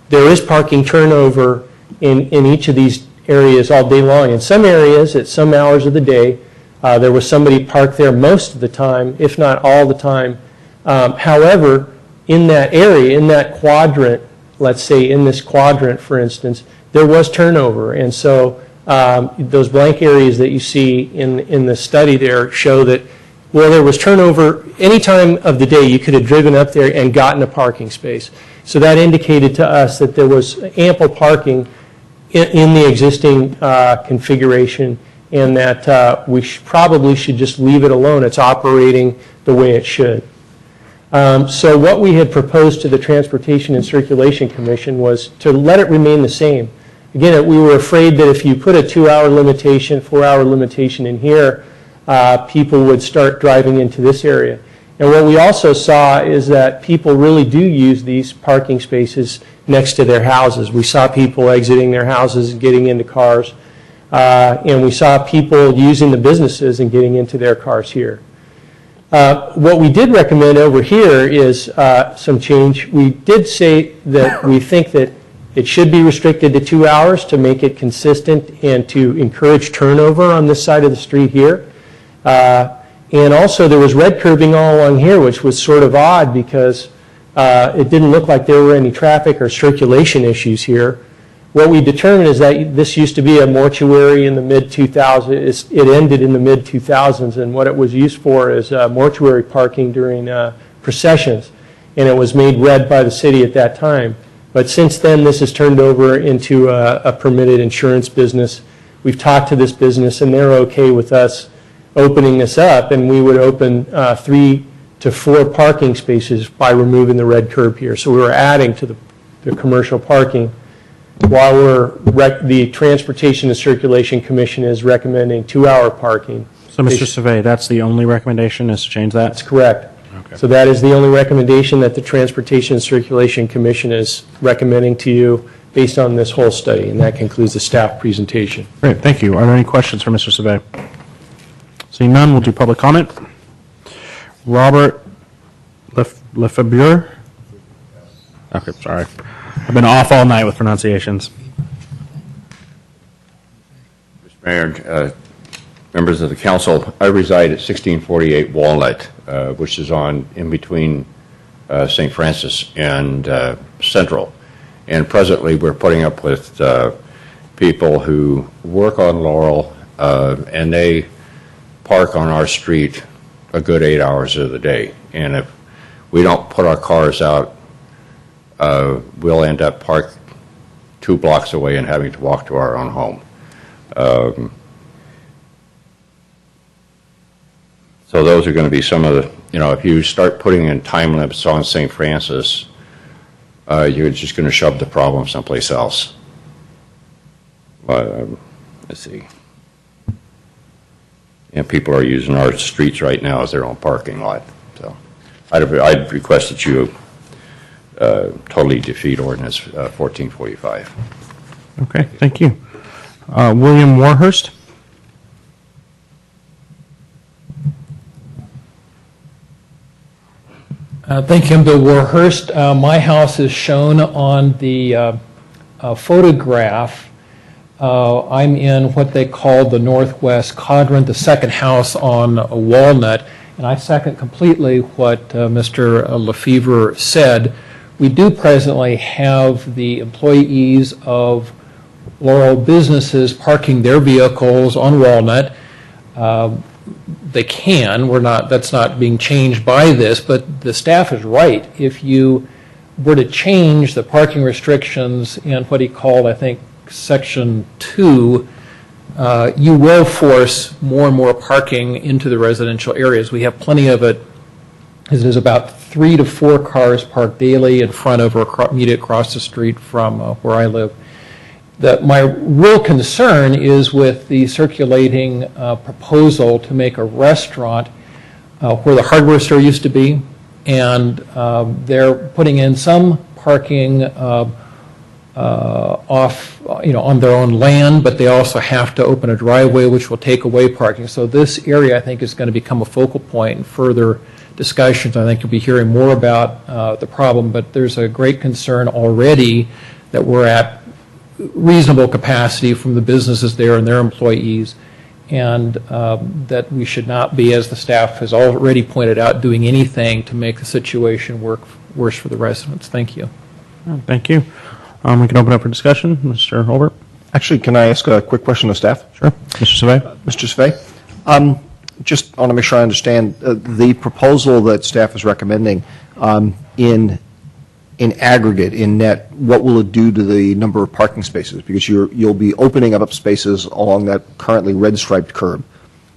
there is parking turnover in each of these areas all day long. In some areas, at some hours of the day, there was somebody parked there most of the time, if not all the time. However, in that area, in that quadrant, let's say in this quadrant, for instance, there was turnover. And so those blank areas that you see in the study there show that, well, there was turnover any time of the day. You could have driven up there and gotten a parking space. So that indicated to us that there was ample parking in the existing configuration, and that we probably should just leave it alone. It's operating the way it should. So what we had proposed to the Transportation and Circulation Commission was to let it remain the same. Again, we were afraid that if you put a 2-hour limitation, 4-hour limitation in here, people would start driving into this area. And what we also saw is that people really do use these parking spaces next to their houses. We saw people exiting their houses and getting into cars. And we saw people using the businesses and getting into their cars here. What we did recommend over here is some change. We did say that we think that it should be restricted to 2 hours to make it consistent and to encourage turnover on this side of the street here. And also there was red curbing all along here, which was sort of odd because it didn't look like there were any traffic or circulation issues here. What we determined is that this used to be a mortuary in the mid-2000s. It ended in the mid-2000s, and what it was used for is mortuary parking during processions, and it was made red by the city at that time. But since then, this has turned over into a permitted insurance business. We've talked to this business, and they're okay with us opening this up, and we would open 3 to 4 parking spaces by removing the red curb here. So we were adding to the commercial parking, while the Transportation and Circulation Commission is recommending 2-hour parking. So, Mr. Savay, that's the only recommendation, is to change that? That's correct. Okay. So that is the only recommendation that the Transportation and Circulation Commission is recommending to you based on this whole study, and that concludes the staff presentation. Great, thank you. Are there any questions for Mr. Savay? Seeing none, we'll do public comment. Robert Lefebvre? Okay, sorry. I've been off all night with pronunciations. Mr. Mayor, members of the council, I reside at 1648 Walnut, which is in between St. Francis and Central. And presently we're putting up with people who work on Laurel and they park on our street a good 8 hours of the day. And if we don't put our cars out, we'll end up parked 2 blocks away and having to walk to our own home. So those are going to be some of the, if you start putting in time limits on St. Francis, you're just going to shove the problem someplace else. But, let's see. And people are using our streets right now as their own parking lot. So I'd request that you totally defeat ordinance 1445. Okay, thank you. William Warhurst? Thank you. I'm Bill Warhurst. My house is shown on the photograph, I'm in what they call the northwest quadrant, the second house on Walnut, and I second completely what Mr. Lefevre said. We do presently have the employees of Laurel businesses parking their vehicles on Walnut. They can, that's not being changed by this, but the staff is right. If you were to change the parking restrictions in what he called, I think, Section 2, you will force more and more parking into the residential areas. We have plenty of it. There's about 3 to 4 cars parked daily in front of or immediate across the street from where I live. My real concern is with the circulating proposal to make a restaurant where the hardware store used to be, and they're putting in some parking off, on their own land, but they also have to open a driveway, which will take away parking. So this area, I think, is going to become a focal point in further discussions. I think you'll be hearing more about the problem, but there's a great concern already that we're at reasonable capacity from the businesses there and their employees, and that we should not be, as the staff has already pointed out, doing anything to make the situation worse for the residents. Thank you. Thank you. We can open up for discussion. Mr. Holbert? Actually, can I ask a quick question of staff? Sure. Mr. Savay? Mr. Savay, just want to make sure I understand the proposal that staff is recommending in aggregate, in net, what will it do to the number of parking spaces? Because you'll be opening up spaces along that currently red striped curb.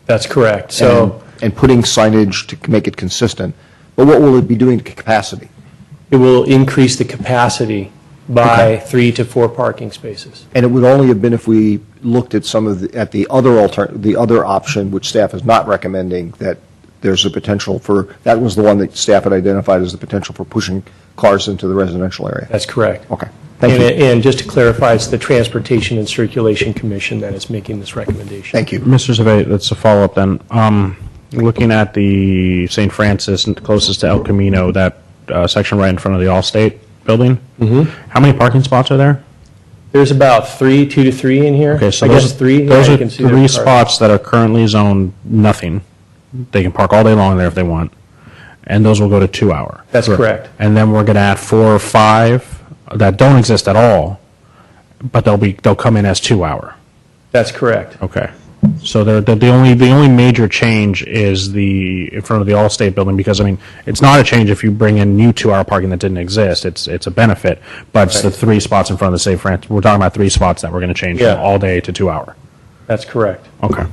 That's correct. And putting signage to make it consistent. But what will it be doing to capacity? It will increase the capacity by 3 to 4 parking spaces. And it would only have been if we looked at the other option, which staff is not recommending, that there's a potential for, that was the one that staff had identified as the potential for pushing cars into the residential area. That's correct. Okay. Thank you. And just to clarify, it's the Transportation and Circulation Commission that is making this recommendation. Thank you. Mr. Savay, that's a follow-up then. Looking at the St. Francis and closest to El Camino, that section right in front of the Allstate building, how many parking spots are there? There's about 2 to 3 in here. Okay, so I those, guess 3. those Yeah, are you can see 3 their cars. spots that are currently zoned nothing. They can park all day long there if they want, and those will go to 2 hour. That's correct. And then we're going to add 4 or 5 that don't exist at all, but they'll come in as 2 hour. That's correct. Okay. So the only major change is in front of the Allstate building, because I mean it's not a change if you bring in new 2 hour parking that didn't exist. It's a benefit, but it's the 3 spots in front of the St. Francis. We're talking about 3 spots that we're going to change from all day to 2 hour. That's correct. Okay.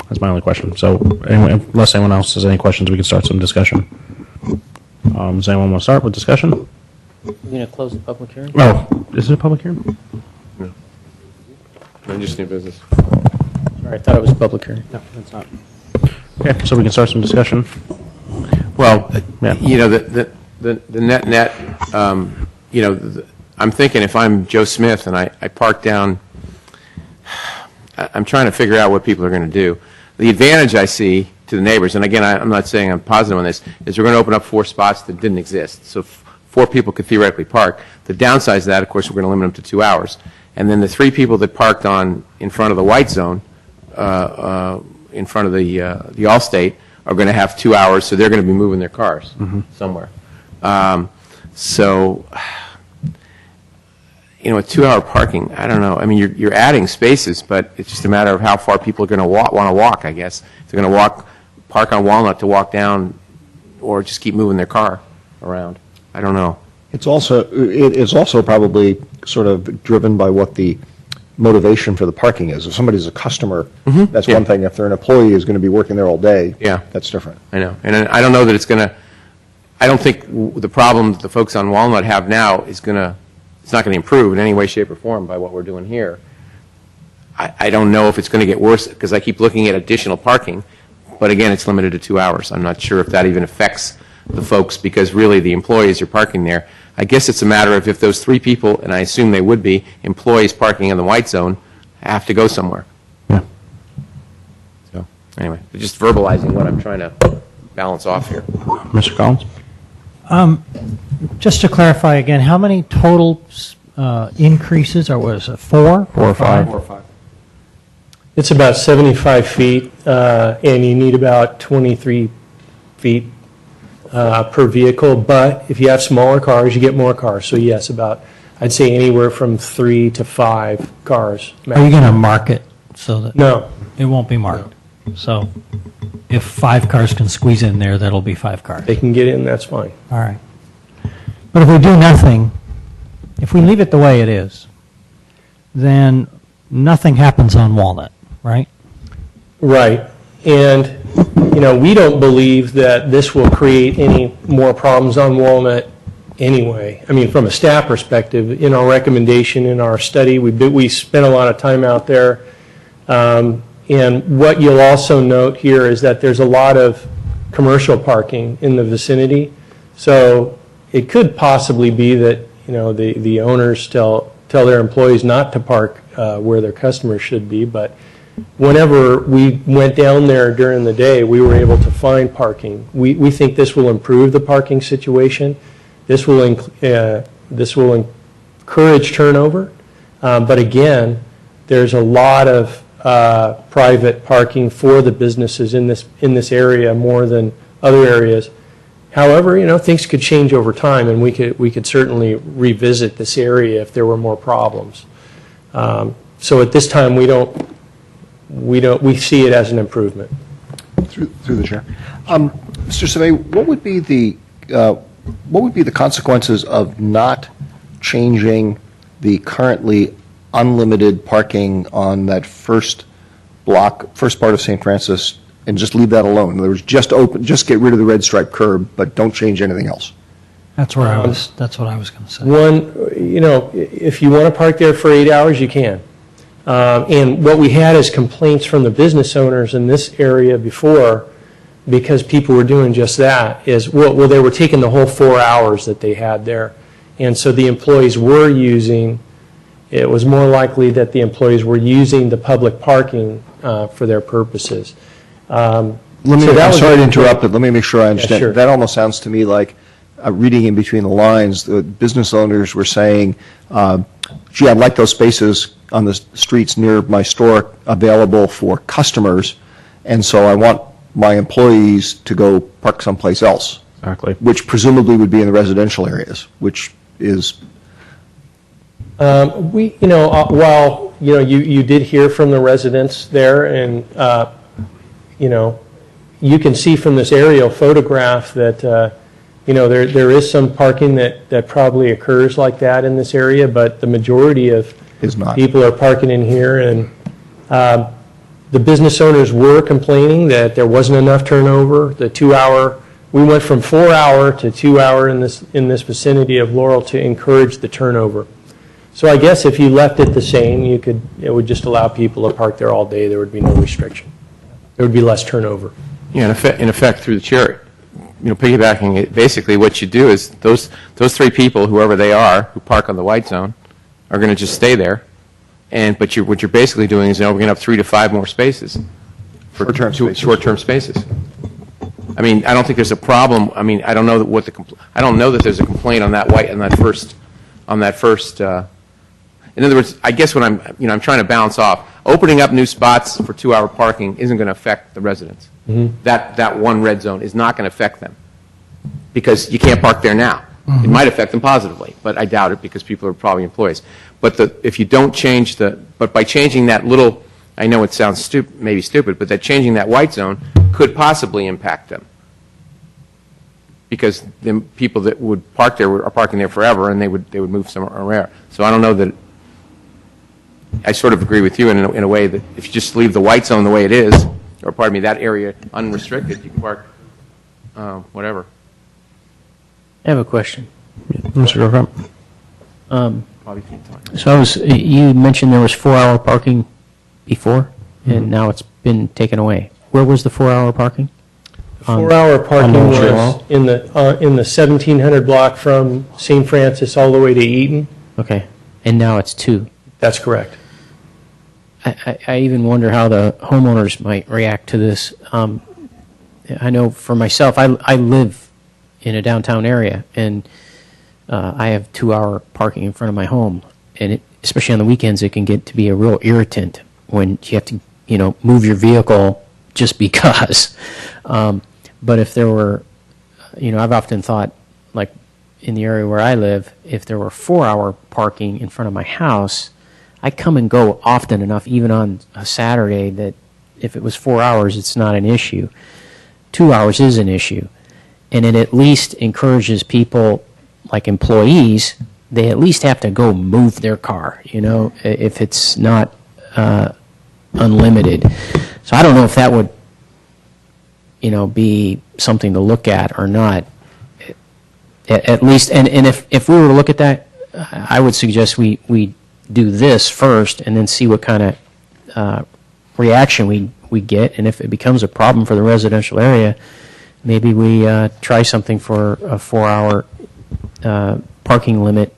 That's my only question. So anyway, unless anyone else has any questions, we can start some discussion. Does anyone want to start with discussion? You're going to close the public hearing? Oh, is it a public hearing? No. I just new business. Sorry, I thought it was a public hearing. No, it's not. Okay, so we can start some discussion. Well, Yeah. the net, I'm thinking if I'm Joe Smith and I park down, I'm trying to figure out what people are going to do. The advantage I see to the neighbors, and again, I'm not saying I'm positive on this, is we're going to open up 4 spots that didn't exist. So 4 people could theoretically park. The downside of that, of course, we're going to limit them to 2 hours. And then the 3 people that parked in front of the white zone, in front of the Allstate, are going to have 2 hours, so they're going to be moving their cars somewhere. With 2 hour parking, I don't know. I mean, you're adding spaces, but it's just a matter of how far people are going to want to walk, I guess. If they're going to park on Walnut to walk down, or just keep moving their car around. I don't know. It's also probably sort of driven by what the motivation for the parking is. If somebody's a customer, that's one thing. If they're an employee who's going to be working there all day, that's different. I know. And I don't know that it's going to, I don't think the problem that the folks on Walnut have now it's not going to improve in any way, shape, or form by what we're doing here. I don't know if it's going to get worse, because I keep looking at additional parking, but again, it's limited to 2 hours. I'm not sure if that even affects the folks, because really the employees are parking there. I guess it's a matter of if those 3 people, and I assume they would be, employees parking in the white zone, have to go somewhere. Yeah. So, anyway, just verbalizing what I'm trying to balance off here. Mr. Collins? Just to clarify again, how many total increases, or was it 4? 4 or 5. 4 or 5. It's about 75 feet, and you need about 23 feet per vehicle. But if you have smaller cars, you get more cars. So yes, about, I'd say anywhere from 3 to 5 cars. Are you going to mark it so that? No. It won't be marked. So if 5 cars can squeeze in there, that'll be 5 cars. They can get in, that's fine. All right. But if we do nothing, if we leave it the way it is, then nothing happens on Walnut, right? Right. And, we don't believe that this will create any more problems on Walnut anyway. I mean, from a staff perspective, in our recommendation, in our study, we spent a lot of time out there. And what you'll also note here is that there's a lot of commercial parking in the vicinity. So it could possibly be that, the owners tell their employees not to park where their customers should be. But whenever we went down there during the day, we were able to find parking. We think this will improve the parking situation. This will encourage turnover. But again, there's a lot of private parking for the businesses in this area more than other areas. However, things could change over time, and we could certainly revisit this area if there were more problems. So at this time, we see it as an improvement. Through the chair, Mr. Survey, what would be the consequences of not changing the currently unlimited parking on that first part of St. Francis, and just leave that alone? In other words, just get rid of the red stripe curb, but don't change anything else. That's what I was going to say. One, if you want to park there for 8 hours, you can. And what we had is complaints from the business owners in this area before, because people were doing just that, is, well, they were taking the whole 4 hours that they had there. And so the employees were using, it was more likely that the employees were using the public parking for their purposes. I'm sorry to interrupt, but let me make sure I understand. Yeah, sure. That almost sounds to me like, reading in between the lines, the business owners were saying, gee, I'd like those spaces on the streets near my store available for customers, and so I want my employees to go park someplace else. Exactly. Which presumably would be in the residential areas, which is... While, you did hear from the residents there, and, you can see from this aerial photograph that, there is some parking that probably occurs like that in this area, but the majority of people are parking in here. And the business owners were complaining that there wasn't enough turnover. The 2 hour, we went from 4 hour to 2 hour in this vicinity of Laurel to encourage the turnover. So I guess if you left it the same, it would just allow people to park there all day. There would be no restriction. There would be less turnover. Yeah, in effect, through the chair, piggybacking it, basically what you do is those 3 people, whoever they are, who park on the white zone, are going to just stay there. But what you're basically doing is, we're going to have 3 to 5 more spaces for short-term spaces. I mean, I don't think there's a problem. I mean, I don't know I don't know that there's a complaint on that first. In other words, I guess what I'm trying to balance off. Opening up new spots for 2 hour parking isn't going to affect the residents. Mm-hmm. That one red zone is not going to affect them because you can't park there now. Mm-hmm. It might affect them positively, but I doubt it because people are probably employees. But if you don't change but by changing that little, I know it sounds maybe stupid, but changing that white zone could possibly impact them because the people that would park there are parking there forever, and they would move somewhere. So I don't know that. I sort of agree with you in a way that if you just leave the white zone the way it is, or pardon me, that area unrestricted, you can park whatever. I have a question. Mr. So you mentioned there was 4 hour parking before, and now it's been taken away. Where was the 4 hour parking? 4 hour parking was in the 1700 block from St. Francis all the way to Eaton. Okay, and now it's 2. That's correct. I even wonder how the homeowners might react to this. I know for myself, I live in a downtown area, and I have 2-hour parking in front of my home, and especially on the weekends, it can get to be a real irritant when you have to, move your vehicle just because. But if there were, I've often thought, like in the area where I live, if there were 4-hour parking in front of my house, I come and go often enough, even on a Saturday, that if it was 4 hours, it's not an issue. 2 hours is an issue. And it at least encourages people, like employees, they at least have to go move their car, if it's not unlimited. So I don't know if that would, be something to look at or not. At least, and if we were to look at that, I would suggest we do this first and then see what kind of reaction we get. And if it becomes a problem for the residential area, maybe we try something for a 4-hour parking limit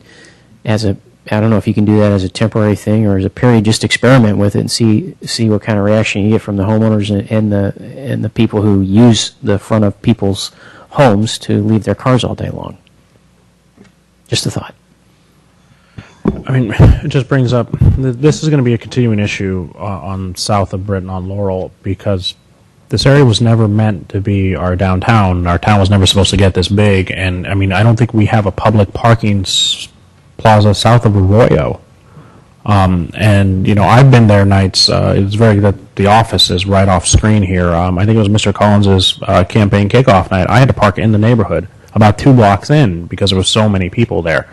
as I don't know if you can do that as a temporary thing or as a period. Just experiment with it and see what kind of reaction you get from the homeowners and the people who use the front of people's homes to leave their cars all day long. Just a thought. I mean, it just brings up, this is going to be a continuing issue on south of Britain on Laurel, because this area was never meant to be our downtown. Our town was never supposed to get this big, and I mean, I don't think we have a public parking plaza south of Arroyo. And, I've been there nights, it's very good, the office is right off screen here. I think it was Mr. Collins's campaign kickoff night. I had to park in the neighborhood about 2 blocks in because there were so many people there.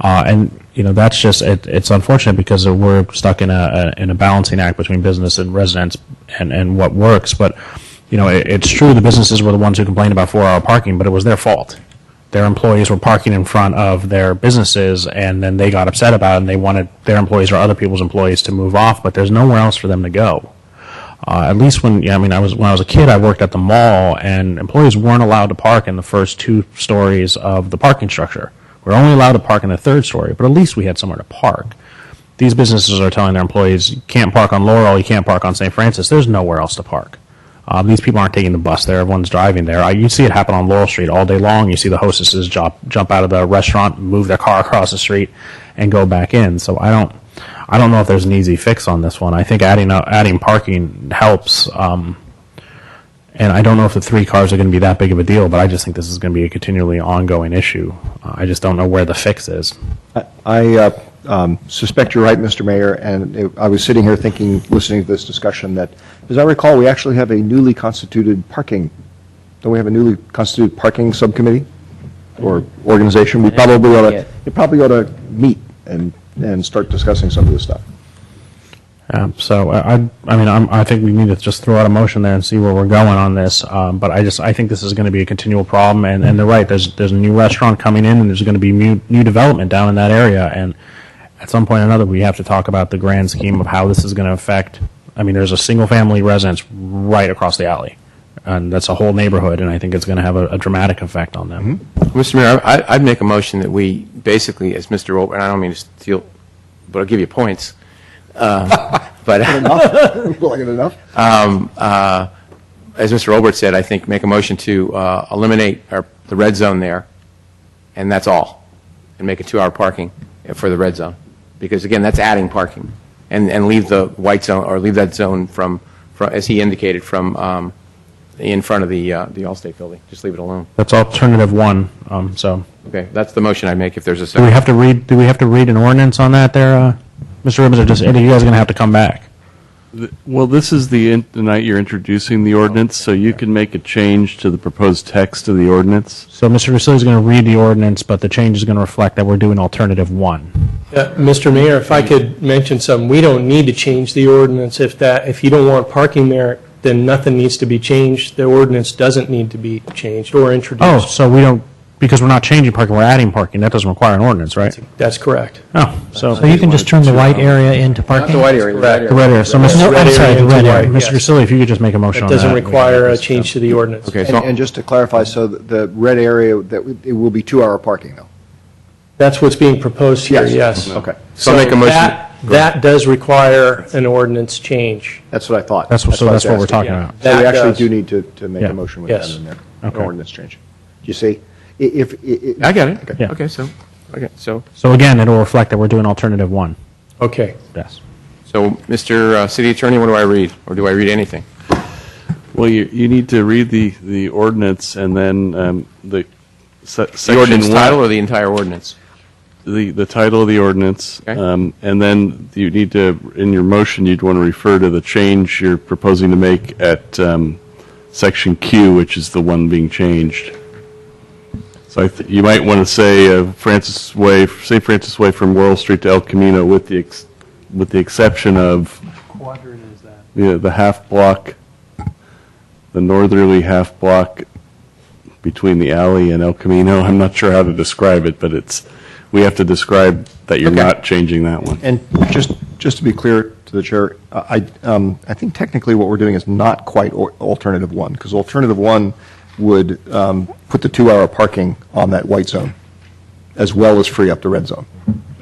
And that's just it's unfortunate because we're stuck in a balancing act between business and residents and what works. But it's true the businesses were the ones who complained about 4-hour parking, but it was their fault. Their employees were parking in front of their businesses, and then they got upset about it, and they wanted their employees or other people's employees to move off. But there's nowhere else for them to go. At least when I was a kid, I worked at the mall, and employees weren't allowed to park in the first 2 stories of the parking structure. We're only allowed to park in the 3rd story, but at least we had somewhere to park. These businesses are telling their employees, you can't park on Laurel, you can't park on St. Francis. There's nowhere else to park. These people aren't taking the bus there. Everyone's driving there. You see it happen on Laurel Street all day long. You see the hostesses jump out of the restaurant, move their car across the street, and go back in. So I don't know if there's an easy fix on this one. I think adding parking helps. And I don't know if the 3 cars are going to be that big of a deal, but I just think this is going to be a continually ongoing issue. I just don't know where the fix is. I suspect you're right, Mr. Mayor, and I was sitting here thinking, listening to this discussion, that, as I recall, we actually have a newly constituted parking, don't we have a newly constituted parking subcommittee or organization? It probably ought to meet and start discussing some of this stuff. So I think we need to just throw out a motion there and see where we're going on this. But I think this is going to be a continual problem. And they're right. There's a new restaurant coming in, and there's going to be new development down in that area. And at some point or another, we have to talk about the grand scheme of how this is going to affect. I mean, there's a single-family residence right across the alley, and that's a whole neighborhood. And I think it's going to have a dramatic effect on them. Mr. Mayor, I'd make a motion that we basically, as Mr. Olbert, and I don't mean to steal, but I'll give you points. But enough? Will I get enough? As Mr. Olbert said, I think make a motion to eliminate the red zone there, and that's all, and make it 2-hour parking for the red zone, because again, that's adding parking, and leave the white zone or leave that zone from as he indicated from in front of the Allstate building. Just leave it alone. That's alternative 1. So okay, that's the motion I make. If there's a second. Do we have to read an ordinance on that there? Mr. Ribbons, or just you guys are going to have to come back? Well, this is the night you're introducing the ordinance, so you can make a change to the proposed text of the ordinance. So Mr. Vasili is going to read the ordinance, but the change is going to reflect that we're doing alternative 1. Mr. Mayor, if I could mention something, we don't need to change the ordinance. If you don't want parking there, then nothing needs to be changed. The ordinance doesn't need to be changed or introduced. Oh, so we don't, because we're not changing parking, we're adding parking. That doesn't require an ordinance, right? That's correct. Oh, so you can just turn the white area into parking? Not the white area. The red area. So, I'm sorry, the red area. Mr. Vasili, if you could just make a motion on It that. doesn't require a change to the ordinance. Okay, so And just to clarify, so the red area, it will be 2-hour parking, though? That's what's being proposed here, yes. Okay. So make a motion. That does require an ordinance change. That's what I thought. That's what we're talking Yeah. about. So we That actually does. do need to make Yeah. a motion with Yes. that in there, Okay. an ordinance change. Do you see? If I get it. Okay. Yeah. Okay, so Okay, so again, it'll reflect that we're doing alternative one. Okay. Yes. So, Mr. City Attorney, what do I read? Or do I read anything? Well, you need to read the ordinance and then the section The ordinance one- title or the entire ordinance? The title of the ordinance, and then you need to, in your motion, you'd want to refer to the change you're proposing to make at section Q, which is the one being changed. So you might want to say St. Francis Way from Laurel Street to El Camino with the exception of Quadrant is that? the half block, the northerly half block between the alley and El Camino. I'm not sure how to describe it, but we have to describe that you're not changing that one. And just to be clear to the chair, I think technically what we're doing is not quite alternative one, because alternative one would put the 2-hour parking on that white zone, as well as free up the red zone.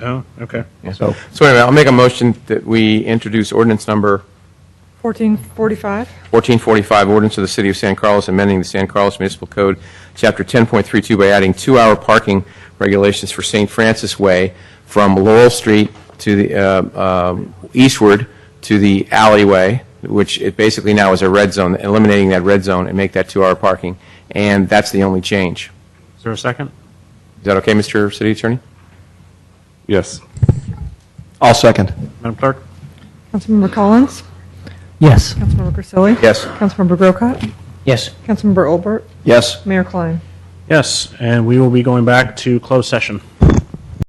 Oh, okay. So anyway, I'll make a motion that we introduce ordinance number 1445. 1445, ordinance of the City of San Carlos, amending the San Carlos Municipal Code, Chapter 10.32, by adding 2-hour parking regulations for St. Francis Way from Laurel Street to the eastward to the alleyway, which it basically now is a red zone, eliminating that red zone and make that 2-hour parking. And that's the only change. Is there a second? Is that okay, Mr. City Attorney? Yes. I'll second. Madam Clerk? Councilmember Collins? Yes. Councilmember Grisilli? Yes. Councilmember Grocott? Yes. Councilmember Olbert? Yes. Mayor Klein? Yes, and we will be going back to closed session.